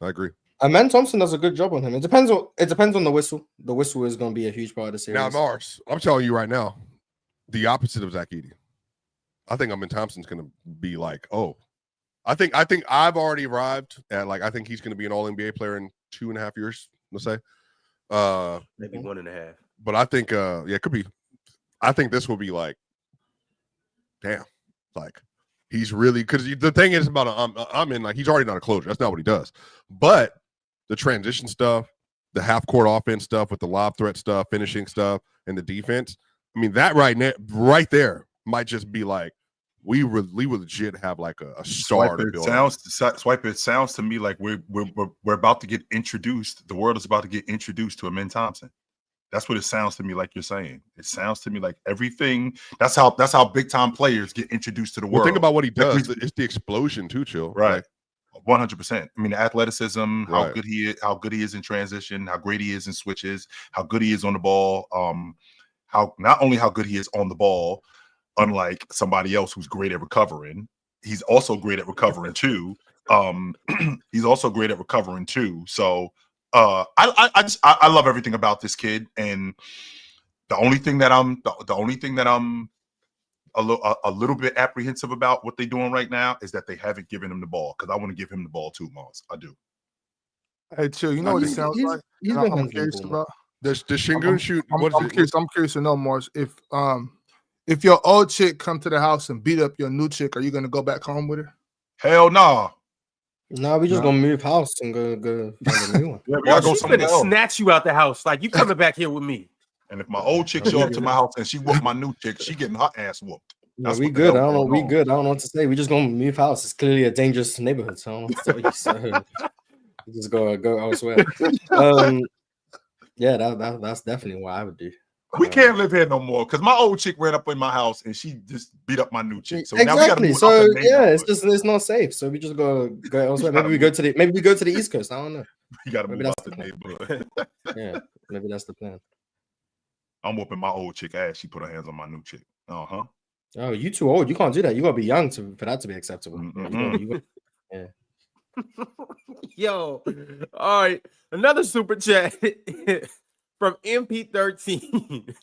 I agree. Man Thompson does a good job on him. It depends on the whistle. The whistle is going to be a huge part of the series. Now, Mars, I'm telling you right now, the opposite of Zach Edey. I think Amen Thompson's going to be like, oh, I think I've already arrived at I think he's going to be an All NBA player in 2.5 years. Let's say, maybe 1.5. But I think, it could be. I think this will be damn, he's really, because the thing is about he's already not a closer. That's not what he does. But the transition stuff, the half court offense stuff with the lob threat stuff, finishing stuff, and the defense. I mean, that right there might just be we legit have a star to build. It sounds to me like we're about to get introduced. The world is about to get introduced to Amen Thompson. That's what it sounds to me like you're saying. It sounds to me like everything. That's how big time players get introduced to the world. Well, think about what he does. It's the explosion too, Chill. Right. 100%. I mean, the athleticism, how good he is in transition, how great he is in switches, how good he is on the ball. Not only how good he is on the ball, unlike somebody else who's great at recovering, he's also great at recovering too. So I love everything about this kid, and the only thing that I'm a little bit apprehensive about what they're doing right now is that they haven't given him the ball, because I want to give him the ball too, Mars. I do. Hey, Chill, you know what it sounds like? I'm curious about. Does Şengün shoot? I'm curious to know, Mars, if your old chick come to the house and beat up your new chick, are you gonna go back home with her? Hell nah. No, we just gonna move house and go find a new one. Yeah, we gotta go She's gonna snatch you out the house. You coming back here with me. And if my old chick show up to my house and she whoop my new chick, she getting her ass whooped. Yeah, we good. I don't know. We good. I don't know what to say. We just gonna move house. It's clearly a dangerous neighborhood, so I don't know what to tell you. So we just go elsewhere. Yeah, that's definitely what I would do. We can't live here no more because my old chick ran up in my house and she just beat up my new chick. So exactly. Now we gotta move so yeah, it's not safe. So we just go elsewhere. Maybe we go to the East Coast. I don't know. You gotta move out the neighborhood. Yeah, maybe that's the plan. I'm whooping my old chick ass. She put her hands on my new chick. Oh, you too old. You can't do that. You gotta be young for that to be acceptable. Yeah. Yo, all right. Another super chat from MP13.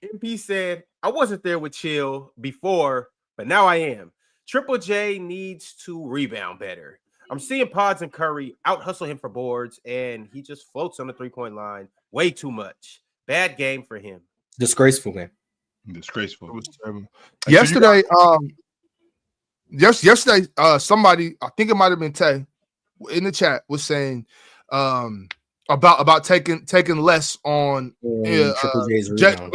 MP said, I wasn't there with Chill before, but now I am. Triple J needs to rebound better. I'm seeing Pods and Curry out hustle him for boards, and he just floats on the 3-point line way too much. Bad game for him. Disgraceful, man. Disgraceful. Yesterday, somebody, I think it might have been Tay, in the chat was saying about taking less on Triple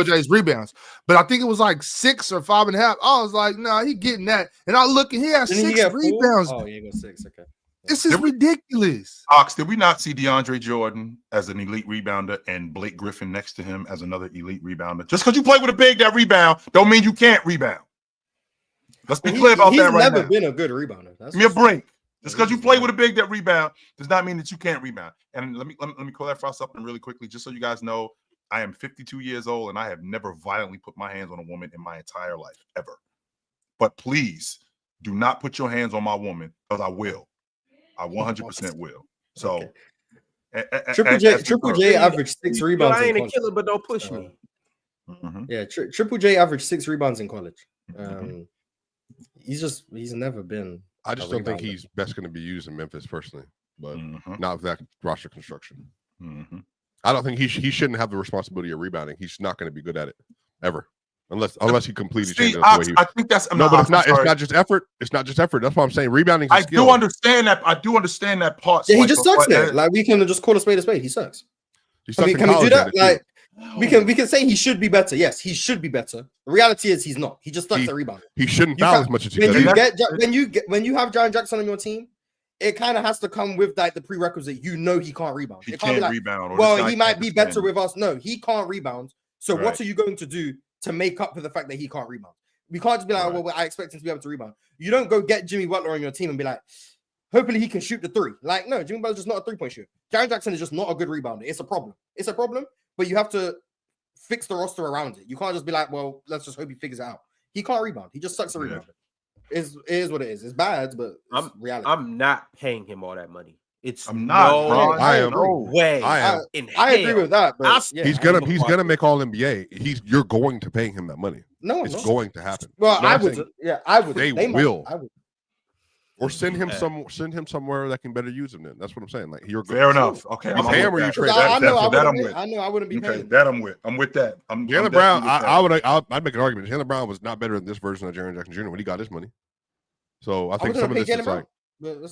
J's rebounds. But I think it was 6 or 5.5. I was like, nah, he getting that. And I look, and he has 6 rebounds. Oh, yeah, he got 6. Okay. This is ridiculous. Ox, did we not see DeAndre Jordan as an elite rebounder and Blake Griffin next to him as another elite rebounder? Just because you play with a big that rebound don't mean you can't rebound. Let's be clear about that right now. He's never been a good rebounder. Give me a break. Just because you play with a big that rebound does not mean that you can't rebound. And let me clarify something really quickly, just so you guys know. I am 52 years old, and I have never violently put my hands on a woman in my entire life, ever. But please do not put your hands on my woman, because I will. I 100% will. So, Triple J averaged 6 rebounds. I ain't a killer, but don't push me. Yeah, Triple J averaged 6 rebounds in college. He's never been. I just don't think he's best going to be used in Memphis personally, but not with that roster construction. I don't think he shouldn't have the responsibility of rebounding. He's not going to be good at it ever, unless he completely changes the way he. I think that's no, but it's not. It's not just effort. It's not just effort. That's what I'm saying. Rebounding. I do understand that. I do understand that part. Yeah, he just sucks there. We can just call a spade a spade. He sucks. Can we do that? We can say he should be better. Yes, he should be better. The reality is he's not. He just sucks at rebounding. He shouldn't foul as much as he can. does. When you have Jaren Jackson on your team, it kind of has to come with the prerequisite. He can't rebound. He can't rebound. Well, he might be better with us. No, he can't rebound. So what are you going to do to make up for the fact that he can't rebound? We can't just be like, well, I expect him to be able to rebound. You don't go get Jimmy Butler on your team and be like, hopefully he can shoot the three. Like, no, Jimmy Butler's just not a three-point shooter. Jaren Jackson is just not a good rebounder. It's a problem. It's a problem, but you have to fix the roster around it. You can't just be like, well, let's just hope he figures it out. He can't rebound. He just sucks at rebounding. It is what it is. It's bad, but it's reality. I'm not paying him all that money. I'm not. I am. No way. I agree with that. But he's gonna make All NBA. You're going to pay him that money. No, it's going to happen. Well, I would. Yeah, I would. They will. I would. Or send him somewhere that can better use him. Then that's what I'm saying. Like you're fair enough. Okay, I'm pay him or you trade. I know I wouldn't be paying. That I'm with. I'm with that. Jaylen Brown. I'd make an argument. Jaylen Brown was not better than this version of Jaren Jackson Jr. when he got his money. So I think some of this is like. I'm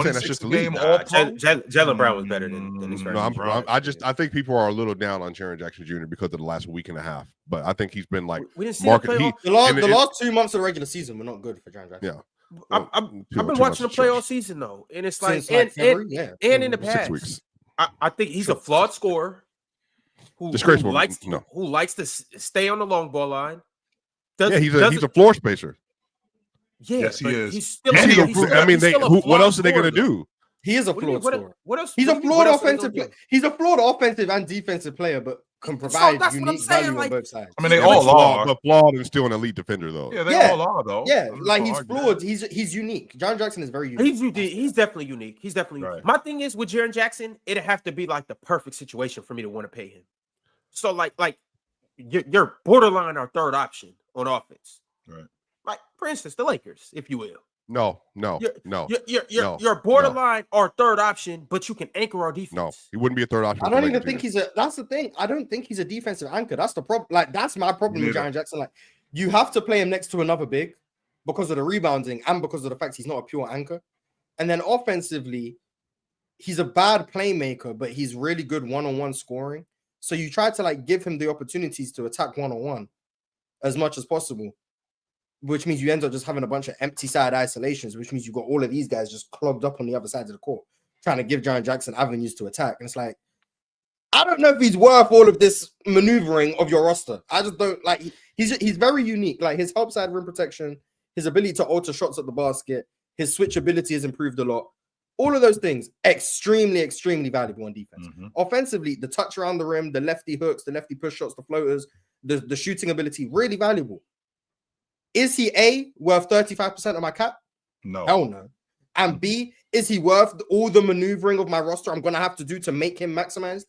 saying that's just the league. Jaylen Brown was better than his version. No, I think people are a little down on Jaren Jackson Jr. because of the last week and a half. But I think he's been like the last 2 months of the regular season were not good for Jaren Jackson. Yeah. I've been watching the play all season though, and it's like and in the past, 6 weeks. I think he's a flawed scorer who likes to stay on the long ball line. He's a floor spacer. Yeah, yes, he is. He's still. What else are they going to do? He is a flawed scorer. What else? He's a flawed offensive player. He's a flawed offensive and defensive player, but can provide unique value on both sides. I mean, they all are, but flawed and still an elite defender, though. Yeah, they all are, though. Yeah, like he's flawed. He's unique. Jaren Jackson is very unique. He's definitely unique. He's definitely unique. My thing is with Jaren Jackson, it'd have to be like the perfect situation for me to want to pay him. So like you're borderline our third option on offense, right? Like for instance, the Lakers, if you will. No. You're borderline our third option, but you can anchor our defense. No, he wouldn't be a third option. I don't even think that's the thing. I don't think he's a defensive anchor. That's the problem. Like, that's my problem with Jaren Jackson. Like, you have to play him next to another big because of the rebounding and because of the fact he's not a pure anchor. And then offensively, he's a bad playmaker, but he's really good one-on-one scoring. So you try to like give him the opportunities to attack one-on-one as much as possible, which means you end up just having a bunch of empty side isolations, which means you've got all of these guys just clogged up on the other side of the court, trying to give Jaren Jackson avenues to attack. And it's like, I don't know if he's worth all of this maneuvering of your roster. I just don't like, he's very unique. Like his help side rim protection, his ability to alter shots at the basket, his switch ability has improved a lot. All of those things, extremely, extremely valuable on defense. Mm-hmm. Offensively, the touch around the rim, the lefty hooks, the lefty push shots, the floaters, the shooting ability, really valuable. Is he A, worth 35% of my cap? No. Hell no. And B, is he worth all the maneuvering of my roster I'm going to have to do to make him maximized?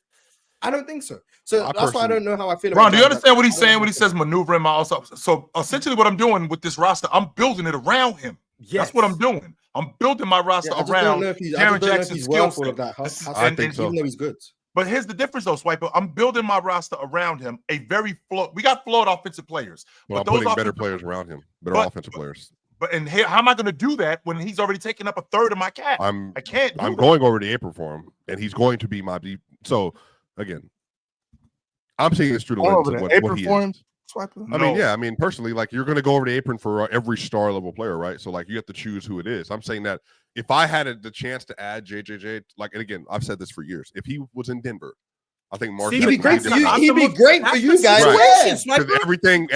I don't think so. So that's why I don't know how I feel about Ron, do you understand what he's saying when he says maneuvering my also? So essentially what I'm doing with this roster, I'm building it around him. Yes. That's what I'm doing. I'm building my roster around Jaren Jackson's skill set. I think so. Even though he's good. But here's the difference, though, Swiper. I'm building my roster around him. We got flawed offensive players. Well, I'm putting better players around him, offensive players. But how am I going to do that when he's already taken up a third of my cap? I can't. I'm going over the apron for him, and he's going to be my deep. So again, I'm seeing this through the lens of what he is. I mean, personally, like you're going to go over the apron for every star level player, right? So like you have to choose who it is. I'm saying that if I had the chance to add JJJ, like, and again, I've said this for years, if he was in Denver, I think Mark. He'd be great for you. He'd be great for you guys. Because everything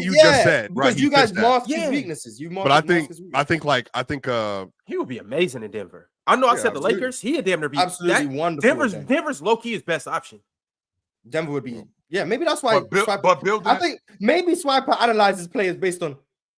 you just said, right? Because you guys mask his weaknesses. But I think he would be amazing in Denver. I know I said the Lakers. He had damn near be absolutely wonderful. Denver's low key his best option. Denver would be. Yeah, maybe that's why. I think maybe Swiper analyzes players based on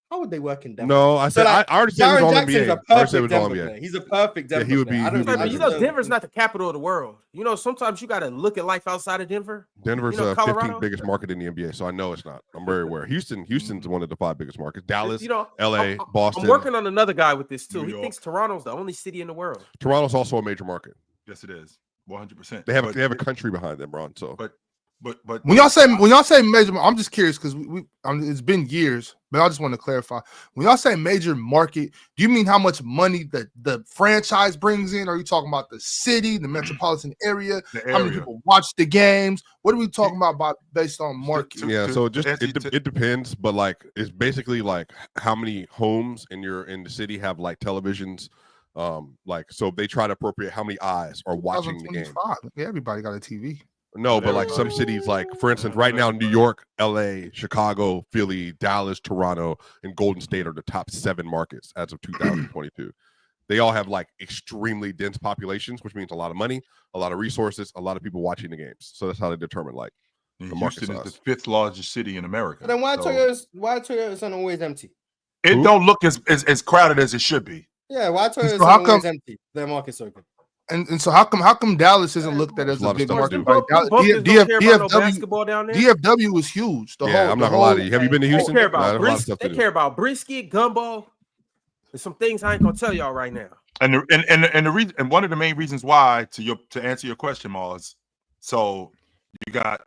how would they work in Denver. No, I said I already said it was all NBA. He's a perfect Denver. He would be. You know, Denver's not the capital of the world. You know, sometimes you got to look at life outside of Denver. Denver's the 15th biggest market in the NBA, so I know it's not. I'm very aware. Houston's one of the 5 biggest markets. Dallas, LA, Boston. I'm working on another guy with this too. He thinks Toronto's the only city in the world. Toronto's also a major market. Yes, it is. 100%. They have a country behind them, Ron. So, but when y'all say major, I'm just curious because it's been years, but I just want to clarify. When y'all say major market, do you mean how much money the franchise brings in? Are you talking about the city, the metropolitan area? How many people watch the games? What are we talking about based on market? Yeah, so it depends, but like it's basically like how many homes in the city have like televisions. Like so they try to appropriate how many eyes are watching the game. Yeah, everybody got a TV. No, but like some cities, like for instance, right now, New York, LA, Chicago, Philly, Dallas, Toronto, and Golden State are the top 7 markets as of 2022. They all have like extremely dense populations, which means a lot of money, a lot of resources, a lot of people watching the games. So that's how they determine like the market Houston size. is the 5th largest city in America. But then why Toyota's always empty? It don't look as crowded as it should be. Yeah, why Toyota's always empty? Their market's open. And so how come Dallas isn't looked at as a big market? Like basketball down there. DFW is huge. I'm not gonna lie to you. Have you been to Houston? They care about brisket, gumbo. There's some things I ain't gonna tell y'all right now. And the reason, and one of the main reasons why, to answer your question, Mars. So you got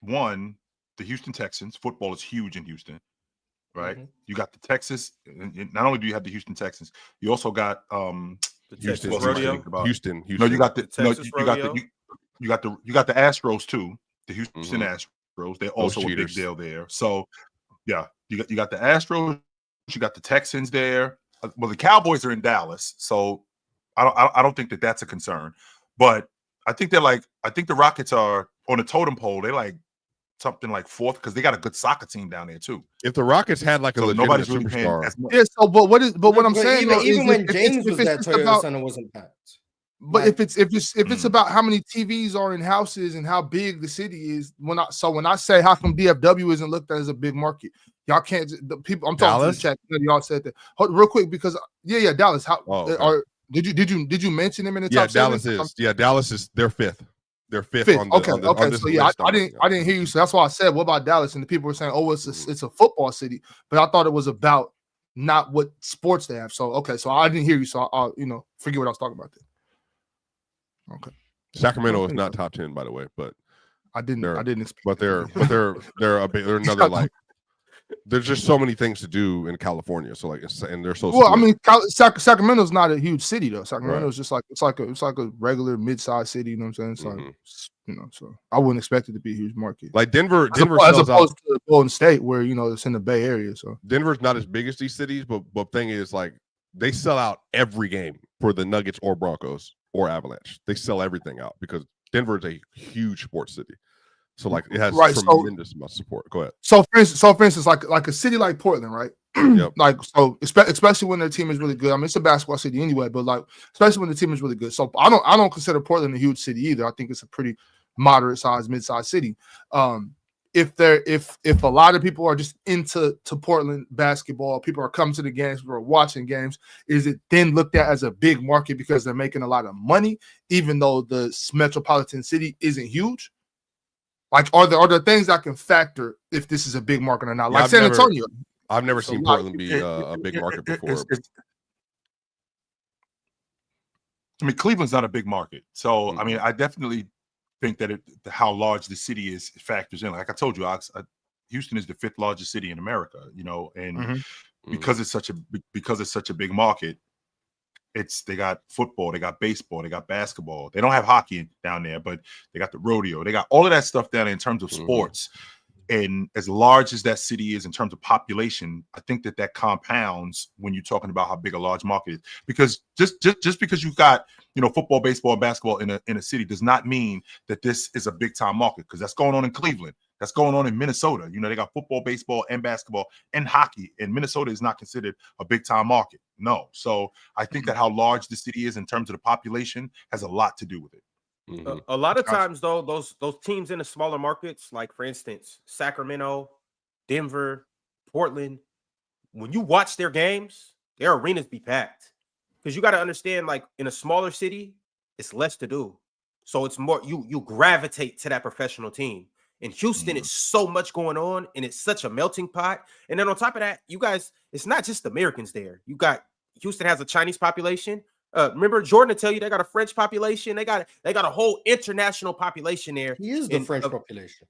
the Houston Texans. Football is huge in Houston, right? Mm-hmm. You got the Texas. And not only do you have the Houston Texans, you also got The Houston, rodeo. Houston. No, you got the Texas you got the Astros too. The Houston Astros. They're also a big deal there. So yeah, you got the Astros. You got the Texans there. Well, the Cowboys are in Dallas, so I don't think that's a concern. But I think the Rockets are on the totem pole. They're like something like 4th because they got a good soccer team down there too. If the Rockets had like a legitimate superstar, yeah. So, but what I'm saying, even when James was there, Toyota Center wasn't packed. But like, if it's about how many TVs are in houses and how big the city is, when I say how come DFW isn't looked at as a big market, y'all can't. The people I'm talking to the chat, y'all said that. Real quick, because Dallas. Did you mention them in the top? Dallas is their 5th. They're 5th. On so yeah, I didn't hear you. So that's why I said, what about Dallas? And the people were saying, oh, it's a football city, but I thought it was about not what sports they have. So okay, so I didn't hear you. So I'll forget what I was talking about then. Okay. Sacramento is not top 10, by the way, but I didn't expect. But they're another like. There's just so many things to do in California, so like, and they're so. Well, I mean, Sacramento's not a huge city though. Sacramento's just like it's like a regular mid-sized city. You know what I'm saying? It's like so I wouldn't expect it to be a huge market. Like Denver as opposed to Golden State, where it's in the Bay Area. So Denver's not as big as these cities, but thing is, like, they sell out every game for the Nuggets or Broncos or Avalanche. They sell everything out because Denver is a huge sports city. So like it has tremendous amount of support. Go ahead. So for instance, like a city like Portland, right? Yep. Like so, especially when their team is really good. I mean, it's a basketball city anyway, but like especially when the team is really good. So I don't consider Portland a huge city either. I think it's a pretty moderate sized, mid-sized city. If a lot of people are just into Portland basketball, people are coming to the games, people are watching games, is it then looked at as a big market because they're making a lot of money, even though the metropolitan city isn't huge? Like, are there things that can factor if this is a big market or not? Like San Antonio. I've never seen Portland be a big market before. I mean, Cleveland's not a big market. So, I mean, I definitely think that how large the city is factors in. Like I told you, Houston is the 5th largest city in America, and because it's such a big market, they got football, they got baseball, they got basketball. They don't have hockey down there, but they got the rodeo. They got all of that stuff down there in terms of sports. And as large as that city is in terms of population, I think that compounds when you're talking about how big a large market is. Because just because you've got football, baseball, and basketball in a city does not mean that this is a big time market. Because that's going on in Cleveland. That's going on in Minnesota. They got football, baseball, and basketball and hockey. And Minnesota is not considered a big time market. No. So I think that how large the city is in terms of the population has a lot to do with it. A lot of times, though, those teams in the smaller markets, like for instance, Sacramento, Denver, Portland, when you watch their games, their arenas be packed. Because you got to understand, like in a smaller city, it's less to do. So it's more you gravitate to that professional team. In Houston, it's so much going on, and it's such a melting pot. And then on top of that, you guys, it's not just Americans there. Houston has a Chinese population. Remember Jordan to tell you they got a French population. They got a whole international population there. He is the French population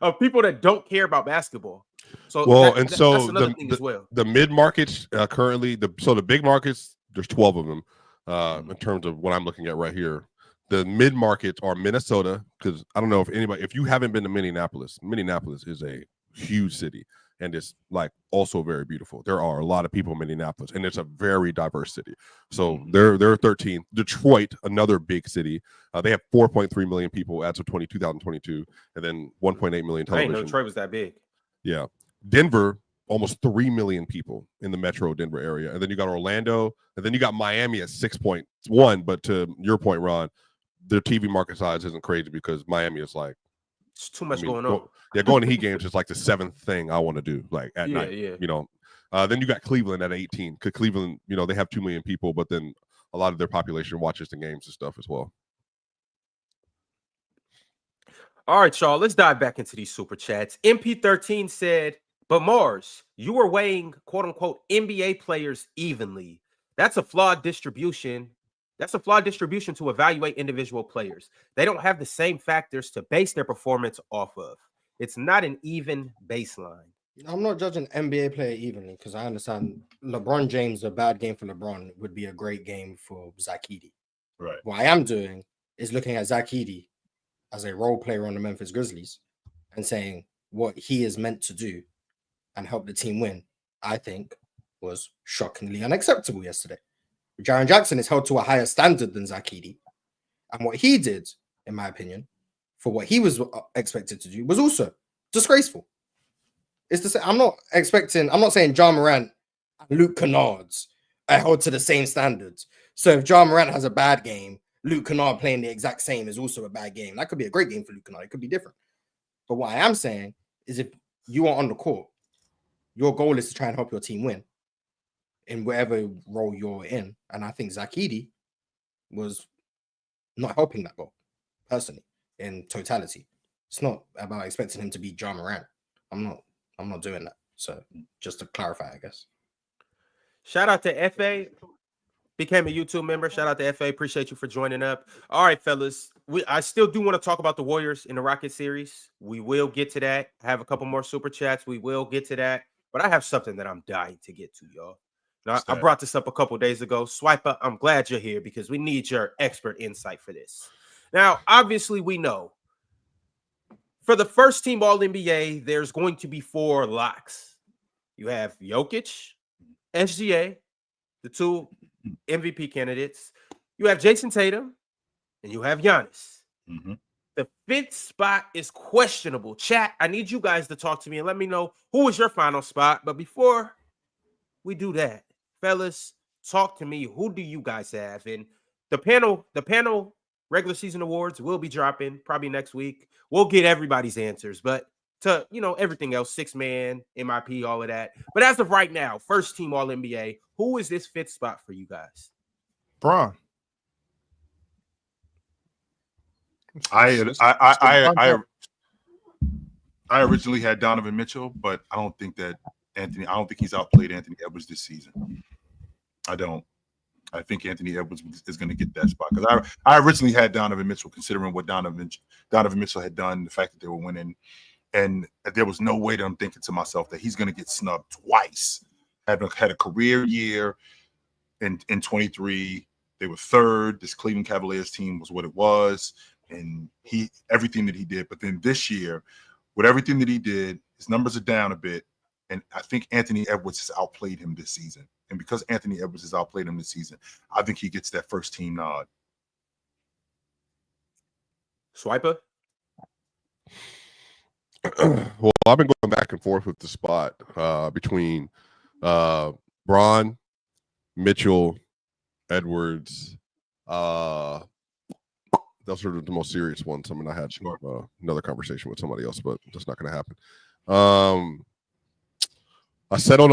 of people that don't care about basketball. So that's another thing as well. The mid markets currently, the big markets, there's 12 of them in terms of what I'm looking at right here. The mid markets are Minnesota, because I don't know if you haven't been to Minneapolis is a huge city, and it's like also very beautiful. There are a lot of people in Minneapolis, and it's a very diverse city. So they're 13. Detroit, another big city. They have 4.3 million people as of 2022, and then 1.8 million television. I didn't know Detroit was that big. Yeah. Denver, almost 3 million people in the metro Denver area. And then you got Orlando, and then you got Miami at 6.1. But to your point, Ron, their TV market size isn't crazy because Miami is like, it's too much going on. Going to Heat games is like the seventh thing I want to do, like at night. Yeah. You know, then you got Cleveland at 18. Because Cleveland, you know, they have 2 million people, but then a lot of their population watches the games and stuff as well. All right, y'all. Let's dive back into these super chats. MP13 said, "But Mars, you were weighing quote unquote NBA players evenly. That's a flawed distribution. That's a flawed distribution to evaluate individual players. They don't have the same factors to base their performance off of. It's not an even baseline." I'm not judging NBA player evenly because I understand LeBron James, a bad game for LeBron would be a great game for Zach Edey. Right. What I am doing is looking at Zach Edey as a role player on the Memphis Grizzlies and saying what he is meant to do and help the team win, I think was shockingly unacceptable yesterday. Jaren Jackson is held to a higher standard than Zach Edey. And what he did, in my opinion, for what he was expected to do was also disgraceful. It's the same. I'm not saying Ja Morant and Luke Kennard's are held to the same standards. So if Ja Morant has a bad game, Luke Kennard playing the exact same is also a bad game. That could be a great game for Luke Kennard. It could be different. But what I am saying is if you are on the court, your goal is to try and help your team win in whatever role you're in. And I think Zach Edey was not helping that goal, personally, in totality. It's not about expecting him to be Ja Morant. I'm not doing that. So just to clarify, I guess. Shout out to FA. Became a YouTube member. Shout out to FA. Appreciate you for joining up. All right, fellas. I still do want to talk about the Warriors in the Rocket series. We will get to that. I have a couple more super chats. We will get to that. But I have something that I'm dying to get to, y'all. Now, I brought this up a couple days ago. Swiper, I'm glad you're here because we need your expert insight for this. Now, obviously, we know for the first team All-NBA, there's going to be 4 locks. You have Jokic, SGA, the 2 MVP candidates. You have Jason Tatum, and you have Giannis. Mm-hmm. The 5th spot is questionable. Chat, I need you guys to talk to me and let me know who is your final spot. But before we do that, fellas, talk to me. Who do you guys have? And the panel regular season awards will be dropping probably next week. We'll get everybody's answers, but to, everything else, 6-man, MIP, all of that. But as of right now, first team All-NBA, who is this 5th spot for you guys? Bron. I originally had Donovan Mitchell, but I don't think he's outplayed Anthony Edwards this season. I don't. I think Anthony Edwards is going to get that spot because I originally had Donovan Mitchell, considering what Donovan Mitchell had done, the fact that they were winning, and there was no way that I'm thinking to myself that he's going to get snubbed twice. Had a career year in 23. They were 3rd. This Cleveland Cavaliers team was what it was, and everything that he did. But then this year, with everything that he did, his numbers are down a bit, and I think Anthony Edwards has outplayed him this season. And because Anthony Edwards has outplayed him this season, I think he gets that first team nod. Swiper? Well, I've been going back and forth with the spot between Bron, Mitchell, Edwards. Those are the most serious ones. I mean, I had another conversation with somebody else, but that's not going to happen. I settled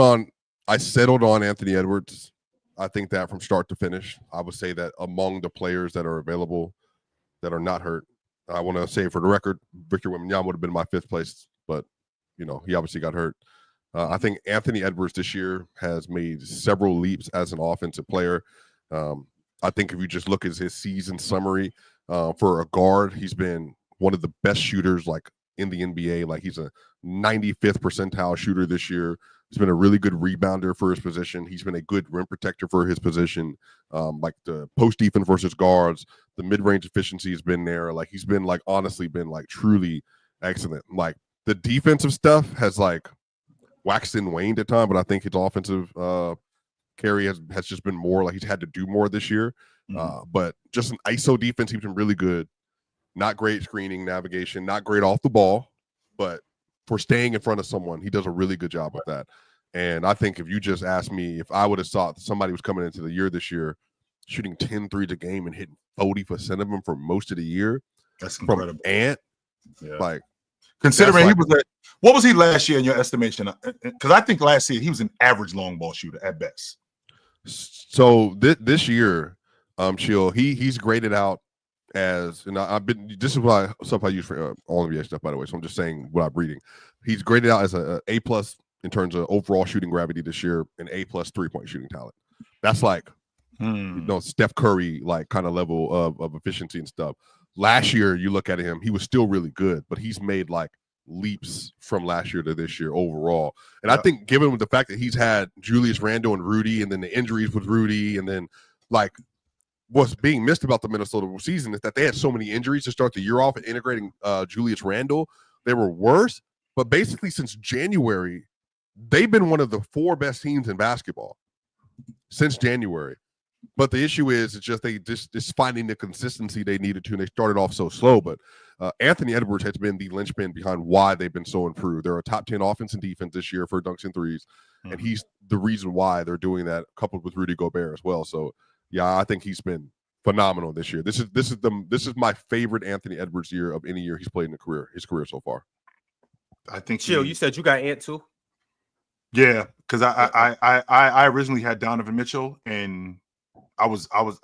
on Anthony Edwards. I think that from start to finish, I would say that among the players that are available that are not hurt, I want to say for the record, Victor Wembanyama would have been my 5th place, but he obviously got hurt. I think Anthony Edwards this year has made several leaps as an offensive player. I think if you just look at his season summary for a guard, he's been one of the best shooters like in the NBA. Like he's a 95th percentile shooter this year. He's been a really good rebounder for his position. He's been a good rim protector for his position. Like the post defense versus guards, the mid-range efficiency has been there. Like he's been honestly been truly excellent. Like the defensive stuff has like waxed and waned at time, but I think his offensive carry has just been more like he's had to do more this year. But just an ISO defense, he's been really good. Not great screening, navigation, not great off the ball, but for staying in front of someone, he does a really good job with that. And I think if you just asked me if I would have thought somebody was coming into the year this year shooting 10 threes a game and hitting 40% of them for most of the year, that's incredible. Ant, yeah. Like considering he was what was he last year in your estimation? Because I think last year he was an average long ball shooter at best. So this year, Chill, he's graded out as, and I've been, this is what stuff I use for all NBA stuff, by the way. So I'm just saying what I'm reading. He's graded out as a A+ in terms of overall shooting gravity this year, and A+ 3-point shooting talent. That's like, Steph Curry, like kind of level of efficiency and stuff. Last year, you look at him, he was still really good, but he's made like leaps from last year to this year overall. And I think given the fact that he's had Julius Randle and Rudy, and then the injuries with Rudy, and then like what's being missed about the Minnesota season is that they had so many injuries to start the year off, and integrating Julius Randle, they were worse. But basically since January, they've been one of the 4 best teams in basketball since January. But the issue is, it's just just finding the consistency they needed to, and they started off so slow. But Anthony Edwards has been the linchpin behind why they've been so improved. They're a top 10 offense and defense this year for dunks and threes, and he's the reason why they're doing that, coupled with Rudy Gobert as well. So yeah, I think he's been phenomenal this year. This is my favorite Anthony Edwards year of any year he's played in his career so far. I think Chill, you said you got Ant too? Yeah, because I originally had Donovan Mitchell, and I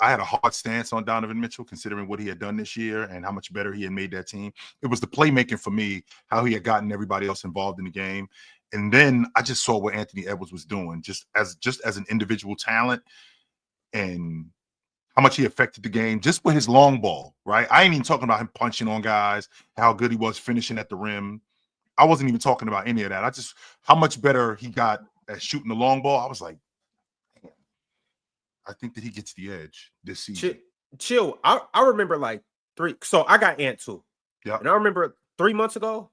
had a hard stance on Donovan Mitchell, considering what he had done this year and how much better he had made that team. It was the playmaking for me, how he had gotten everybody else involved in the game. And then I just saw what Anthony Edwards was doing just as an individual talent, and how much he affected the game just with his long ball, right? I ain't even talking about him punching on guys, how good he was finishing at the rim. I wasn't even talking about any of that. How much better he got at shooting the long ball. I was like, I think that he gets the edge this season. Chill. I remember like 3. So I got Ant too. Yeah. And I remember 3 months ago,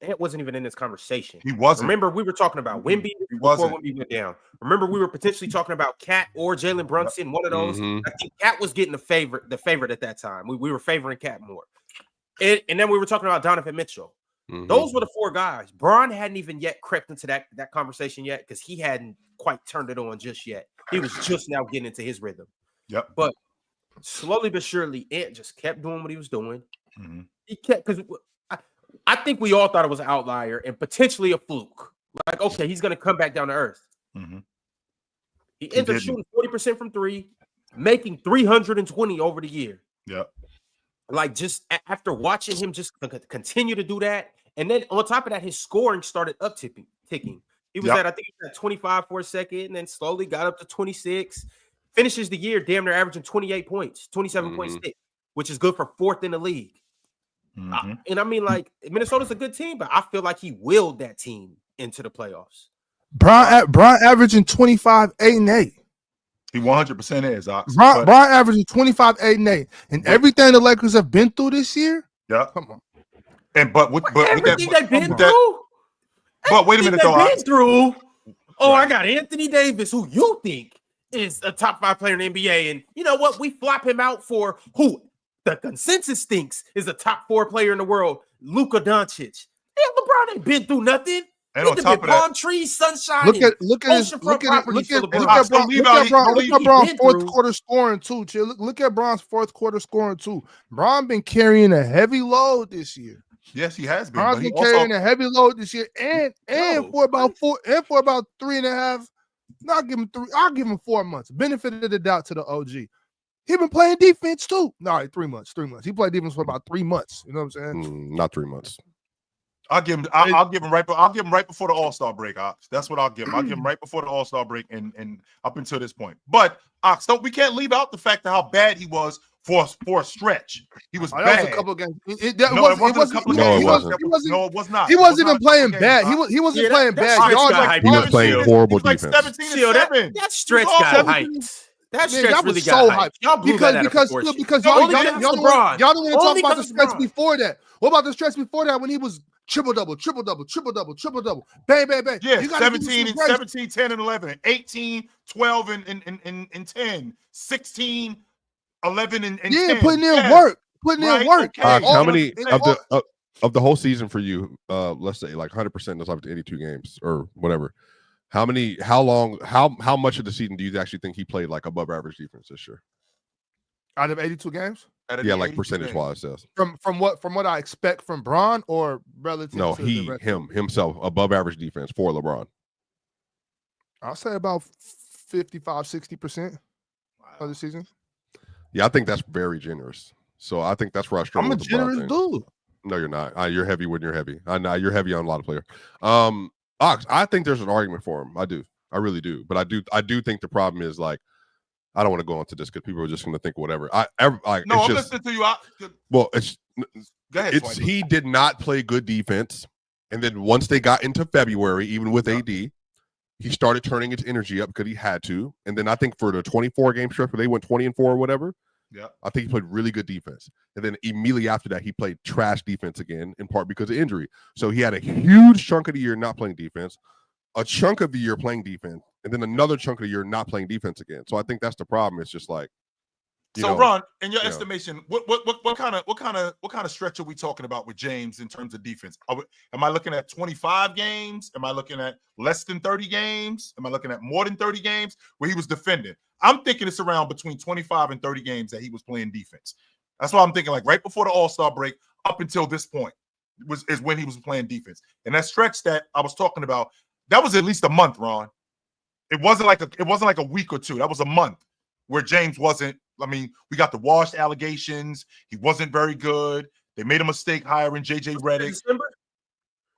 Ant wasn't even in this conversation. He wasn't. Remember, we were talking about Wemby before Wemby went down. Remember, we were potentially talking about Cat or Jalen Brunson, one of those. I think Cat was getting the favorite at that time. We were favoring Cat more. And then we were talking about Donovan Mitchell. Those were the 4 guys. Bron hadn't even yet crept into that conversation yet, because he hadn't quite turned it on just yet. He was just now getting into his rhythm. Yep. But slowly but surely, Ant just kept doing what he was doing. He kept, because I think we all thought it was an outlier and potentially a fluke. Like, okay, he's going to come back down to earth. He ended up shooting 40% from 3, making 320 over the year. Yep. Like, just after watching him just continue to do that. And then on top of that, his scoring started ticking. He was I think he was at 25 for a second, and then slowly got up to 26. Finishes the year damn near averaging 28 points, 27.6, which is good for 4th in the league. And I mean, like, Minnesota's a good team, but I feel like he willed that team into the playoffs. Bron averaging 25, 8, and 8. He 100% is. Bron averaging 25, 8, and 8. And everything the Lakers have been through this year? Yeah. Come on. And but everything they've been through? But wait a minute, though. I got Anthony Davis, who you think is a top 5 player in the NBA. And you know what? We flop him out for who the consensus thinks is a top 4 player in the world, Luka Doncic. Damn, LeBron ain't been through nothing. And on top of that, palm trees, sunshine. Look at Bron's fourth quarter scoring too. Chill. Look at Bron's fourth quarter scoring too. Bron been carrying a heavy load this year. Yes, he has been. Bron's been carrying a heavy load this year, and for about 3.5. I'll give him 3. I'll give him 4 months. Benefit of the doubt to the OG. He been playing defense too. No, 3 months. 3 months. He played defense for about 3 months. You know what I'm saying? Not 3 months. I'll give him right before the All-Star break. That's what I'll give him. I'll give him right before the All-Star break and up until this point. But we can't leave out the fact of how bad he was for a stretch. He was bad. That was a couple of games. It was not. He wasn't even playing bad. He wasn't playing bad. He was playing horrible defense. Like 17-7. That stretch got hyped. That stretch really got hyped. Y'all blew that out of proportion. Because y'all don't want to talk about the stretch before that. What about the stretch before that when he was triple double, triple double, triple double, triple double. Bang, bang, bang. Yeah, You gotta 17 and 17, 10 and 11, 18, 12 and 10, 16, 11 and 10. Putting in work. Putting in work. Okay. How many of the whole season for you? Let's say like 100%. That's up to 82 games or whatever. How much of the season do you actually think he played like above average defense this year? Out of 82 games? Yeah, like percentage wise, yes. From what I expect from Bron or relative to himself, above average defense for LeBron. I'll say about 55-60% of the season. Yeah, I think that's very generous. So I think that's where I struggle. I'm a generous dude. No, you're not. You're heavy when you're heavy. I know you're heavy on a lot of players. Ox, I think there's an argument for him. I do. I really do. But I do think the problem is like, I don't want to go into this because people are just going to think whatever. I'm listening to you. Well, go ahead. He did not play good defense, and then once they got into February, even with AD, he started turning his energy up because he had to. And then I think for the 24 game stretch where they went 20-4 or whatever, I think he played really good defense. And then immediately after that, he played trash defense again, in part because of injury. So he had a huge chunk of the year not playing defense, a chunk of the year playing defense, and then another chunk of the year not playing defense again. So I think that's the problem. It's just like, Ron, in your estimation, what kind of stretch are we talking about with James in terms of defense? Am I looking at 25 games? Am I looking at less than 30 games? Am I looking at more than 30 games where he was defending? I'm thinking it's around between 25 and 30 games that he was playing defense. That's why I'm thinking like right before the All-Star break up until this point is when he was playing defense. And that stretch that I was talking about, that was at least a month, Ron. It wasn't like a week or two. That was a month where James wasn't. I mean, we got the washed allegations. He wasn't very good. They made a mistake hiring JJ Redick.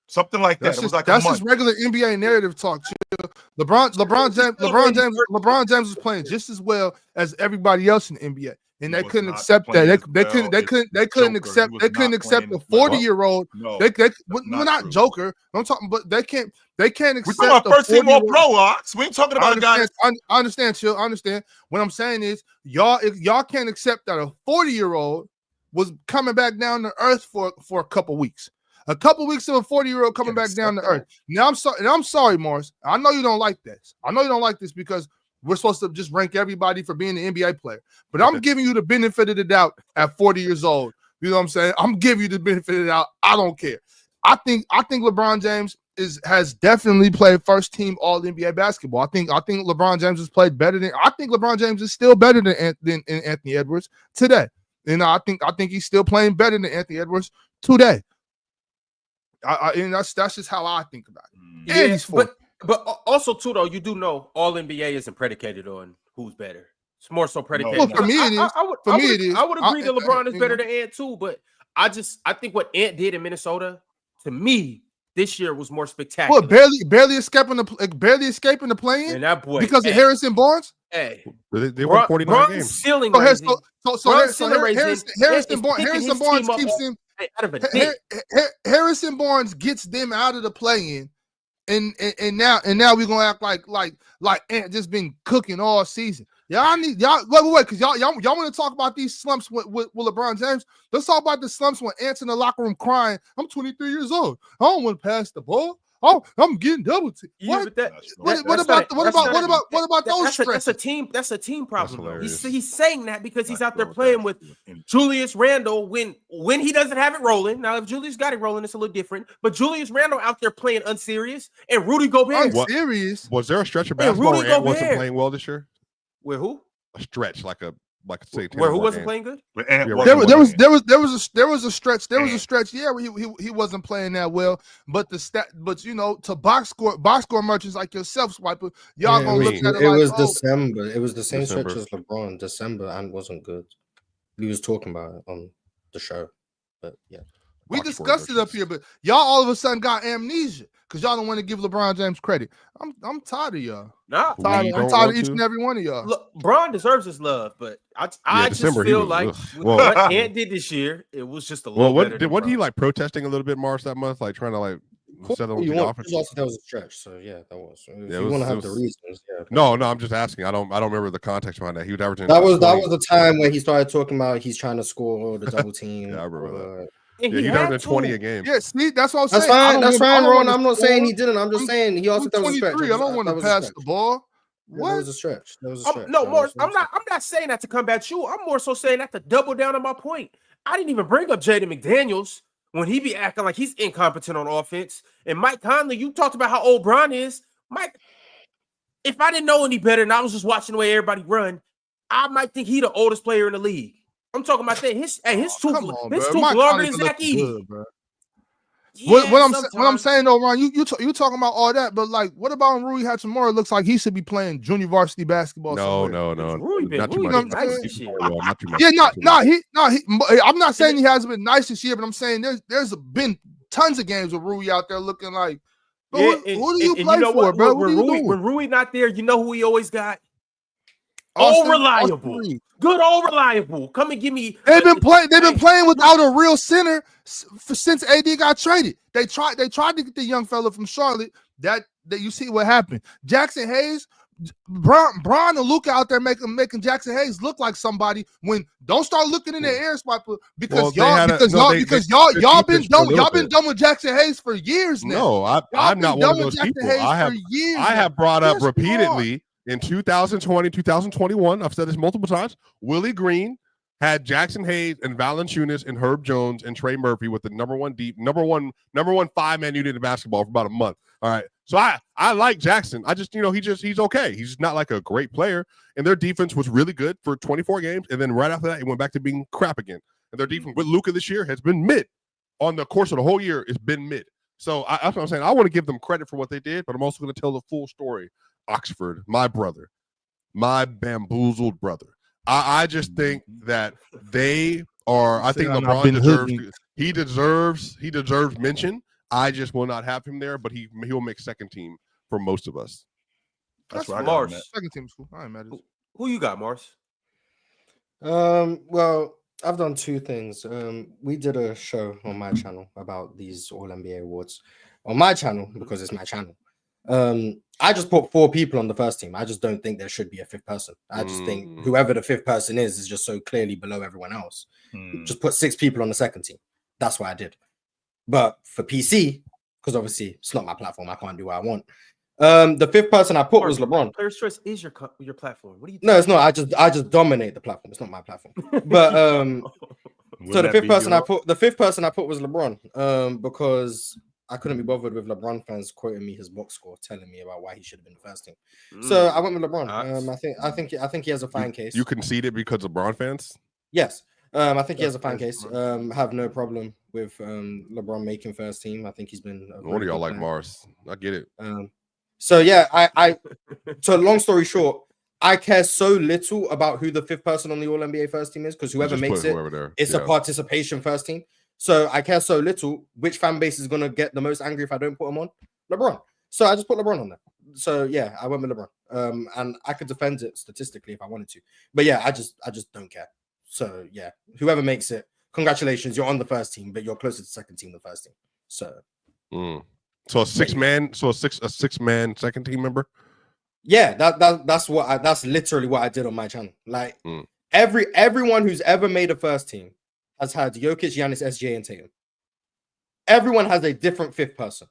Something like that. That's just regular NBA narrative talk. LeBron James was playing just as well as everybody else in the NBA. And they couldn't accept that. They couldn't accept a 40-year-old. No, we're not Joker. I'm talking, but they can't accept. We're talking about first team all pro, Ox. We ain't talking about a guy. I understand, Chill. I understand. What I'm saying is, y'all can't accept that a 40-year-old was coming back down to earth for a couple weeks. A couple weeks of a 40-year-old coming back down to earth. Now I'm sorry, Morris. I know you don't like this. I know you don't like this because we're supposed to just rank everybody for being an NBA player. But I'm giving you the benefit of the doubt at 40 years old. You know what I'm saying? I'm giving you the benefit of the doubt. I don't care. I think LeBron James has definitely played first team all NBA basketball. I think LeBron James has played better than. I think LeBron James is still better than Anthony Edwards today. And I think he's still playing better than Anthony Edwards today. And that's just how I think about it. Yeah, but also too though, you do know all NBA isn't predicated on who's better. It's more so predicated. Well, for me, it is. I would agree that LeBron is better than Ant too, but I think what Ant did in Minnesota, to me, this year was more spectacular. Well, barely escaping the play-in. And that boy because of Harrison Barnes. Hey, they won 49 games. Ceiling Harrison Barnes keeps him out of a Harrison Barnes gets them out of the play-in, and now we're gonna act like Ant just been cooking all season. Wait, because y'all want to talk about these slumps with LeBron James. Let's talk about the slumps when Ant's in the locker room crying. I'm 23 years old. I don't want to pass the ball. Oh, I'm getting double teamed. Yeah, what about those stretches? That's a team problem. He's saying that because he's out there playing with Julius Randle when he doesn't have it rolling. Now, if Julius got it rolling, it's a little different. But Julius Randle out there playing unserious, and Rudy Gobert unserious. Was there a stretch of basketball where Ant wasn't playing well this year? Where who? A stretch like say where who wasn't playing good? There was a stretch. There was a stretch. Yeah, where he wasn't playing that well. But to box score merchants like yourself, Swiper, y'all gonna look at it. It was December. It was the same stretch as LeBron. December and wasn't good. We was talking about it on the show, but yeah. We discussed it up here, but y'all all of a sudden got amnesia because y'all don't want to give LeBron James credit. I'm tired of y'all. Nah, I'm tired of each and every one of y'all. Look, Bron deserves his love, but I just feel like what Ant did this year, it was just a little better. Wasn't he like protesting a little bit, Mars, that month, like trying to like settle the offense? Also, that was a stretch, so yeah, that was. If you want to have the reasons, yeah. No, I'm just asking. I don't remember the context behind that. He was averaging. That was the time when he started talking about he's trying to score the double team. Yeah, I remember that. And Yeah, he he done had than to. 20 a game. Yeah, see, that's what I'm That's saying. fine. That's fine, Ron. I'm not saying he did. didn't. I'm just saying he also I'm that was a stretch. 23. I don't want to pass the ball. That What? was a stretch. That was a stretch. No, Morris, I'm not saying that to combat you. I'm more so saying that to double down on my point. I didn't even bring up Jaden McDaniels when he be acting like he's incompetent on offense. And Mike Conley, you talked about how old Bron is. Mike, if I didn't know any better and I was just watching the way everybody run, I might think he the oldest player in the league. I'm talking about that. His tooth longer than Zach Edey. Yeah, what I'm saying though, Ron, you talking about all that, but like, what about when Rui Hachimura? It looks like he should be playing junior varsity basketball. No. Rui Not too been much. nice this year. Not too much. Yeah, I'm not saying he hasn't been nice this year, but I'm saying there's been tons of games with Rui out there looking like, who do you play for, bro? When Rui not there, you know who he always got? Reliable. Good old reliable. Come and give me. They've been playing without a real center since AD got traded. They tried to get the young fella from Charlotte. That you see what happened. Jackson Hayes, Bron and Luka out there making Jackson Hayes look like somebody. When don't start looking in the air spot because y'all been done with Jackson Hayes for years now. No, I'm not one of those people. I have brought up repeatedly. In 2020, 2021, I've said this multiple times, Willie Green had Jackson Hayes and Valanciunas and Herb Jones and Trey Murphy with the number one 5-man unit in basketball for about a month. All right. So I like Jackson. I just, he's okay. He's not like a great player. And their defense was really good for 24 games. And then right after that, it went back to being crap again. And their defense with Luka this year has been mid. On the course of the whole year, it's been mid. So that's what I'm saying. I want to give them credit for what they did, but I'm also going to tell the full story. Oxford, my brother, my bamboozled brother. I just think that they are. I think LeBron deserves mention. I just will not have him there, but he'll make second team for most of us. That's right. Mars. Second team's cool. I ain't mad at it. Who you got, Mars? Well, I've done two things. We did a show on my channel about these All NBA awards on my channel because it's my channel. I just put 4 people on the first team. I just don't think there should be a fifth person. I just think whoever the fifth person is just so clearly below everyone else. Just put 6 people on the second team. That's what I did. But for PC, because obviously it's not my platform, I can't do what I want. The fifth person I put was LeBron. Players' Choice is your platform. What do you? No, it's not. I just dominate the platform. It's not my platform. But so the fifth person I put was LeBron. Because I couldn't be bothered with LeBron fans quoting me his box score, telling me about why he should have been the first team. So I went with LeBron. I think he has a fine case. You conceded because of LeBron fans? Yes. I think he has a fine case. Have no problem with LeBron making first team. I think he's been. What do y'all like, Mars? I get it. So yeah, so long story short, I care so little about who the fifth person on the All NBA first team is because whoever makes it, it's a participation first team. So I care so little which fan base is gonna get the most angry if I don't put him on LeBron. So I just put LeBron on there. So yeah, I went with LeBron. And I could defend it statistically if I wanted to. But yeah, I just don't care. So yeah, whoever makes it, congratulations, you're on the first team, but you're closer to second team than first team. So So a 6-man, so a six man second team member. Yeah, that's literally what I did on my channel. Like everyone who's ever made a first team has had Jokic, Giannis, SGA, and Tatum. Everyone has a different fifth person.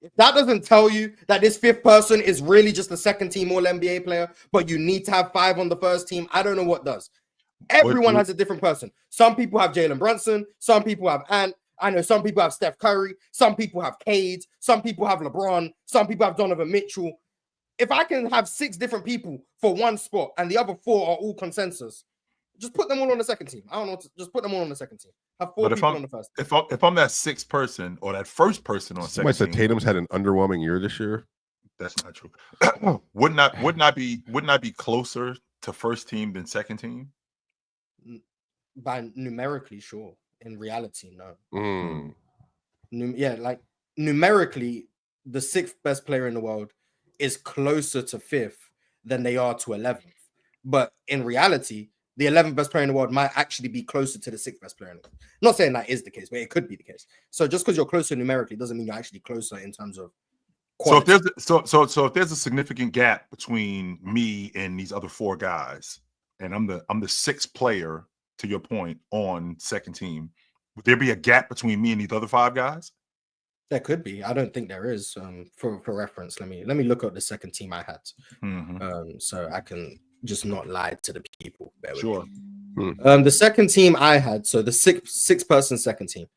If that doesn't tell you that this fifth person is really just a second team All NBA player, but you need to have 5 on the first team, I don't know what does. Everyone has a different person. Some people have Jalen Brunson. Some people have Ant. I know some people have Steph Curry. Some people have Cade. Some people have LeBron. Some people have Donovan Mitchell. If I can have 6 different people for one spot and the other 4 are all consensus, just put them all on the second team. I don't know. Just put them all on the second team. Have 4 people on the first team. If I'm that 6th person or that first person on second team, Tatum's had an underwhelming year this year. That's not true. Wouldn't I be closer to first team than second team? By numerically, sure. In reality, no. Like numerically, the 6th best player in the world is closer to 5th than they are to 11th. But in reality, the 11th best player in the world might actually be closer to the 6th best player in the world. I'm not saying that is the case, but it could be the case. So just because you're closer numerically doesn't mean you're actually closer in terms of quality. So if there's a significant gap between me and these other 4 guys, and I'm the 6th player, to your point, on second team, would there be a gap between me and these other 5 guys? There could be. I don't think there is. For reference, let me look up the second team I had, so I can just not lie to the people. Sure. The second team I had, so the six person second team,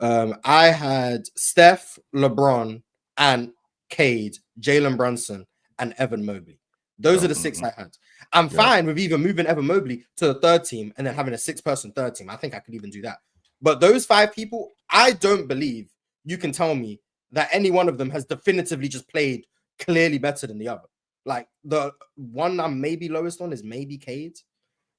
I had Steph, LeBron, and Cade, Jalen Brunson, and Evan Mobley. Those are the 6 I had. I'm fine with even moving Evan Mobley to the third team and then having a 6-person third team. I think I could even do that. But those 5 people, I don't believe you can tell me that any one of them has definitively just played clearly better than the other. Like the one I'm maybe lowest on is maybe Cade.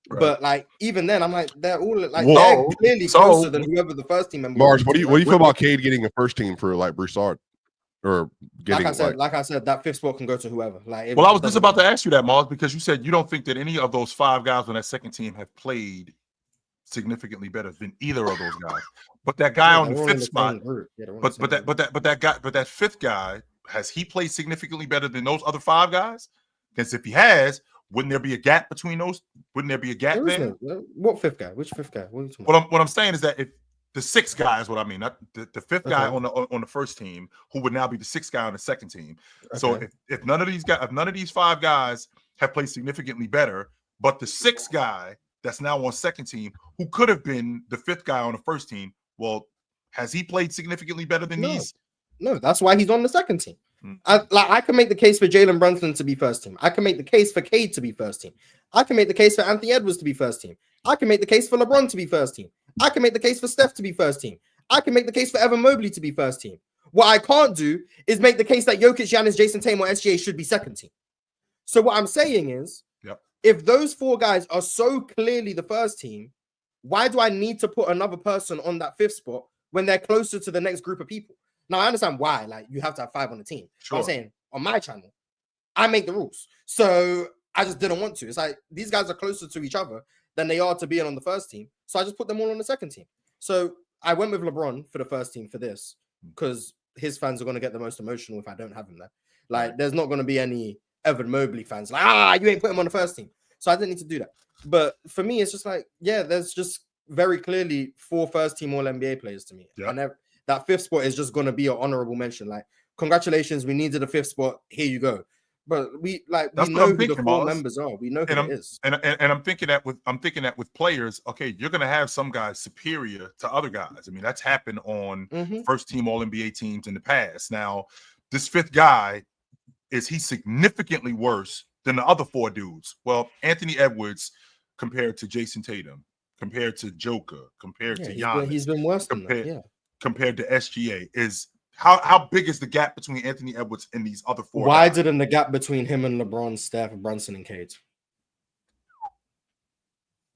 Right. But like even then, I'm like they're all like they're clearly closer than whoever the first team member. Mars, what do you feel about Cade getting a first team for like Broussard? Or getting like I said, that 5th spot can go to whoever. Like, well, I was just about to ask you that, Mars, because you said you don't think that any of those 5 guys on that second team have played significantly better than either of those guys. But that guy on the 5th spot, but that 5th guy, has he played significantly better than those other 5 guys? Because if he has, wouldn't there be a gap between those? Wouldn't there be a gap there? What 5th guy? Which 5th guy? What are you talking about? What I'm saying is that if the 6th guy is what I mean, not the 5th guy on the first team, who would now be the 6th guy on the second team. So if none of these guys, if none of these 5 guys have played significantly better, but the 6th guy that's now on second team, who could have been the 5th guy on the first team, well, has he played significantly better than these? No, that's why he's on the second team. I can make the case for Jalen Brunson to be first team. I can make the case for Cade to be first team. I can make the case for Anthony Edwards to be first team. I can make the case for LeBron to be first team. I can make the case for Steph to be first team. I can make the case for Evan Mobley to be first team. What I can't do is make the case that Jokic, Giannis, Jason Tatum, or SGA should be second team. So what I'm saying is, if those 4 guys are so clearly the first team, why do I need to put another person on that 5th spot when they're closer to the next group of people? Now, I understand why, like, you have to have 5 on the team. Sure. I'm saying, on my channel, I make the rules. So I just didn't want to. It's like, these guys are closer to each other than they are to being on the first team. So I just put them all on the second team. So I went with LeBron for the first team for this, because his fans are going to get the most emotional if I don't have him there. Like, there's not going to be any Evan Mobley fans like, you ain't put him on the first team. So I didn't need to do that. But for me, it's just like, there's just very clearly 4 first team all NBA players to me. Yeah. And that 5th spot is just going to be an honorable mention. Like, congratulations, we needed a 5th spot. Here you go. But we know who the 4 members are. We know who it is. And I'm thinking that with players, okay, you're going to have some guys superior to other guys. I mean, that's happened on first team all NBA teams in the past. Now, this 5th guy, is he significantly worse than the other 4 dudes? Well, Anthony Edwards compared to Jason Tatum, compared to Joker, compared to Giannis, he's been worse than that. Compared to SGA, is how big is the gap between Anthony Edwards and these other 4 wider than the gap between him and LeBron, Steph, Brunson, and Cade?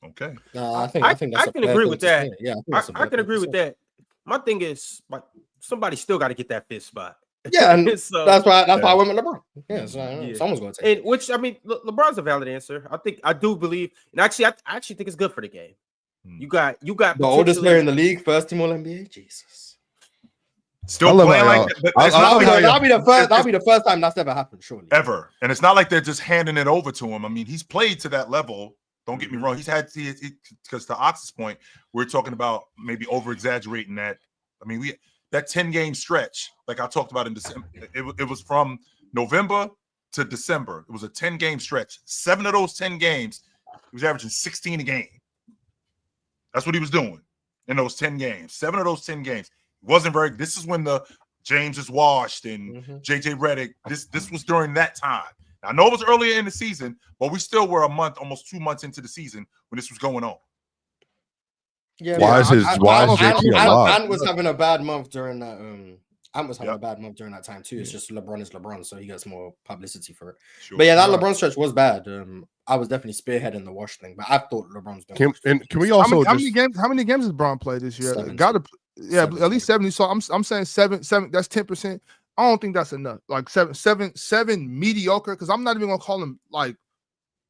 Okay. I can agree with that. Yeah, I can agree with that. My thing is, like, somebody still got to get that 5th spot. Yeah, and so, that's why I went with LeBron. Yeah, so someone's going to take it. Which, I mean, LeBron's a valid answer. I do believe, and actually, I actually think it's good for the game. You got the oldest player in the league, first team all NBA. Jesus, still playing like that. That'll be the first time that's ever happened, surely. Ever, and it's not like they're just handing it over to him. I mean, he's played to that level. Don't get me wrong. He's had because to Ox's point, we're talking about maybe over exaggerating that. I mean, that 10-game stretch, like I talked about in December, it was from November to December. It was a 10-game stretch. 7 of those 10 games, he was averaging 16 a game. That's what he was doing in those 10 games. 7 of those 10 games. It wasn't very. This is when the James is washed and JJ Redick. This was during that time. Now, I know it was earlier in the season, but we still were a month, almost 2 months into the season when this was going on. Yeah, why is JT alive? Ant was having a bad month during that. Ant was having a bad month during that time too. It's just LeBron is LeBron, so he gets more publicity for it. Sure. But yeah, that LeBron stretch was bad. I was definitely spearheading the wash thing, but I thought LeBron's been. Can we also how many games has Bron played this year? Got to at least 70. So I'm saying seven. That's 10%. I don't think that's enough. Like seven mediocre. Because I'm not even gonna call him like.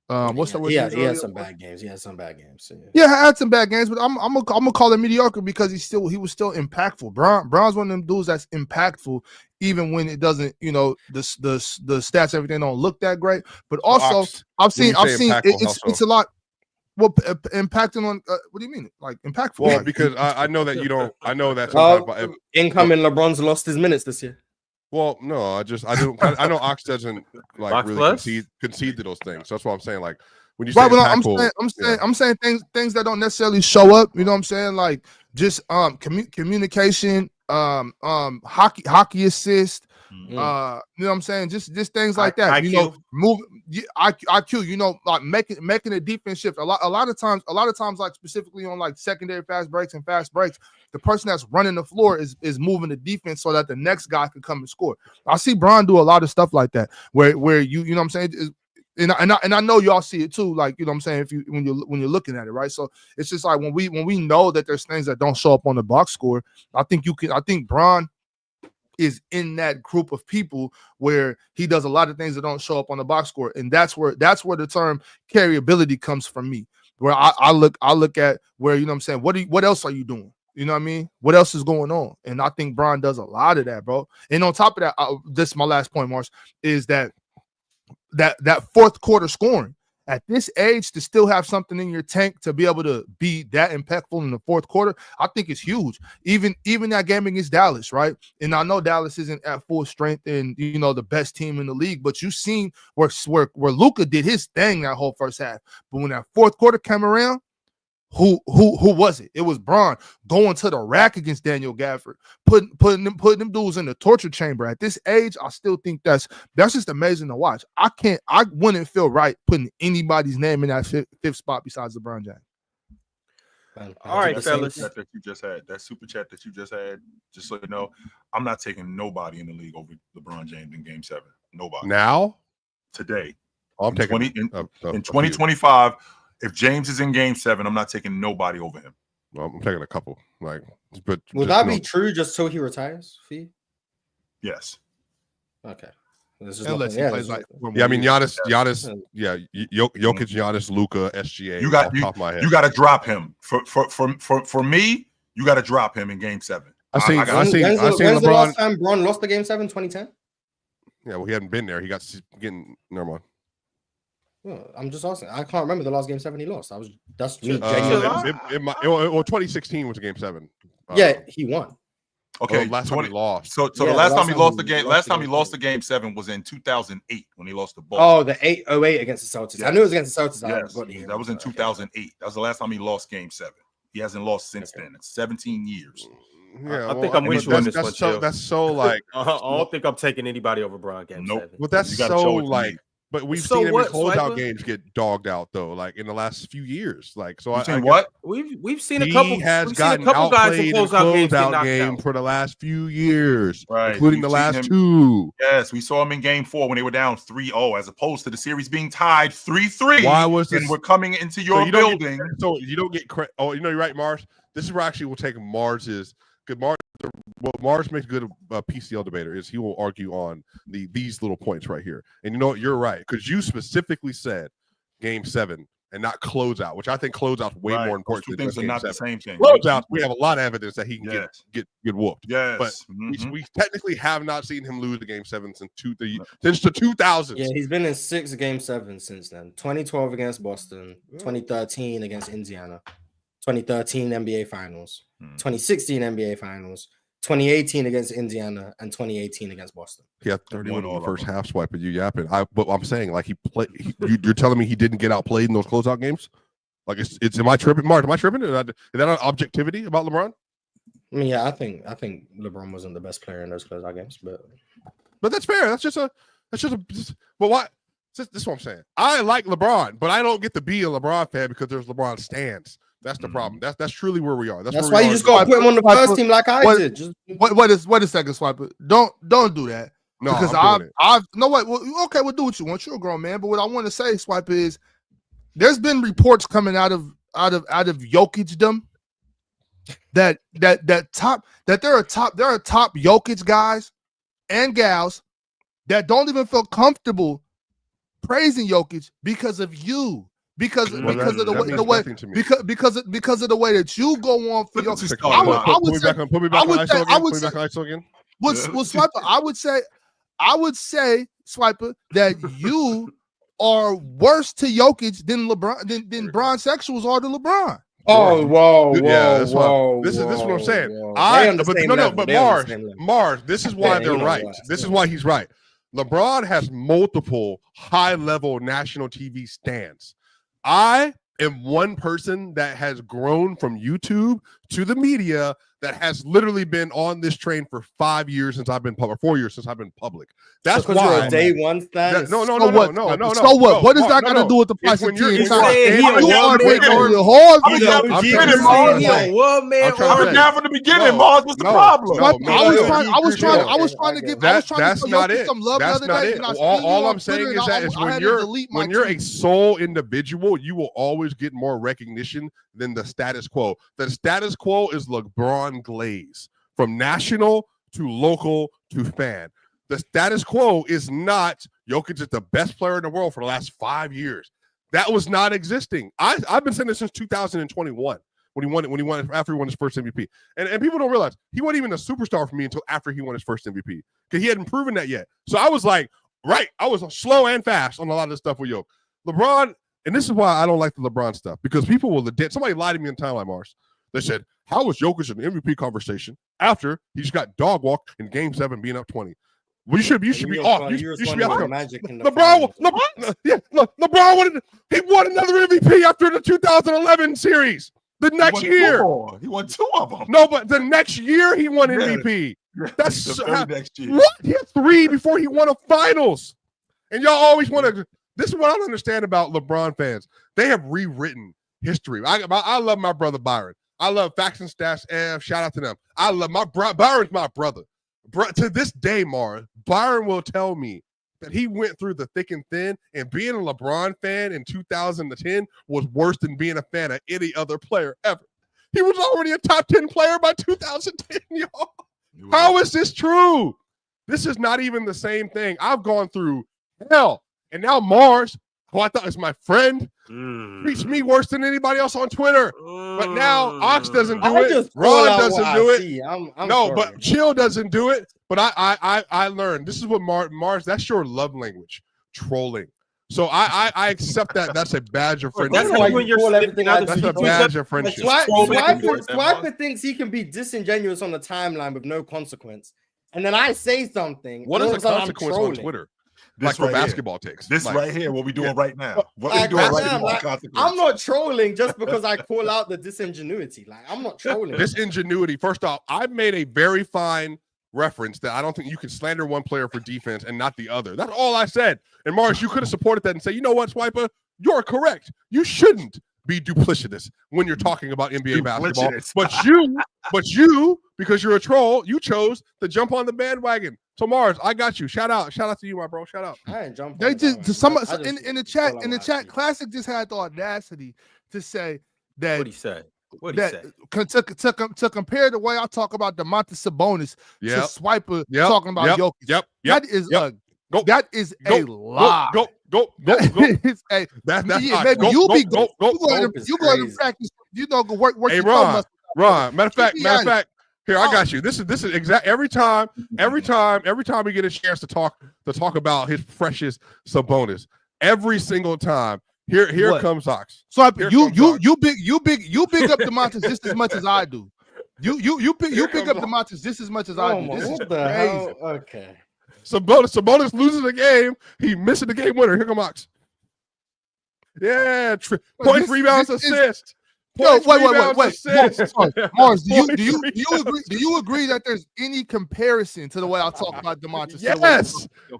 What's the word? He had some bad games. He had some bad games. So yeah, I had some bad games, but I'm gonna call it mediocre because he was still impactful. Bron's one of them dudes that's impactful, even when it doesn't, the stats, everything don't look that great. But also, I've seen it's a lot. Well, impacting on what do you mean? Like impactful? Well, like, because I know that you don't. I know that Well, sometimes. incoming LeBron's lost his minutes this year. Well, no, I don't. I know Ox doesn't like Box really plus? concede to those things. So that's what I'm saying. Like when you say right, but impactful, I'm saying things that don't necessarily show up. You know what I'm saying? Like just communication, hockey assist. You know what I'm saying? Just things like that. IQ. You know, move IQ. You know, like making a defense shift. A lot of times, like specifically on like secondary fast breaks and fast breaks, the person that's running the floor is moving the defense so that the next guy can come and score. I see Bron do a lot of stuff like that, where you know what I'm saying. And I know y'all see it too, like you know what I'm saying. When you're looking at it, right? So it's just like when we know that there's things that don't show up on the box score. I think Bron is in that group of people where he does a lot of things that don't show up on the box score, and that's where the term carryability comes from me. Where I look at where you know what I'm saying. What else are you doing? You know what I mean? What else is going on? And I think Bron does a lot of that, bro. And on top of that, this is my last point, Mars, is that fourth quarter scoring. At this age, to still have something in your tank to be able to be that impactful in the fourth quarter, I think it's huge. Even that game against Dallas, right? And I know Dallas isn't at full strength and you know the best team in the league, but you've seen where Luka did his thing that whole first half. But when that fourth quarter came around, who was it? It was Bron going to the rack against Daniel Gafford, putting them dudes in the torture chamber. At this age, I still think that's just amazing to watch. I wouldn't feel right putting anybody's name in that fifth spot besides LeBron James. All right, fellas. That you just had, that super chat that you just had, just so you know, I'm not taking nobody in the league over LeBron James in Game 7. Nobody. now Today. I'm taking in 2025. If James is in Game 7, I'm not taking nobody over him. Well, I'm taking a couple. Like, but will that be true just till he retires? Fee? Yes. Okay. Unless he plays like I mean Giannis, yeah, Jokic, Giannis, Luka, SGA. You got off the top of my head. You got to drop him for me. You got to drop him in Game 7. I seen when's LeBron. The last time Bron lost the Game 7? 2010. Yeah, well, he hadn't been there. He got getting. Never mind. Well, I'm just asking. I can't remember the last Game 7 he lost. That's me. 2016 was Game 7. Yeah, he won. Okay, last time he lost. So the last time he lost the game, the Game 7 was in 2008 when he lost the Bulls. Oh, the 08 against the Celtics. Yes. I knew it was against the Celtics. Yes, that was in 2008. That was the last time he lost Game 7. He hasn't lost since then. It's 17 years. Yeah, I think I'm with you on this one. That's so like. I don't think I'm taking anybody over Bron Game 7. But that's so like. But we've seen him in closeout games get dogged out though, like in the last few years. Like, so we've seen a couple. He has gotten guys in closeout game for the last few years, right? Including the last two. Yes, we saw him in Game 4 when they were down 3-0, as opposed to the series being tied 3-3. Why was this? And we're coming into your building. So you don't get credit. Oh, you know, you're right, Mars. This is where actually we'll take Mars's good. What Mars makes good PCL debater is he will argue on these little points right here. And you know what? You're right, because you specifically said Game 7 and not closeout, which I think closeout's way more important. Those two things are not the same thing. Closeout, we have a lot of evidence that he can get whooped. Yes, but we technically have not seen him lose the Game 7 since the 2000s. Yeah, he's been in 6 Game 7 since then. 2012 against Boston, 2013 against Indiana, 2013 NBA Finals, 2016 NBA Finals, 2018 against Indiana, and 2018 against Boston. He had 31 in the first half. Swiping you yapping. But I'm saying, like, he played. You're telling me he didn't get outplayed in those closeout games? Like, it's am I tripping, Mark? Am I tripping? Is that an objectivity about LeBron? I mean, yeah, I think LeBron wasn't the best player in those closeout games, but that's fair. But why? This is what I'm saying. I like LeBron, but I don't get to be a LeBron fan because there's LeBron stands. That's the problem. That's truly where we are. That's why you just gotta put him on the first team like I did. Just wait a second, Swiper. Don't do that. No, because I've no wait. Well, okay, we'll do what you want. You're a grown man. But what I want to say, Swiper, is there's been reports coming out of Jokic-dom that there are top Jokic guys and gals that don't even feel comfortable praising Jokic because of you. Because of the way that you go on for your. I would say, Swiper, that you are worse to Jokic than LeBron than bronsexuals are to LeBron. Oh, whoa, Yeah, that's whoa, this is what I'm saying. whoa. But Mars, this is why they're right. This is why he's right. LeBron has multiple high-level national TV stands. I am one person that has grown from YouTube to the media that has literally been on this train for 5 years since I've been public, 4 years since I've been public. That's because why you're a day one stan. No. So what? What does that got to do with the price of tea? I've been down from the beginning, Mars. What's the problem? I was trying to give. That's not it. That's not it. All I'm saying is that when you're a sole individual, you will always get more recognition than the status quo. The status quo is LeBron Glaze, from national to local to fan. The status quo is not Jokic is the best player in the world for the last 5 years. That was not existing. I've been saying this since 2021 when he won after he won his first MVP. And people don't realize he wasn't even a superstar for me until after he won his first MVP, because he hadn't proven that yet. So I was like, I was slow and fast on a lot of this stuff with Jokic. LeBron, and this is why I don't like the LeBron stuff, because people will somebody lied to me in timeline, Mars. They said, how was Jokic in the MVP conversation after he just got dog walked in Game 7 being up 20? Well, you should be off. You should be off. LeBron won another MVP after the 2011 series. The next year. He won 2 of them. No, but the next year he won MVP. That's the next year. What? He had 3 before he won a finals. And y'all always want to. This is what I don't understand about LeBron fans. They have rewritten history. I love my brother Byron. I love Facts and Stats. Shout out to them. I love Byron's my brother. To this day, Mara, Byron will tell me that he went through the thick and thin, and being a LeBron fan in 2010 was worse than being a fan of any other player ever. He was already a top 10 player by 2010, y'all. How is this true? This is not even the same thing. I've gone through hell. And now Mars, who I thought was my friend, treats me worse than anybody else on Twitter. But now Ox doesn't do it. Ron doesn't do it. No, but Chill doesn't do it. But I learned. This is what Mars, that's your love language, trolling. So I accept that. That's a badge of friendship. That's how you and your That's a badge of friendship. Swiper thinks he can be disingenuous on the timeline with no consequence. And then I say something. What is the consequence on Twitter? Like for basketball takes. This right here, what we're doing right now. What we're doing right now. I'm not trolling just because I call out the disingenuity. Like, I'm not trolling. Disingenuity. First off, I've made a very fine reference that I don't think you can slander one player for defense and not the other. That's all I said. And Mars, you could have supported that and say, you know what, Swiper, you're correct. You shouldn't be duplicitous when you're talking about NBA basketball. But you, because you're a troll, you chose to jump on the bandwagon. So Mars, I got you. Shout out to you, my bro. Shout out. I ain't jumping. They just in the chat. Classic just had the audacity to say that. What he said. What he said. To compare the way I talk about Domantas Sabonis to Swiper talking about Jokic. That is a lie. Go. That's maybe you go to practice. You know, go work. Hey, Ron. Matter of fact. Here, I got you. This is exact. Every time we get a chance to talk about his precious Sabonis, every single time. Here comes Ox. So you big up Domantas just as much as I do. You big up Domantas just as much as I do. This is crazy. Okay. Sabonis loses the game. He misses the game winner. Here comes Ox. Yeah, points, rebounds, assists. Yo, wait. Mars, do you agree that there's any comparison to the way I talk about Domantas?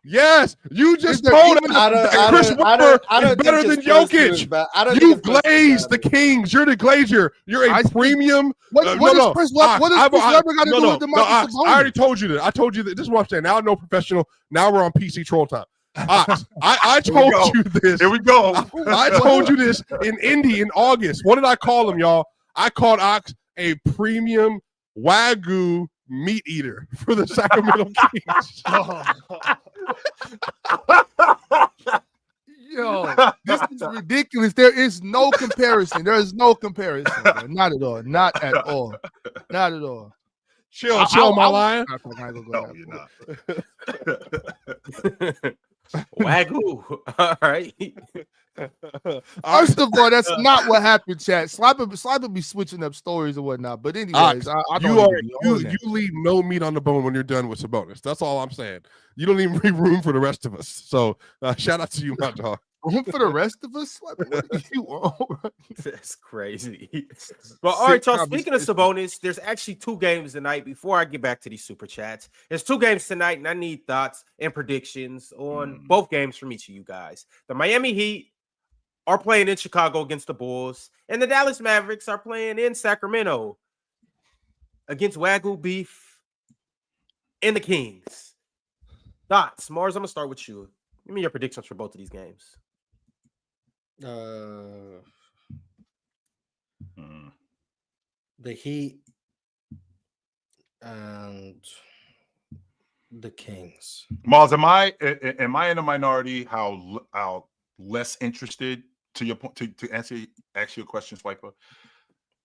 Yes. You just told us that Chris Webber is better than Jokic. You glaze the Kings. You're the glazier. You're a premium. What does Chris Webber got to do with Domantas? I already told you that. I told you that. This is what I'm saying. Now I know professional. Now we're on PC troll time. I told you this. Here we go. I told you this in Indy in August. What did I call him, y'all? I called Ox a premium Wagyu meat eater for the Sacramento Kings. Yo, this is ridiculous. There is no comparison. There is no comparison. Bro. Not at all. Not at all. Not at all. Chill, my lion. No, you're not. Wagyu. All right. First of all, that's not what happened, chat. Sliper be switching up stories and whatnot. But anyways, I don't need to be on that. You leave no meat on the bone when you're done with Sabonis. That's all I'm saying. You don't even leave room for the rest of us. So shout out to you, my dog. Room for the rest of us? What are you on? That's crazy. Well, all right, y'all. Speaking of Sabonis, there's actually 2 games tonight. Before I get back to these super chats, there's 2 games tonight, and I need thoughts and predictions on both games from each of you guys. The Miami Heat are playing in Chicago against the Bulls, and the Dallas Mavericks are playing in Sacramento against Wagyu Beef and the Kings. Thoughts, Mars? I'm gonna start with you. Give me your predictions for both of these games. The Heat and the Kings. Miles, am I in the minority? How less interested to your point to answer your question, Swiper?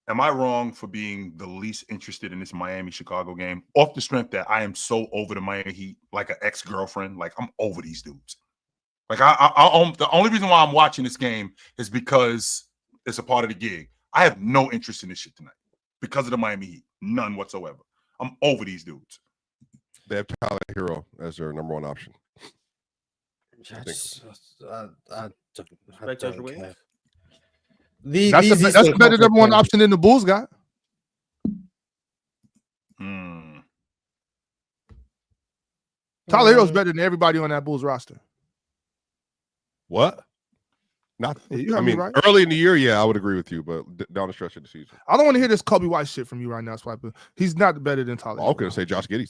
Am I wrong for being the least interested in this Miami-Chicago game off the strength that I am so over the Miami Heat, like an ex-girlfriend? Like, I'm over these dudes. Like, the only reason why I'm watching this game is because it's a part of the gig. I have no interest in this shit tonight because of the Miami Heat. None whatsoever. I'm over these dudes. They have Tyler Hero as their number 1 option. I Respect don't your wings. care. That's a better number 1 option than the Bulls got. Tyler Hero's better than everybody on that Bulls roster. What? Not. Yeah, I mean, right. Early in the year, yeah, I would agree with you, but down the stretch of the season, I don't want to hear this Kobe White shit from you right now, Swiper. He's not better than Tyler. I'm going to say Josh Giddey.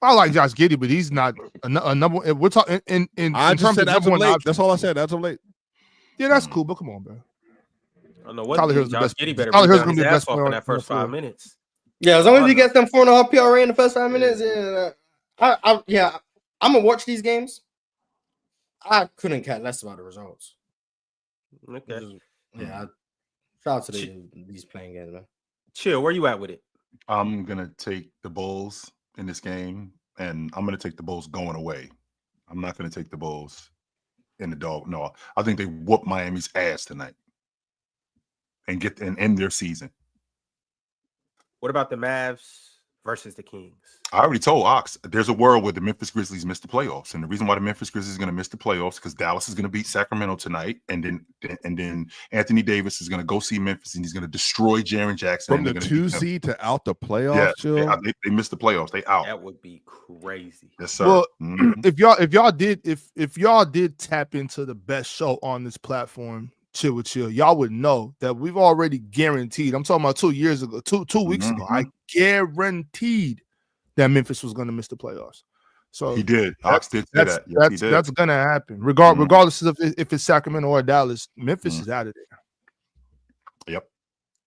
I like Josh Giddey, but he's not a number. We're talking in I just said as of late. Option. That's all I said. As of late. Yeah, that's cool, but come on, bro. I don't know what Tyler Hero's the Josh best. Giddey better Tyler Hero's rebound gonna be his the ass best off player in that first 5 minutes. Yeah, as long as he gets them 4.5 PRA in the first 5 minutes, I'm gonna watch these games. I couldn't care less about the results. Okay. Shout out to these playing games, man. Chill, where you at with it? I'm gonna take the Bulls in this game, and I'm gonna take the Bulls going away. I'm not gonna take the Bulls in the dog. No, I think they whoop Miami's ass tonight and end their season. What about the Mavs versus the Kings? I already told Ox there's a world where the Memphis Grizzlies miss the playoffs, and the reason why the Memphis Grizzlies is going to miss the playoffs because Dallas is going to beat Sacramento tonight, and then Anthony Davis is going to go see Memphis, and he's going to destroy Jaren Jackson. From the 2 seed to out the playoffs. Yeah, they missed the playoffs. They out. That would be crazy. Yes, sir. Well, if y'all did tap into the best show on this platform, Chill with Chill, y'all would know that we've already guaranteed. I'm talking about 2 years ago, two weeks ago. I guaranteed that Memphis was going to miss the playoffs. So he did. Ox did say that. Yes, he did. That's going to happen, regardless of if it's Sacramento or Dallas. Memphis is out of there. Yep.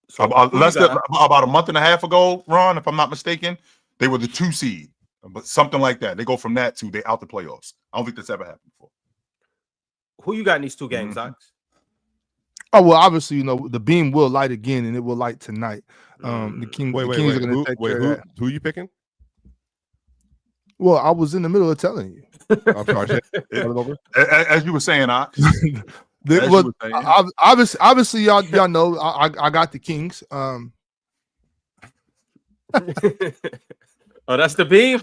So about a month and a half ago, Ron, if I'm not mistaken, they were the 2 seed, but something like that. They go from that to they out the playoffs. I don't think that's ever happened before. Who you got in these 2 games, Ox? Oh well, obviously, the beam will light again, and it will light tonight. The Kings are going to take care of that. Who are you picking? Well, I was in the middle of telling you. I'm sorry. As you were saying, Ox. Obviously, y'all know I got the Kings. Oh, that's the beam.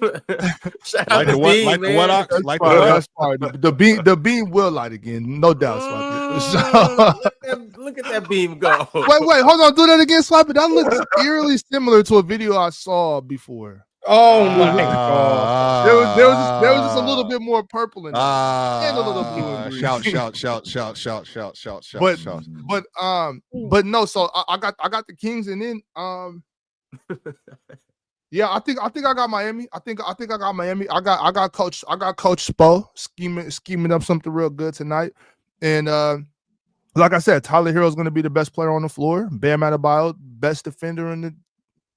Shout out the beam, man. That's fine. The beam will light again, no doubt. Look at that beam go. Wait, hold on, do that again, Swap it. That looks eerily similar to a video I saw before. Oh my god! There was just a little bit more purple in it, and a little blue and green. Shout! But no. So I got the Kings, and then yeah, I think I got Miami. I think I got Miami. I got Coach Spo scheming up something real good tonight, and like I said, Tyler Hero is going to be the best player on the floor. Bam Adebayo, best defender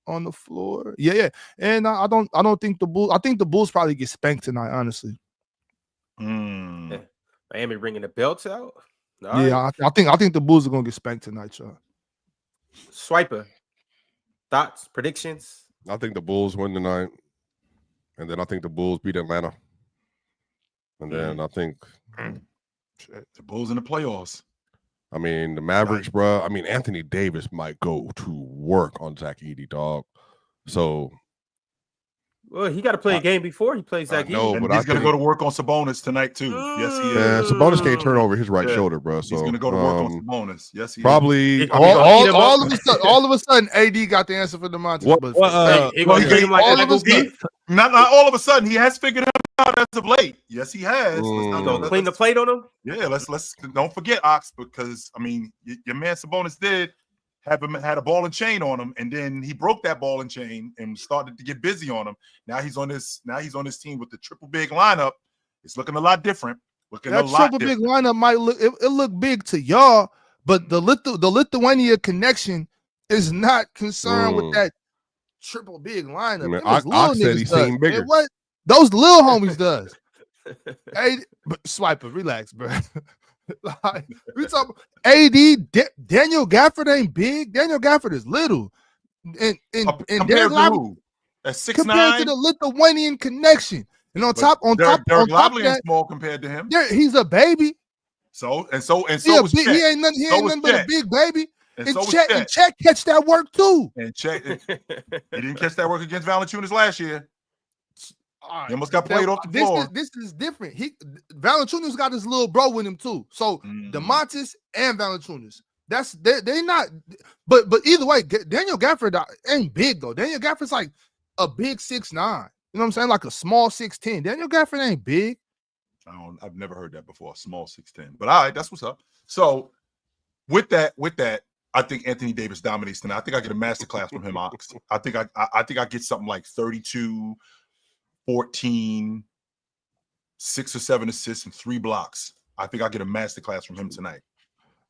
on the floor. Yeah. And I don't think the Bulls. I think the Bulls probably get spanked tonight, honestly. Yeah. Miami bringing the belts out. Right. I think the Bulls are gonna get spanked tonight, y'all. Swiper, thoughts, predictions? I think the Bulls win tonight, and then I think the Bulls beat Atlanta. And then I think the Bulls in the playoffs. I mean, the Mavericks, bro. I mean, Anthony Davis might go to work on Zach Edey, dog. So, well, he got to play a game before he plays Zach Edey. And he's going to go to work on Sabonis tonight too. Yes, he is. Yeah, Sabonis can't turn over his right shoulder, bro. So he's going to go to work on Sabonis. Yes, he probably. is. All of a sudden, AD got the answer for the Monty. Not all of a sudden. He has figured him out as of late. Yes, he has. Clean the plate on him. Yeah, let's don't forget Ox, because I mean your man Sabonis did had a ball and chain on him, and then he broke that ball and chain and started to get busy on him. Now he's on this team with the triple big lineup. It's looking a lot different. That triple big lineup might look it look big to y'all, but the Lithuania connection is not concerned with that triple big lineup. Man, Ox said he's seen bigger. Man, what those little homies does. Hey, Swiper, relax, bro. Like, we talk AD, Daniel Gafford ain't big. Daniel Gafford is little. And compared to who? At 6'9", compared to the Lithuanian connection. And on top of that, is small compared to him. He's a baby. So was Chet. He ain't nothing but a big baby. And Chet catch that work too. And Chet, he didn't catch that work against Valanciunas last year. Right. He almost got played off the floor. This is different. Valanciunas got his little bro with him too. So DeMontis and Valanciunas. They not. But either way, Daniel Gafford ain't big though. Daniel Gafford's like a big 6'9". You know what I'm saying? Like a small 6'10". Daniel Gafford ain't big. I've never heard that before. Small 6'10". But all right, that's what's up. So with that, I think Anthony Davis dominates tonight. I think I get a masterclass from him, Ox. I think I get something like 32, 14, 6 or 7 assists and 3 blocks. I think I get a masterclass from him tonight.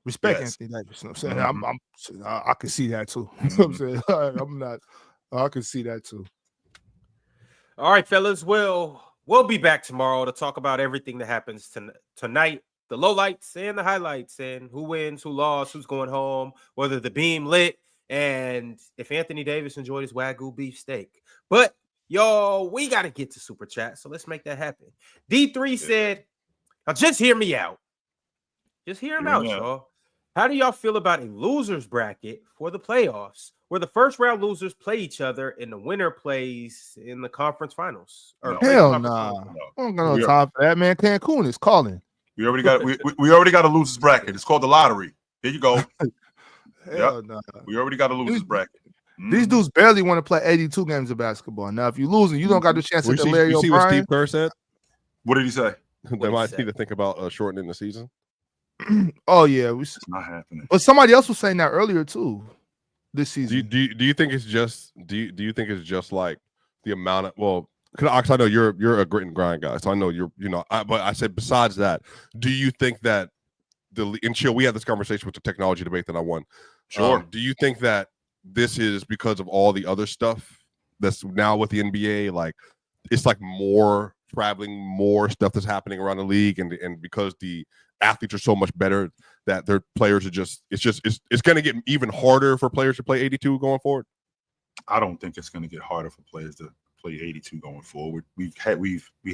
Respect Anthony Davis. You know what I'm saying? I can see that too. You know what I'm saying? I can see that too. All right, fellas. We'll be back tomorrow to talk about everything that happens tonight. The lowlights and the highlights, and who wins, who lost, who's going home, whether the beam lit, and if Anthony Davis enjoyed his Wagyu beef steak. But y'all, we got to get to Super Chat, so let's make that happen. D3 said, now just hear me out. Just hear him out, y'all. How do y'all feel about a loser's bracket for the playoffs, where the first round losers play each other and the winner plays in the conference finals? Hell nah. I don't got no time for that, man. Cancun is calling. We already got a loser's bracket. It's called the lottery. Here you go. Hell nah. We already got a loser's bracket. These dudes barely want to play 82 games of basketball. Now, if you're losing, you don't got the chance to Larry O'Brien. You see what Steve Kerr said? What did he say? They might need to think about shortening the season. Oh yeah, it's not happening. But somebody else was saying that earlier too. This season. Do you think it's just do you think it's just like the amount of because I know you're a grit and grind guy, so I know but I said besides that, do you think that we had this conversation with the technology debate that I won. Sure. Do you think that this is because of all the other stuff that's now with the NBA? Like it's like more traveling, more stuff that's happening around the league, and because the athletes are so much better that their players are it's going to get even harder for players to play 82 going forward. I don't think it's going to get harder for players to play 82 going forward. We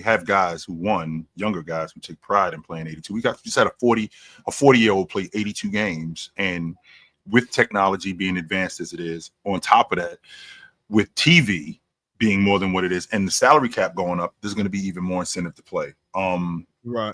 have guys younger guys who take pride in playing 82. We just had a 40-year-old play 82 games, and with technology being advanced as it is, on top of that, with TV being more than what it is and the salary cap going up, there's going to be even more incentive to play. Right.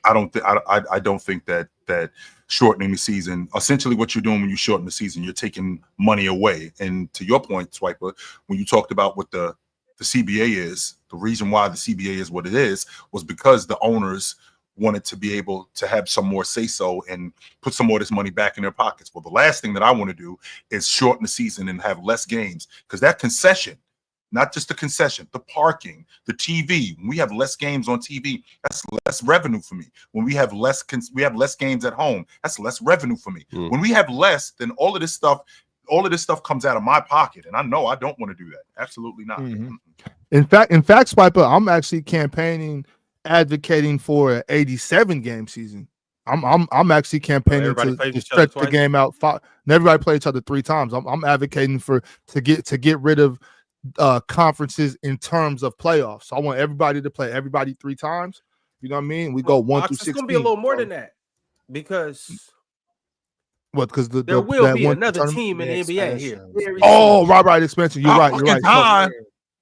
I don't think that shortening the season, essentially what you're doing when you shorten the season, you're taking money away. And to your point, Swiper, when you talked about what the CBA is, the reason why the CBA is what it is was because the owners wanted to be able to have some more say-so and put some more of this money back in their pockets. Well, the last thing that I want to do is shorten the season and have less games, because that concession, not just the concession, the parking, the TV. When we have less games on TV, that's less revenue for me. When we have less games at home, that's less revenue for me. When we have less, then all of this stuff comes out of my pocket, and I know I don't want to do that. Absolutely not. Mm-hmm. In fact, Swiper, I'm actually advocating for an 87 game season. I'm actually campaigning to stretch the game out 5. And everybody play each other 3 times. I'm advocating to get rid of conferences in terms of playoffs. So I want everybody to play everybody 3 times, You know what I mean? We go 1 through 16. It's gonna be a little more than that because because there will be another team in the NBA here. Right, expansion. You're right. Time.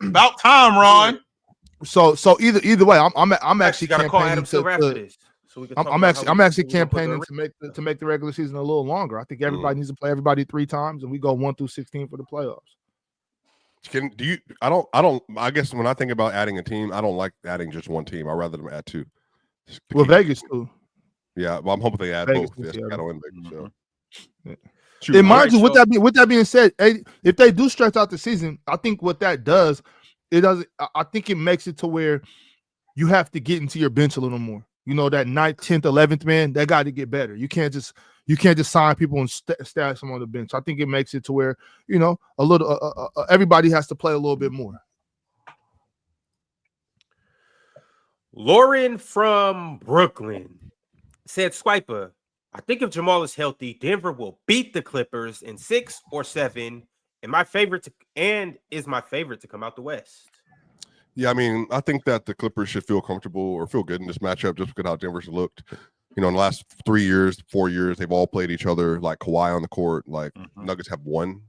About time, Ron. So either way, I'm actually got to call Adam campaigning Silver after this. So we can I'm actually campaigning to make the regular season a little longer. I think everybody needs to play everybody 3 times, and we go 1 through 16 for the playoffs. I guess when I think about adding a team, I don't like adding just one team. I'd rather them add 2. Well, Vegas too. Yeah, well, I'm hoping they add both. Yes, I don't in Vegas. So. And mind you, with that being said, if they do stretch out the season, I think what that does, I think it makes it to where you have to get into your bench a little more. You know, that 9th, 10th, 11th man, that got to get better. You can't just sign people and stash them on the bench. I think it makes it to where, you know, a little everybody has to play a little bit more. Lauren from Brooklyn said, Swiper, I think if Jamal is healthy, Denver will beat the Clippers in 6 or 7, and is my favorite to come out the West. Yeah, I mean, I think that the Clippers should feel comfortable or feel good in this matchup just because how Denver's looked. You know, in the last 4 years, they've all played each other like Kawhi on the court. Like Nuggets have won,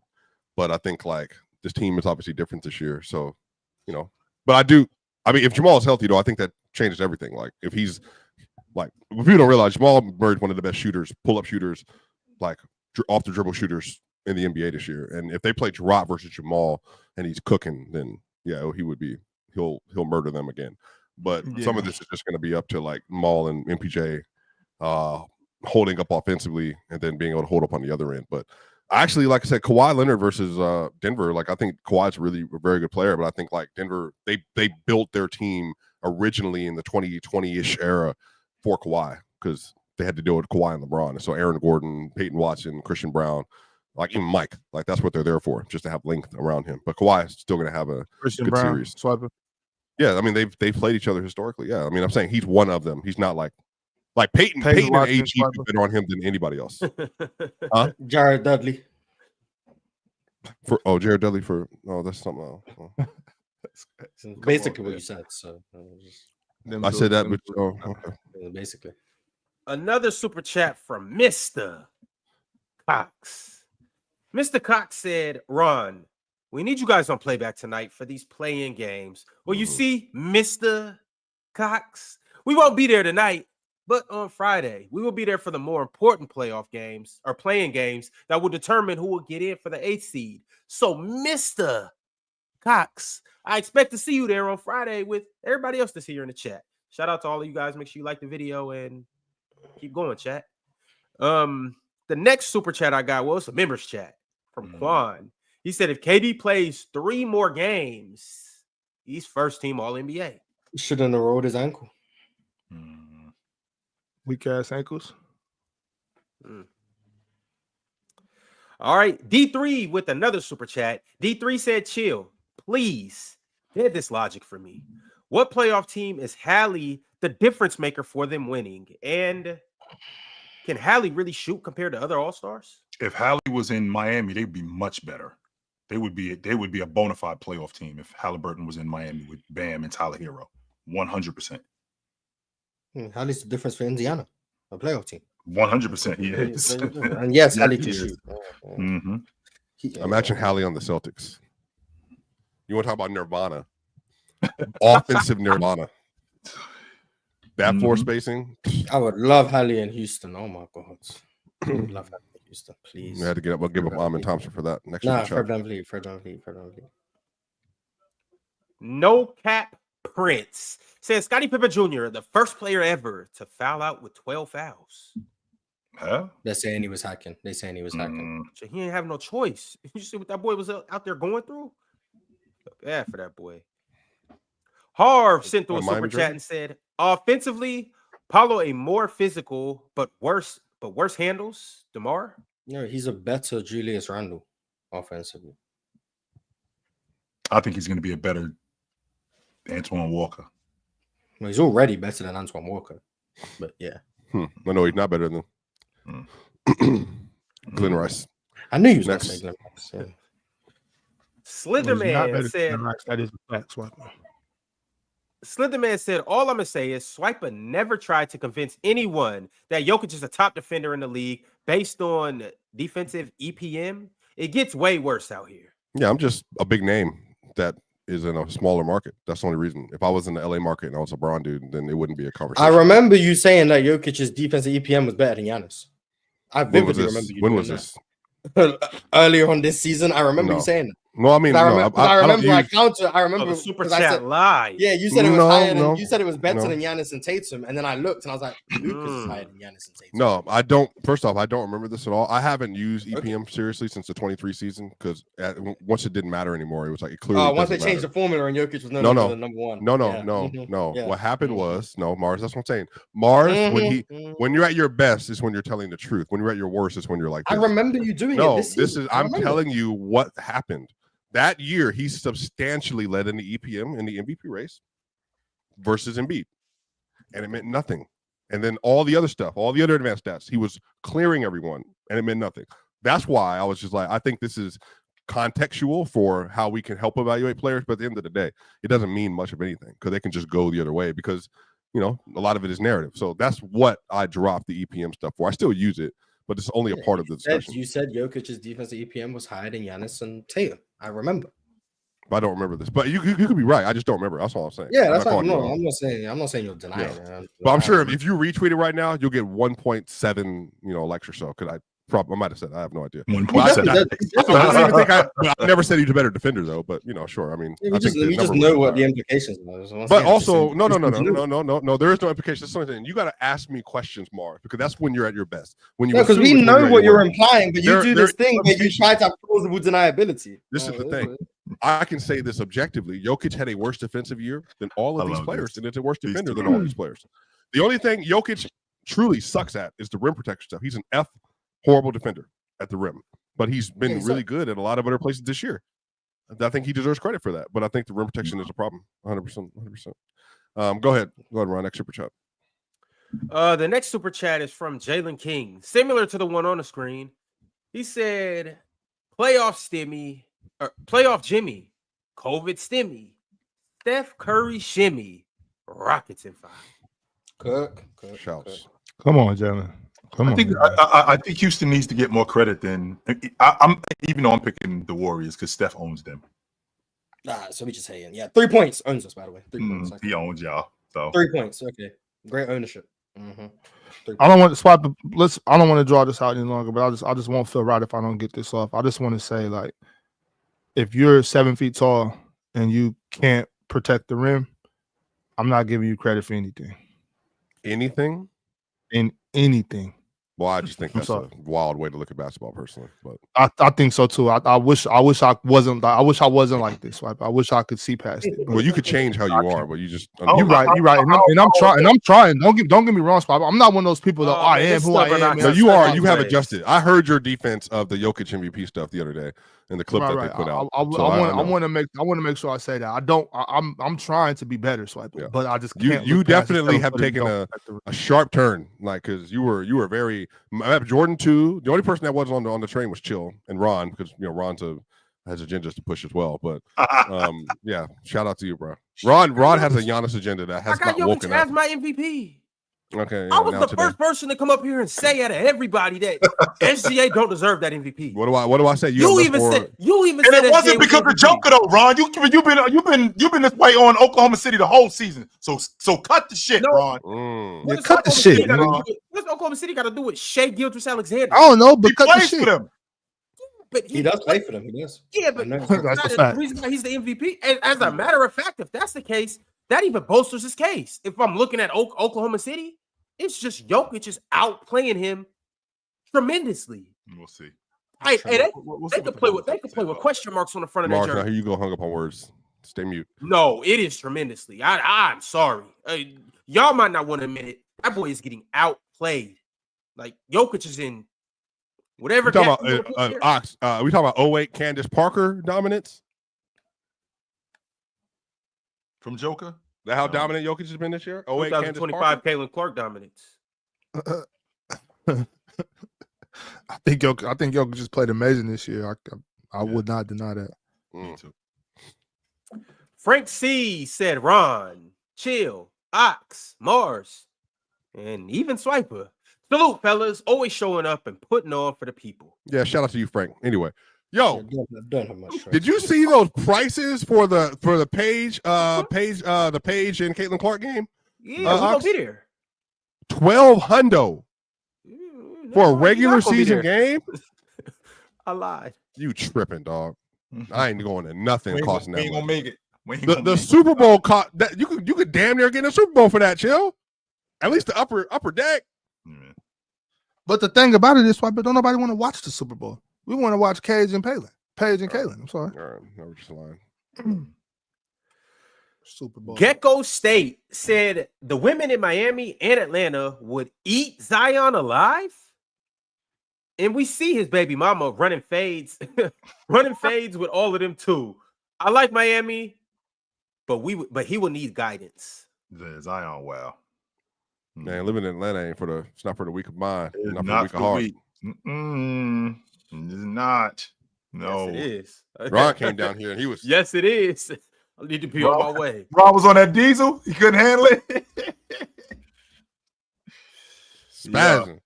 but I think like this team is obviously different this year. So, you know, but if Jamal is healthy though, I think that changes everything. Like if he's like, if people don't realize, Jamal Murray's one of the best shooters, pull-up shooters, like off the dribble shooters in the NBA this year. And if they play Gerard versus Jamal and he's cooking, then yeah, he would be. He'll murder them again. But some of this is just going to be up to like Maul and MPJ holding up offensively and then being able to hold up on the other end. But actually, like I said, Kawhi Leonard versus Denver, like I think Kawhi's really a very good player, but I think like Denver, they built their team originally in the 2020-ish era for Kawhi because they had to deal with Kawhi and LeBron. And so Aaron Gordon, Peyton Watson, Christian Brown, like even Mike, like that's what they're there for, just to have length around him. But Kawhi is still going to have a good series. Swiper. Yeah, I mean they've played each other historically. Yeah, I mean I'm saying he's one of them. He's not like Peyton and AG is better on him than anybody else. Huh? Jared Dudley. Jared Dudley that's something else. Oh. Basically what you said. So I said that, but okay. Basically. Another super chat from Mr. Cox. Mr. Cox said, Ron, we need you guys on Playback tonight for these play-in games. Well, you see, Mr. Cox, we won't be there tonight, but on Friday, we will be there for the more important playoff games or play-in games that will determine who will get in for the 8th seed. So, Mr. Cox, I expect to see you there on Friday with everybody else that's here in the chat. Shout out to all of you guys. Make sure you like the video and keep going, chat. The next super chat I got was a members chat from Quan. He said if KD plays 3 more games, he's first team All-NBA. Shouldn't have rolled his ankle. Weak ass ankles. All right. D3 with another super chat. D3 said, chill, please. Get this logic for me. What playoff team is Hallie the difference maker for them winning? And can Hallie really shoot compared to other All-Stars? If Hallie was in Miami, they'd be much better. They would be a bona fide playoff team if Halliburton was in Miami with Bam and Tyler Hero. 100%. Hallie's the difference for Indiana, a playoff team. 100% he is. And yes, Hallie can shoot. Imagine Hallie on the Celtics. You want to talk about Nirvana? Offensive Nirvana. Bad floor spacing. I would love Hallie in Houston. Oh my God. Love Hallie in Houston, please. We had to give up Amin Thompson for that. Next year. Fred VanVleet. No Cap Prince says Scottie Pippen Jr., the first player ever to foul out with 12 fouls. Huh? They're saying he was hacking. So he didn't have no choice. You see what that boy was out there going through? Bad for that boy. Harv sent through a super chat and said, offensively, Paulo a more physical but worse handles DeMar. No, he's a better Julius Randle offensively. I think he's going to be a better Antoine Walker. Well, he's already better than Antoine Walker. But yeah. No, he's not better than Glenn Rice. I knew he was going to say Glenn Rice. Yeah. Slitherman said, that is a fact, Swiper. Slenderman said, all I'm going to say is Swiper never tried to convince anyone that Jokic is a top defender in the league based on defensive EPM. It gets way worse out here. Yeah, I'm just a big name that is in a smaller market. That's the only reason. If I was in the LA market and I was a Bron dude, then it wouldn't be a conversation. I remember you saying that Jokic's defensive EPM was better than Giannis. I vividly remember you when doing was that. this? Earlier on this season, I remember you saying that. No, I mean, I no, remember I the remember super chat live. Yeah, you said it was higher than you said it was better no. than Giannis and Tatum, and then I looked and I was like, Lucas is higher than Giannis and Tatum. No, I don't. First off, I don't remember this at all. I haven't used EPM seriously since the 23 season because once it didn't matter anymore, it was like it clearly. Once they changed the formula and Jokic was the number one. No. Yeah. What happened was Mars. That's what I'm saying. Mars, when you're at your best is when you're telling the truth. When you're at your worst is when you're like this. I remember you doing it. This season. I'm telling you what happened. That year, he substantially led in the EPM in the MVP race versus Embiid. And it meant nothing. And then all the other stuff, all the other advanced stats, he was clearing everyone, and it meant nothing. That's why I was just like, I think this is contextual for how we can help evaluate players. But at the end of the day, it doesn't mean much of anything because they can just go the other way because, a lot of it is narrative. So that's what I dropped the EPM stuff for. I still use it, but it's only a part of the discussion. You said Jokic's defensive EPM was higher than Giannis and Tatum. I remember. I don't remember this, but you could be right. I just don't remember. That's all I'm saying. Yeah, that's fine. No, I'm not saying you'll deny it. But I'm sure if you retweet it right now, you'll get 1.7, likes or so. Because I might have said I have no idea. 1.7. I never said he's a better defender though. But sure. I mean, we just know what the implications are. But also, no. There is no implication. That's something you got to ask me questions, Mark, because that's when you're at your best. Because we know what you're implying, but you do this thing where you try to have plausible deniability. This is the thing. I can say this objectively. Jokic had a worse defensive year than all of these players, and it's a worse defender than all these players. The only thing Jokic truly sucks at is the rim protection stuff. He's an horrible defender at the rim, but he's been really good at a lot of other places this year. I think he deserves credit for that, but I think the rim protection is a problem. 100%. Go ahead, Ron. Next super chat. The next super chat is from Jalen King, similar to the one on the screen. He said, "Playoff Jimmy, COVID stimmy, Steph Curry shimmy, Rockets in 5." Kirk. Shouts. Come on, Jalen. I think Houston needs to get more credit than I'm. Even though I'm picking the Warriors because Steph owns them. So we just saying, 3 points owns us, by the way. 3 points. He owns y'all. So 3 points. Okay, great ownership. I don't want to swap the. I don't want to draw this out any longer, but I just won't feel right if I don't get this off. I just want to say, like, if you're 7 feet tall and you can't protect the rim, I'm not giving you credit for anything. Anything? In anything. Well, I just think that's a wild way to look at basketball, personally. But I think so too. I wish I wasn't like this. I wish I could see past it. Well, you could change how you are, but you just you're right. And I'm trying. Don't get me wrong, Spot. I'm not one of those people that I am who I am. No, you are. You have adjusted. I heard your defense of the Jokic MVP stuff the other day in the clip that they put out. I want to make sure I say that. I'm trying to be better, Swipe. Yeah. But I just can't. You definitely have taken a sharp turn, like, because you were very Jordan too. The only person that wasn't on the train was Chill and Ron, because Ron has agendas to push as well. But yeah, shout out to you, bro. Ron has a Giannis agenda that has not woken up. As my MVP. Okay, I was the first person to come up here and say out of everybody that SGA don't deserve that MVP. What do I say? You even said it wasn't because of Joker though, Ron. You've been this way on Oklahoma City the whole season. So cut the shit, Ron. Cut the shit. What's Oklahoma City got to do with Shai Gilgeous-Alexander? I don't know, but cut the shit. For them. But he does play for them. He does. Yeah, but that's the reason why he's the MVP. And as a matter of fact, if that's the case, that even bolsters his case. If I'm looking at Oklahoma City, it's just Jokic is outplaying him tremendously. We'll see. They could play with question marks on the front of their jersey. Now here you go, hung up on words. Stay mute. No, it is tremendously. I'm sorry. Y'all might not want to admit it. That boy is getting outplayed. Like, Jokic is in whatever. We talking about 08 Candace Parker dominance from Joker. Is that how dominant Jokic has been this year? 08 2025 Caitlin Clark dominance. I think Jokic just played amazing this year. I would not deny that. Frank C said, "Ron, Chill, Ox, Mars, and even Swiper. Salute, fellas. Always showing up and putting on for the people. Yeah, shout out to you, Frank. Anyway, yo, don't have much. did you see those prices for the Page and Caitlin Clark game? Yeah, who's gonna be there? 12 hundo for a No, regular you're not gonna be season there. game. I lied. You tripping, dog? I ain't going to nothing We costing that ain't gonna much. make it. The Super Bowl cost that you could damn near get a Super Bowl for that. Chill. At least the upper deck. But the thing about it is, why? But don't nobody want to watch the Super Bowl. We want to watch Paige and Caitlin. I'm sorry. All right, no, we're just lying. Super Bowl. Gecko State said the women in Miami and Atlanta would eat Zion alive. And we see his baby mama running fades with all of them too. I like Miami, but he will need guidance. The Zion, wow. Man, living in Atlanta it's not for the weak of mind, It's not for the weak of heart. It's not. No. Yes, it is. Ron came down here and he was Yes, it is. I need to be on my way. Rob was on that diesel. He couldn't handle it. spazzing.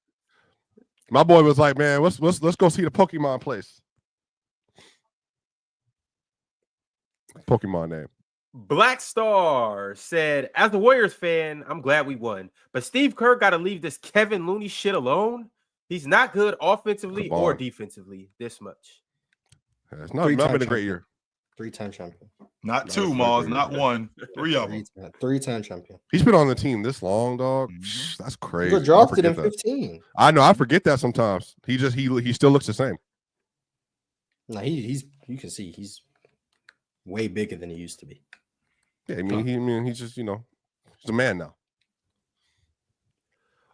My boy was like, man, let's go see the Pokemon place. Pokemon name. Black Star said, as a Warriors fan, I'm glad we won. But Steve Kerr got to leave this Kevin Looney shit alone. He's not good offensively or defensively this much. It's not been a great year. 3-time champion. Not two, Mars, not one. 3 of them. 3-time champion. He's been on the team this long, dog. That's crazy. He got drafted in 15. I know. I forget that sometimes. He still looks the same. No, he's you can see he's way bigger than he used to be. Yeah, he's just he's a man now.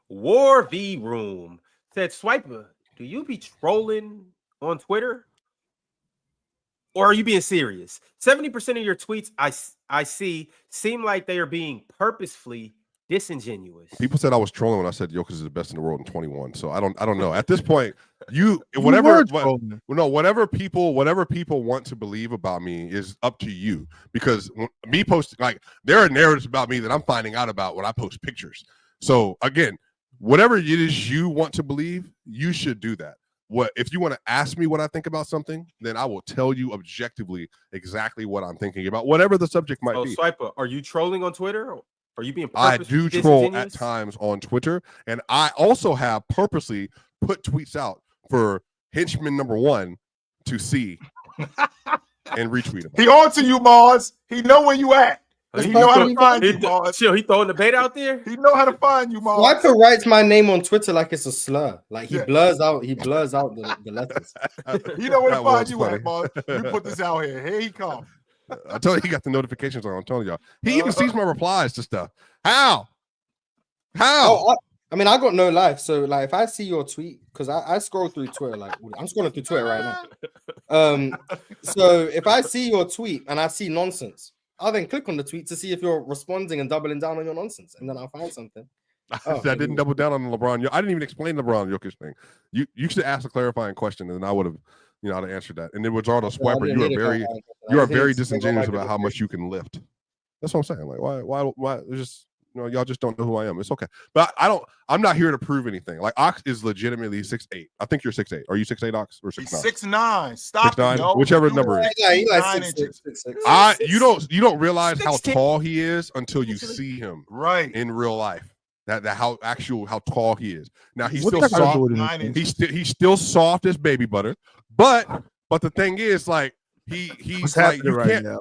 War V Room said, Swiper, do you be trolling on Twitter? Or are you being serious? 70% of your tweets I see seem like they are being purposefully disingenuous. People said I was trolling when I said Jokic is the best in the world in 21. So I don't know. At this point, whatever people want to believe about me is up to you. Because me posting, like, there are narratives about me that I'm finding out about when I post pictures. So again, whatever it is you want to believe, you should do that. If you want to ask me what I think about something, then I will tell you objectively exactly what I'm thinking about, whatever the subject might be. Swiper, are you trolling on Twitter? Or are you being I do troll at times on Twitter, and I also have purposely put tweets out for henchman number 1 to see and retweet them. He on to you, Mars. He know where you at. He know how to find you, Mars. Chill, he throwing the bait out there. He know how to find you, Mars. Swiper writes my name on Twitter like it's a slur. Like he blurs out the letters. He know where to find you at, Mars. You put this out here. Here he come. I told you he got the notifications on. I'm telling y'all. He even sees my replies to stuff. How? Oh, I mean, I got no life. So, like, if I see your tweet, because I scroll through Twitter, like, I'm scrolling through Twitter right now. So, if I see your tweet and I see nonsense, I'll then click on the tweet to see if you're responding and doubling down on your nonsense. And then I'll find something. I didn't double down on the LeBron. I didn't even explain the LeBron Jokic thing. You should ask a clarifying question, and then I would have, I'd have answered that. And then with Jardo Swiper, you are very disingenuous about how much you can lift. That's what I'm saying. Like, why? Just y'all just don't know who I am. It's okay, but I'm not here to prove anything. Like, Ox is legitimately 6'8". I think you're 6'8". Are you 6'8", Ox, or 6'9"? He's 6'9". Stop 6'9", it, yo. whichever number. Yeah, he's like 6'6". You don't realize how tall he is until you see him in real life. That how tall he is. Now he's still soft. He's still soft as baby butter. But the thing is, like, he's like, you right can't. Now,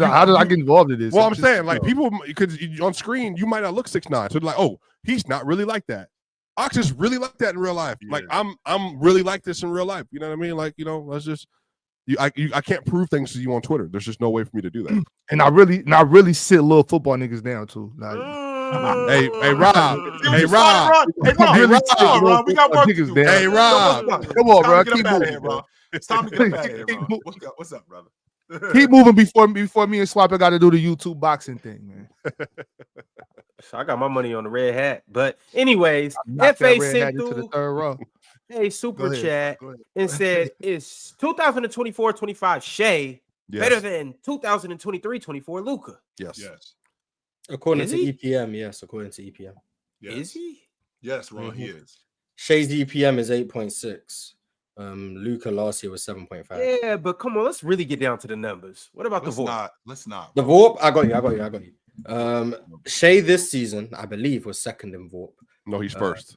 how did I get involved in this? Well, I'm saying, like, people, because on screen you might not look 6'9", so they're like, oh, he's not really like that. Ox is really like that in real life. Yeah. Like, I'm really like this in real life. You know what I mean? Like, let's just. I can't prove things to you on Twitter. There's just no way for me to do that. And I really sit little football niggas down too. Like, hey, Rob. Hey, Rob. We got work to do. Hey, Rob. Come on, bro. Keep moving, bro. It's time to get out of here, bro. What's up, brother? Keep moving before me and Swiper got to do the YouTube boxing thing, man. So I got my money on the red hat. But anyways, FA sent through the third row. Hey, super chat and said, is 2024-25 Shea better than 2023-24 Luka? Yes. According Is to he? EPM, yes. According to EPM, Yes. Is he? Yes, Ron, he is. Shea's EPM is 8.6. Luca last year was 7.5. Yeah, but come on, let's really get down to the numbers. What about the VORP? Let's not. The VORP, I got you. Shea this season, I believe, was second in VORP. No, he's first.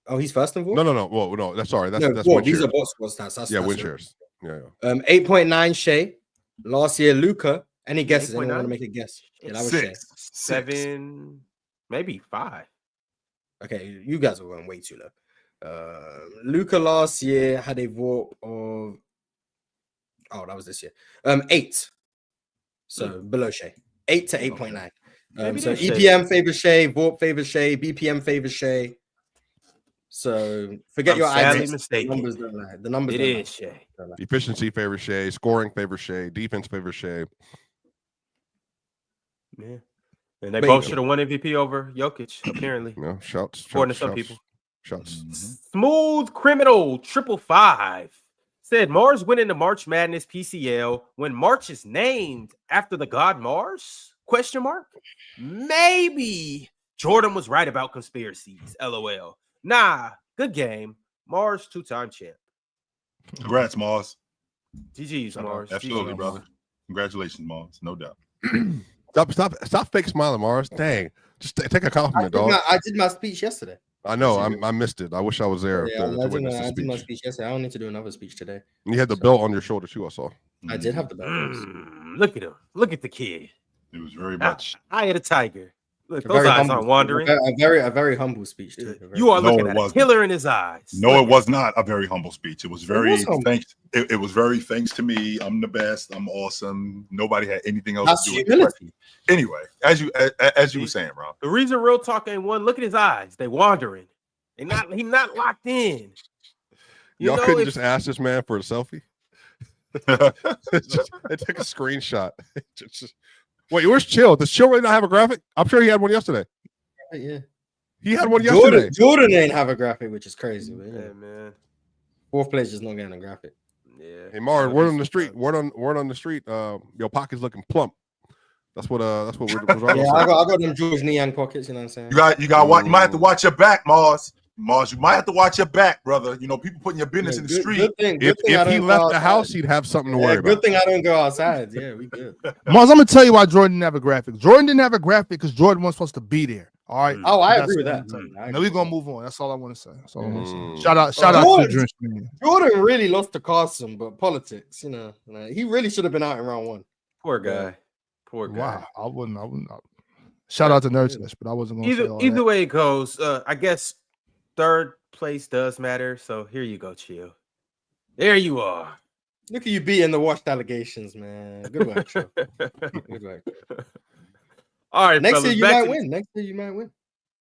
Oh, he's first in VORP? No. Well, no, that's sorry. That's VORP. win These shares. are box score stats. That's win it. shares. Yeah. 8.9 Shea. Last year, Luca. Any guesses? 8.9? Anyone want to make a guess? Yeah, that was 6. Shea. 7, maybe 5. Okay, you guys are going way too low. Luca last year had a VORP of that was this year. 8. So below Shea. 8 to 8.9. So EPM favors Shea, VORP favors Shea, BPM favors Shea. So forget your sadly items. mistaken. The numbers don't lie. The numbers It don't is lie. Shea. Efficiency favors Shea. Scoring favors Shea. Defense favors Shea. Yeah. And they both should have won MVP over Jokic, apparently. No, shouts. According to some people. Shouts. Smooth Criminal 555 said Mars winning the March Madness PCL when March is named after the god Mars? Question mark? Maybe Jordan was right about conspiracies. LOL. Nah, good game. Mars 2-time champ. Congrats, Mars. GG's, Mars. Absolutely, GG's. brother. Congratulations, Mars. No doubt. Stop fake smiling, Mars. Dang. Just take a compliment, dog. I did my speech yesterday. I know. I missed it. I wish I was there. Yeah, to witness the I did my speech. speech yesterday. I don't need to do another speech today. And you had the belt on your shoulder too. I saw. I did have the belt. Look at him. Look at the kid. It was very much. Eye of the tiger. Look, A those very eyes humble- aren't wandering. A very humble speech too. You are No, looking it at a wasn't. killer in his eyes. No, it was not a very humble speech. It was very was humble. thanks. It was very thanks to me. I'm the best. I'm awesome. Nobody had anything else That's to do with humility. it. Anyway, as you were saying, Ron. The reason Real Talk ain't won, look at his eyes. They wandering. He's not locked in. Y'all couldn't just ask this man for a selfie. They took a screenshot. Wait, where's Chill? Does Chill really not have a graphic? I'm sure he had one yesterday. Yeah. He had one yesterday. Jordan ain't have a graphic, which is crazy. But, Yeah, man. Fourth place just not getting a graphic. Yeah. Hey, Mars, word on the street. Word on the street. Your pocket's looking plump. That's what we're Yeah, I got them George Niang pockets. You know what I'm saying? You got watch. You might have to watch your back, Mars. Mars, you might have to watch your back, brother. You know, people putting your business in the street. Good thing If I he don't left go the outside. house, he'd have something to worry Good about. thing I don't go outside. Yeah, we good. Mars, I'm gonna tell you why Jordan didn't have a graphic. Jordan didn't have a graphic because Jordan wasn't supposed to be there. All right. Oh, I That's agree with what that. I'm telling you. I Now agree. we're gonna move on. That's all I want to say. That's all I want to Mm. say. Shout out to Jordan- Drenched Man. Jordan really lost to Carson, but politics, you know, like, he really should have been out in round 1. Poor guy. Poor guy. Wow, I wouldn't. Shout out to Nerdslash, but I wasn't gonna say all Either that. way it goes, I guess third place does matter. So here you go, Chill. There you are. Look at you beating the washed allegations, man. Good work, Joe. Good work. All right, Next fellas, year you back might to- win. Next year you might win.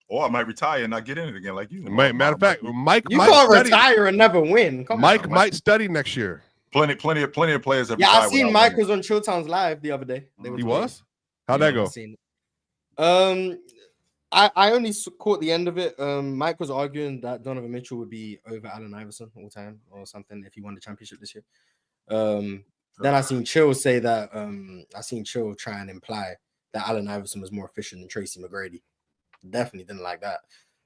Or I might retire and not get in it again, like you. Matter of fact, Mike You might can't study. retire and never win. Come Mike on. might study next year. Plenty of players have Yeah, I retired seen without Mike winning. was on Chilltown's live the other day. They were He playing. was. How'd that Yeah, I go? seen it. I only caught the end of it. Mike was arguing that Donovan Mitchell would be over Allen Iverson all time or something if he won the championship this year. Then I seen Chill say that. I seen Chill try and imply that Allen Iverson was more efficient than Tracy McGrady. Definitely didn't like that,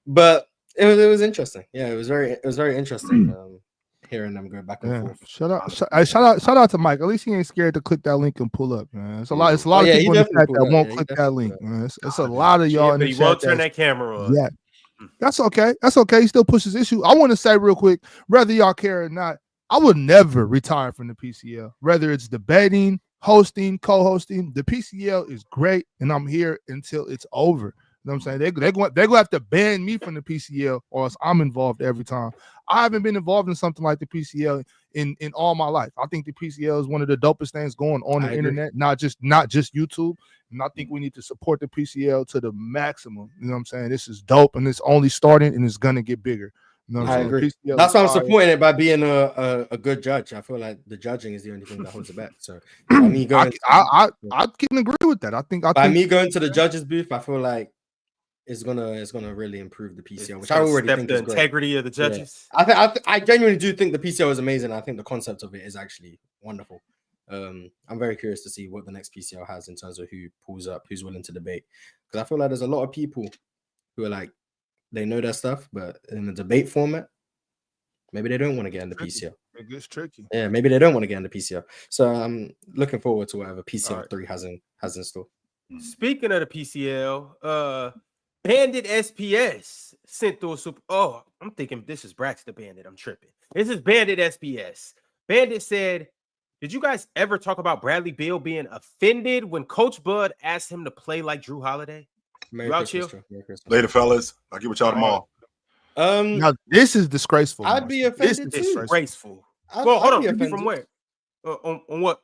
but it was interesting. Yeah, it was very interesting. Hearing them go back and Yeah. forth. Shout out to Mike. At least he ain't scared to click that link and pull up, man. It's a lot. It's a lot Yeah, of he people in the definitely chat pulled that up. won't Yeah, he click that definitely link, pulled up. man. It's a lot of y'all Yeah, in but the he chat. won't turn that camera on. Yeah, that's okay. That's okay. He still pushes issue. I want to say real quick, whether y'all care or not, I would never retire from the PCL. Whether it's debating, hosting, co-hosting, the PCL is great, and I'm here until it's over. You know what I'm saying? They're going to have to ban me from the PCL, or else I'm involved every time. I haven't been involved in something like the PCL in all my life. I think the PCL is one of the dopest things going on the internet, not just YouTube. And I think we need to support the PCL to the maximum. You know what I'm saying? This is dope, and it's only starting, and it's gonna get bigger. You know what I'm I saying? agree. PCL That's why I'm is fire. supporting it by being a good judge. I feel like the judging is the only thing that holds it back. So by me going, I can agree with that. I think me going to the judges booth, I feel like it's gonna really improve the PCL, which I already think is the great. integrity of the judges. I genuinely do think the PCL is amazing. I think the concept of it is actually wonderful. I'm very curious to see what the next PCL has in terms of who pulls up, who's willing to debate. Because I feel like there's a lot of people who are like, they know their stuff, but in the debate format, maybe they don't want to get in the PCL. It gets tricky. Yeah, maybe they don't want to get in the PCL. So I'm looking forward to whatever PCL 3 has in store. Speaking of the PCL, Bandit SPS sent through a super. Oh, I'm thinking this is Braxton Bandit. I'm tripping. This is Bandit SPS. Bandit said, did you guys ever talk about Bradley Beal being offended when Coach Bud asked him to play like Drew Holiday? Merry You out, Christmas, Chill? Merry Christmas. Later, fellas. I'll get with y'all tomorrow. Now this is disgraceful. I'd be offended too. Disgraceful. Well, hold on. From where? On what?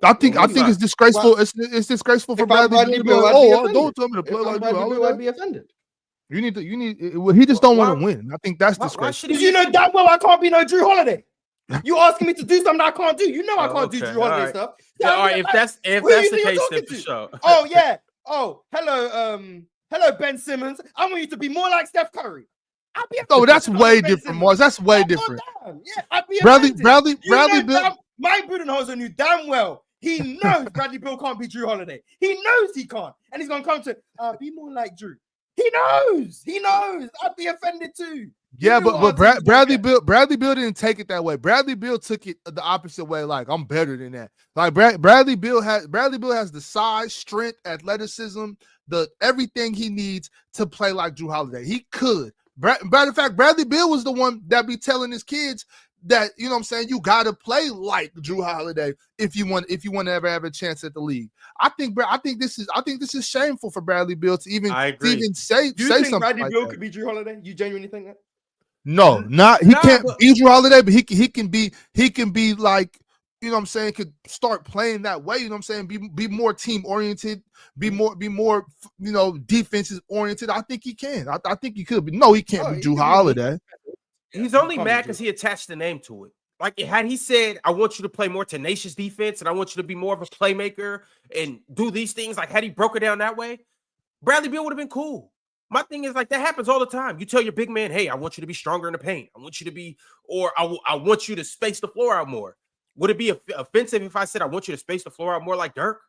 I think it's disgraceful. Well, it's disgraceful for Bradley Beal. Don't tell me to play like Drew. I'd be offended. You need. Well, he just don't want to win. I think that's disgraceful. Because you know damn well I can't be no Drew Holiday. You asking me to do something I can't do. You know I can't do Drew Holiday stuff. Yeah, all right, if that's the case, then for sure. Oh yeah. Oh, hello, Ben Simmons. I want you to be more like Steph Curry. Oh, that's way different, Mars. That's way different. Yeah, I'd be Bradley Beal. Mike Budenholzer knew damn well. He knows Bradley Beal can't be Drew Holiday. He knows he can't, and he's gonna come to be more like Drew. He knows. I'd be offended too. Yeah, but Bradley Beal didn't take it that way. Bradley Beal took it the opposite way. Like, I'm better than that. Like Bradley Beal has the size, strength, athleticism, the everything he needs to play like Drew Holiday. He could. Matter of fact, Bradley Beal was the one that be telling his kids that, you know what I'm saying, you got to play like Drew Holiday if you want to ever have a chance at the league. I think this is shameful for Bradley Beal to even say Do you say think something Bradley like Beal that. could be Drew Holiday? You genuinely think that? No, he can't be Drew Holiday, but he can be like, you know what I'm saying, could start playing that way, you know what I'm saying, be more team oriented, be more, you know, defenses oriented. I think he can. I think he could be. No, he can't be Drew Holiday. He's only mad because he attached the name to it. Like, had he said, I want you to play more tenacious defense and I want you to be more of a playmaker and do these things, like, had he broke it down that way, Bradley Beal would have been cool. My thing is, like, that happens all the time. You tell your big man, hey, I want you to be stronger in the paint. I want you to be, or I want you to space the floor out more. Would it be offensive if I said I want you to space the floor out more like Dirk?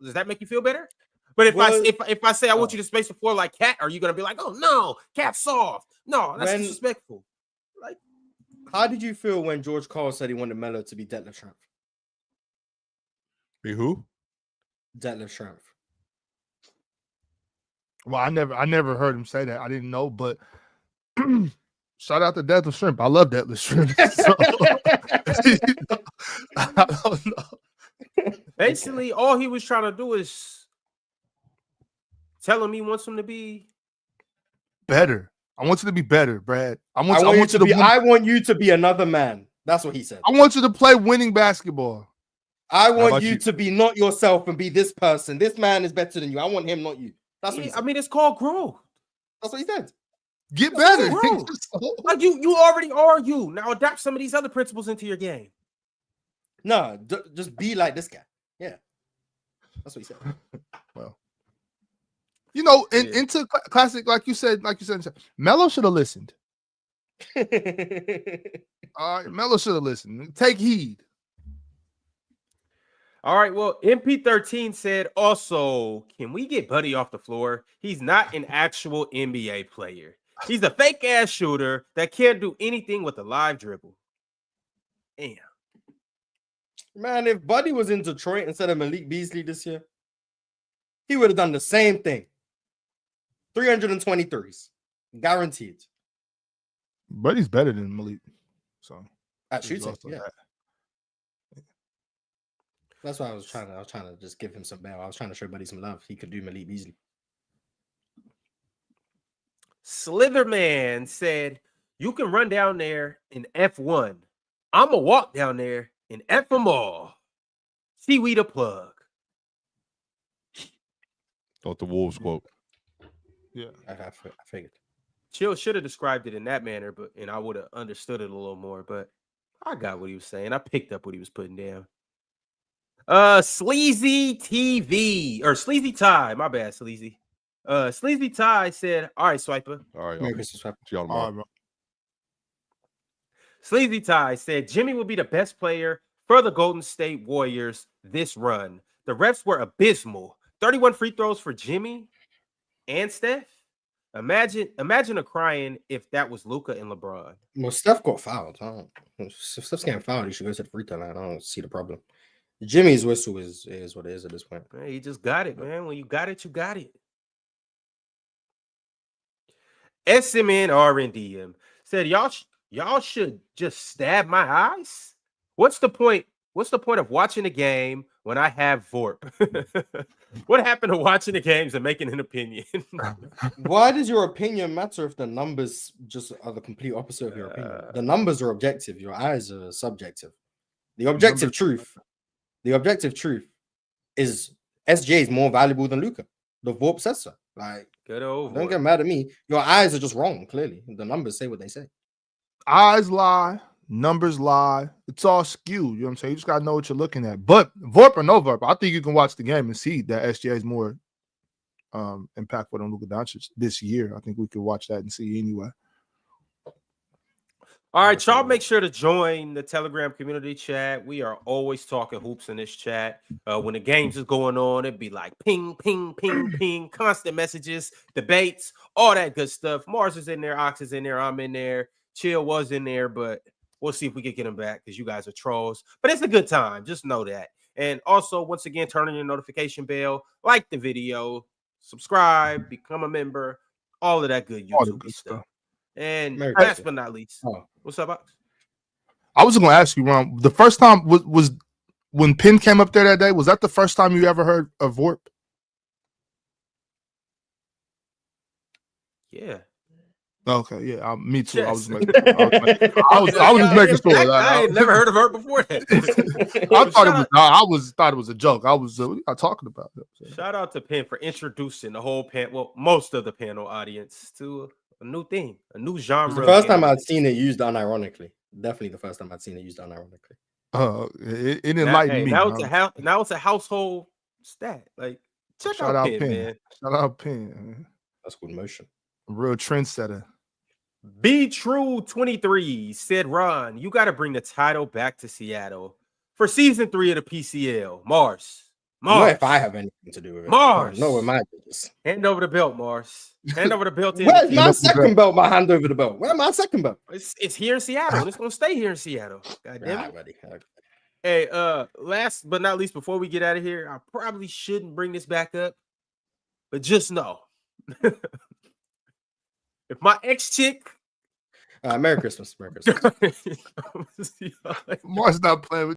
Does that make you feel better? But if I say I want you to space the floor like Cat, are you gonna be like, oh no, Cat's soft? No, that's disrespectful. Like, how did you feel when George Karl said he wanted Melo to be Detlef Schrempf? Be who? Detlef Schrempf. Well, I never heard him say that. I didn't know, but shout out to Detlef Schrempf. I love Detlef Schrempf. So, I don't know. Basically, all he was trying to do is tell him he wants him to be better. I want you to be better, Brad. I want you to be another man. That's what he said. I want you to play winning basketball. I want you to be not yourself and be this person. This man is better than you. I want him, not you. That's what he said. I mean, it's called growth. That's what he said. Get better. Like, you already are you. Now adapt some of these other principles into your game. No, just be like this guy. Yeah. That's what he said. Well, you know, into classic, like you said, Melo should have listened. All right, Melo should have listened. Take heed. All right, well, MP13 said also, can we get Buddy off the floor? He's not an actual NBA player. He's a fake-ass shooter that can't do anything with a live dribble. Damn. Man, if Buddy was in Detroit instead of Malik Beasley this year, he would have done the same thing. 323s. Guaranteed. Buddy's better than Malik. So at shooting, yeah. That's why I was trying to just give him some bail. I was trying to show Buddy some love. He could do Malik Beasley. Slitherman said, you can run down there in F1. I'm going to walk down there in F them all. Seaweed a plug. Thought the Wolves quote. Yeah. I figured. Chill should have described it in that manner, and I would have understood it a little more, but I got what he was saying. I picked up what he was putting down. Sleazy TV or Sleazy Ty, my bad, Sleazy. Sleazy Ty said, all right, Swiper. All right, Merry Christmas, Sleazy Ty said Jimmy will be the best player for the Golden State Warriors this run. The refs were abysmal. 31 free throws for Jimmy and Steph. Imagine a crying if that was Luka and LeBron. Well, Steph got fouled. If Steph's getting fouled, he should go to the free throw line. I don't see the problem. Jimmy's whistle is what it is at this point. Hey, he just got it, man. When you got it, you got it. SMN RNDM said, y'all should just stab my eyes. What's the point? What's the point of watching the game when I have VORP? What happened to watching the games and making an opinion? Why does your opinion matter if the numbers just are the complete opposite of your opinion? The numbers are objective. Your eyes are subjective. The objective truth is SJ is more valuable than Luka. The VORP says so. Like, don't get mad at me. Your eyes are just wrong, clearly. The numbers say what they say. Eyes lie. Numbers lie. It's all skewed. You know what I'm saying? You just gotta know what you're looking at. But VORP or no VORP, I think you can watch the game and see that SGA is more impactful than Luka Doncic this year. I think we could watch that and see anyway. All right, y'all make sure to join the Telegram community chat. We are always talking hoops in this chat. When the games is going on, it'd be like ping, ping, ping, ping, constant messages, debates, all that good stuff. Mars is in there, Ox is in there, I'm in there, Chill was in there, but we'll see if we can get him back because you guys are trolls. But it's a good time. Just know that. And also, once again, turn on your notification bell, like the video, subscribe, become a member, all of that good YouTube stuff. And last but not least, what's up, Ox? I was going to ask you, Ron, the first time was when Penn came up there that day, was that the first time you ever heard of VORP? Yeah. Okay, yeah, me too. Yes. I was just making sure. I had never heard of her before that. I thought it was a joke. I was talking about it. Shout out to Penn for introducing the whole most of the panel audience to a new thing, a new genre. It's the first time I'd seen it used unironically. Definitely the first time I'd seen it used unironically. It enlightened me. Now it's a household stat. Like, check out Penn, man. Shout out Penn. Man. That's good motion. A real trendsetter. Be True 23 said, Ron, you got to bring the title back to Seattle for season 3 of the PCL. Mars. Not if I have anything to do with it. Mars. No, with my business. Hand over the belt, Mars. Hand over the belt. Where's my second belt? My hand over the belt. Where's my second belt? It's here in Seattle. It's gonna stay here in Seattle. God damn it. Buddy. Hey, last but not least, before we get out of here, I probably shouldn't bring this back up, but just know. If my ex-chick Merry Christmas. Merry Christmas. Mars not playing with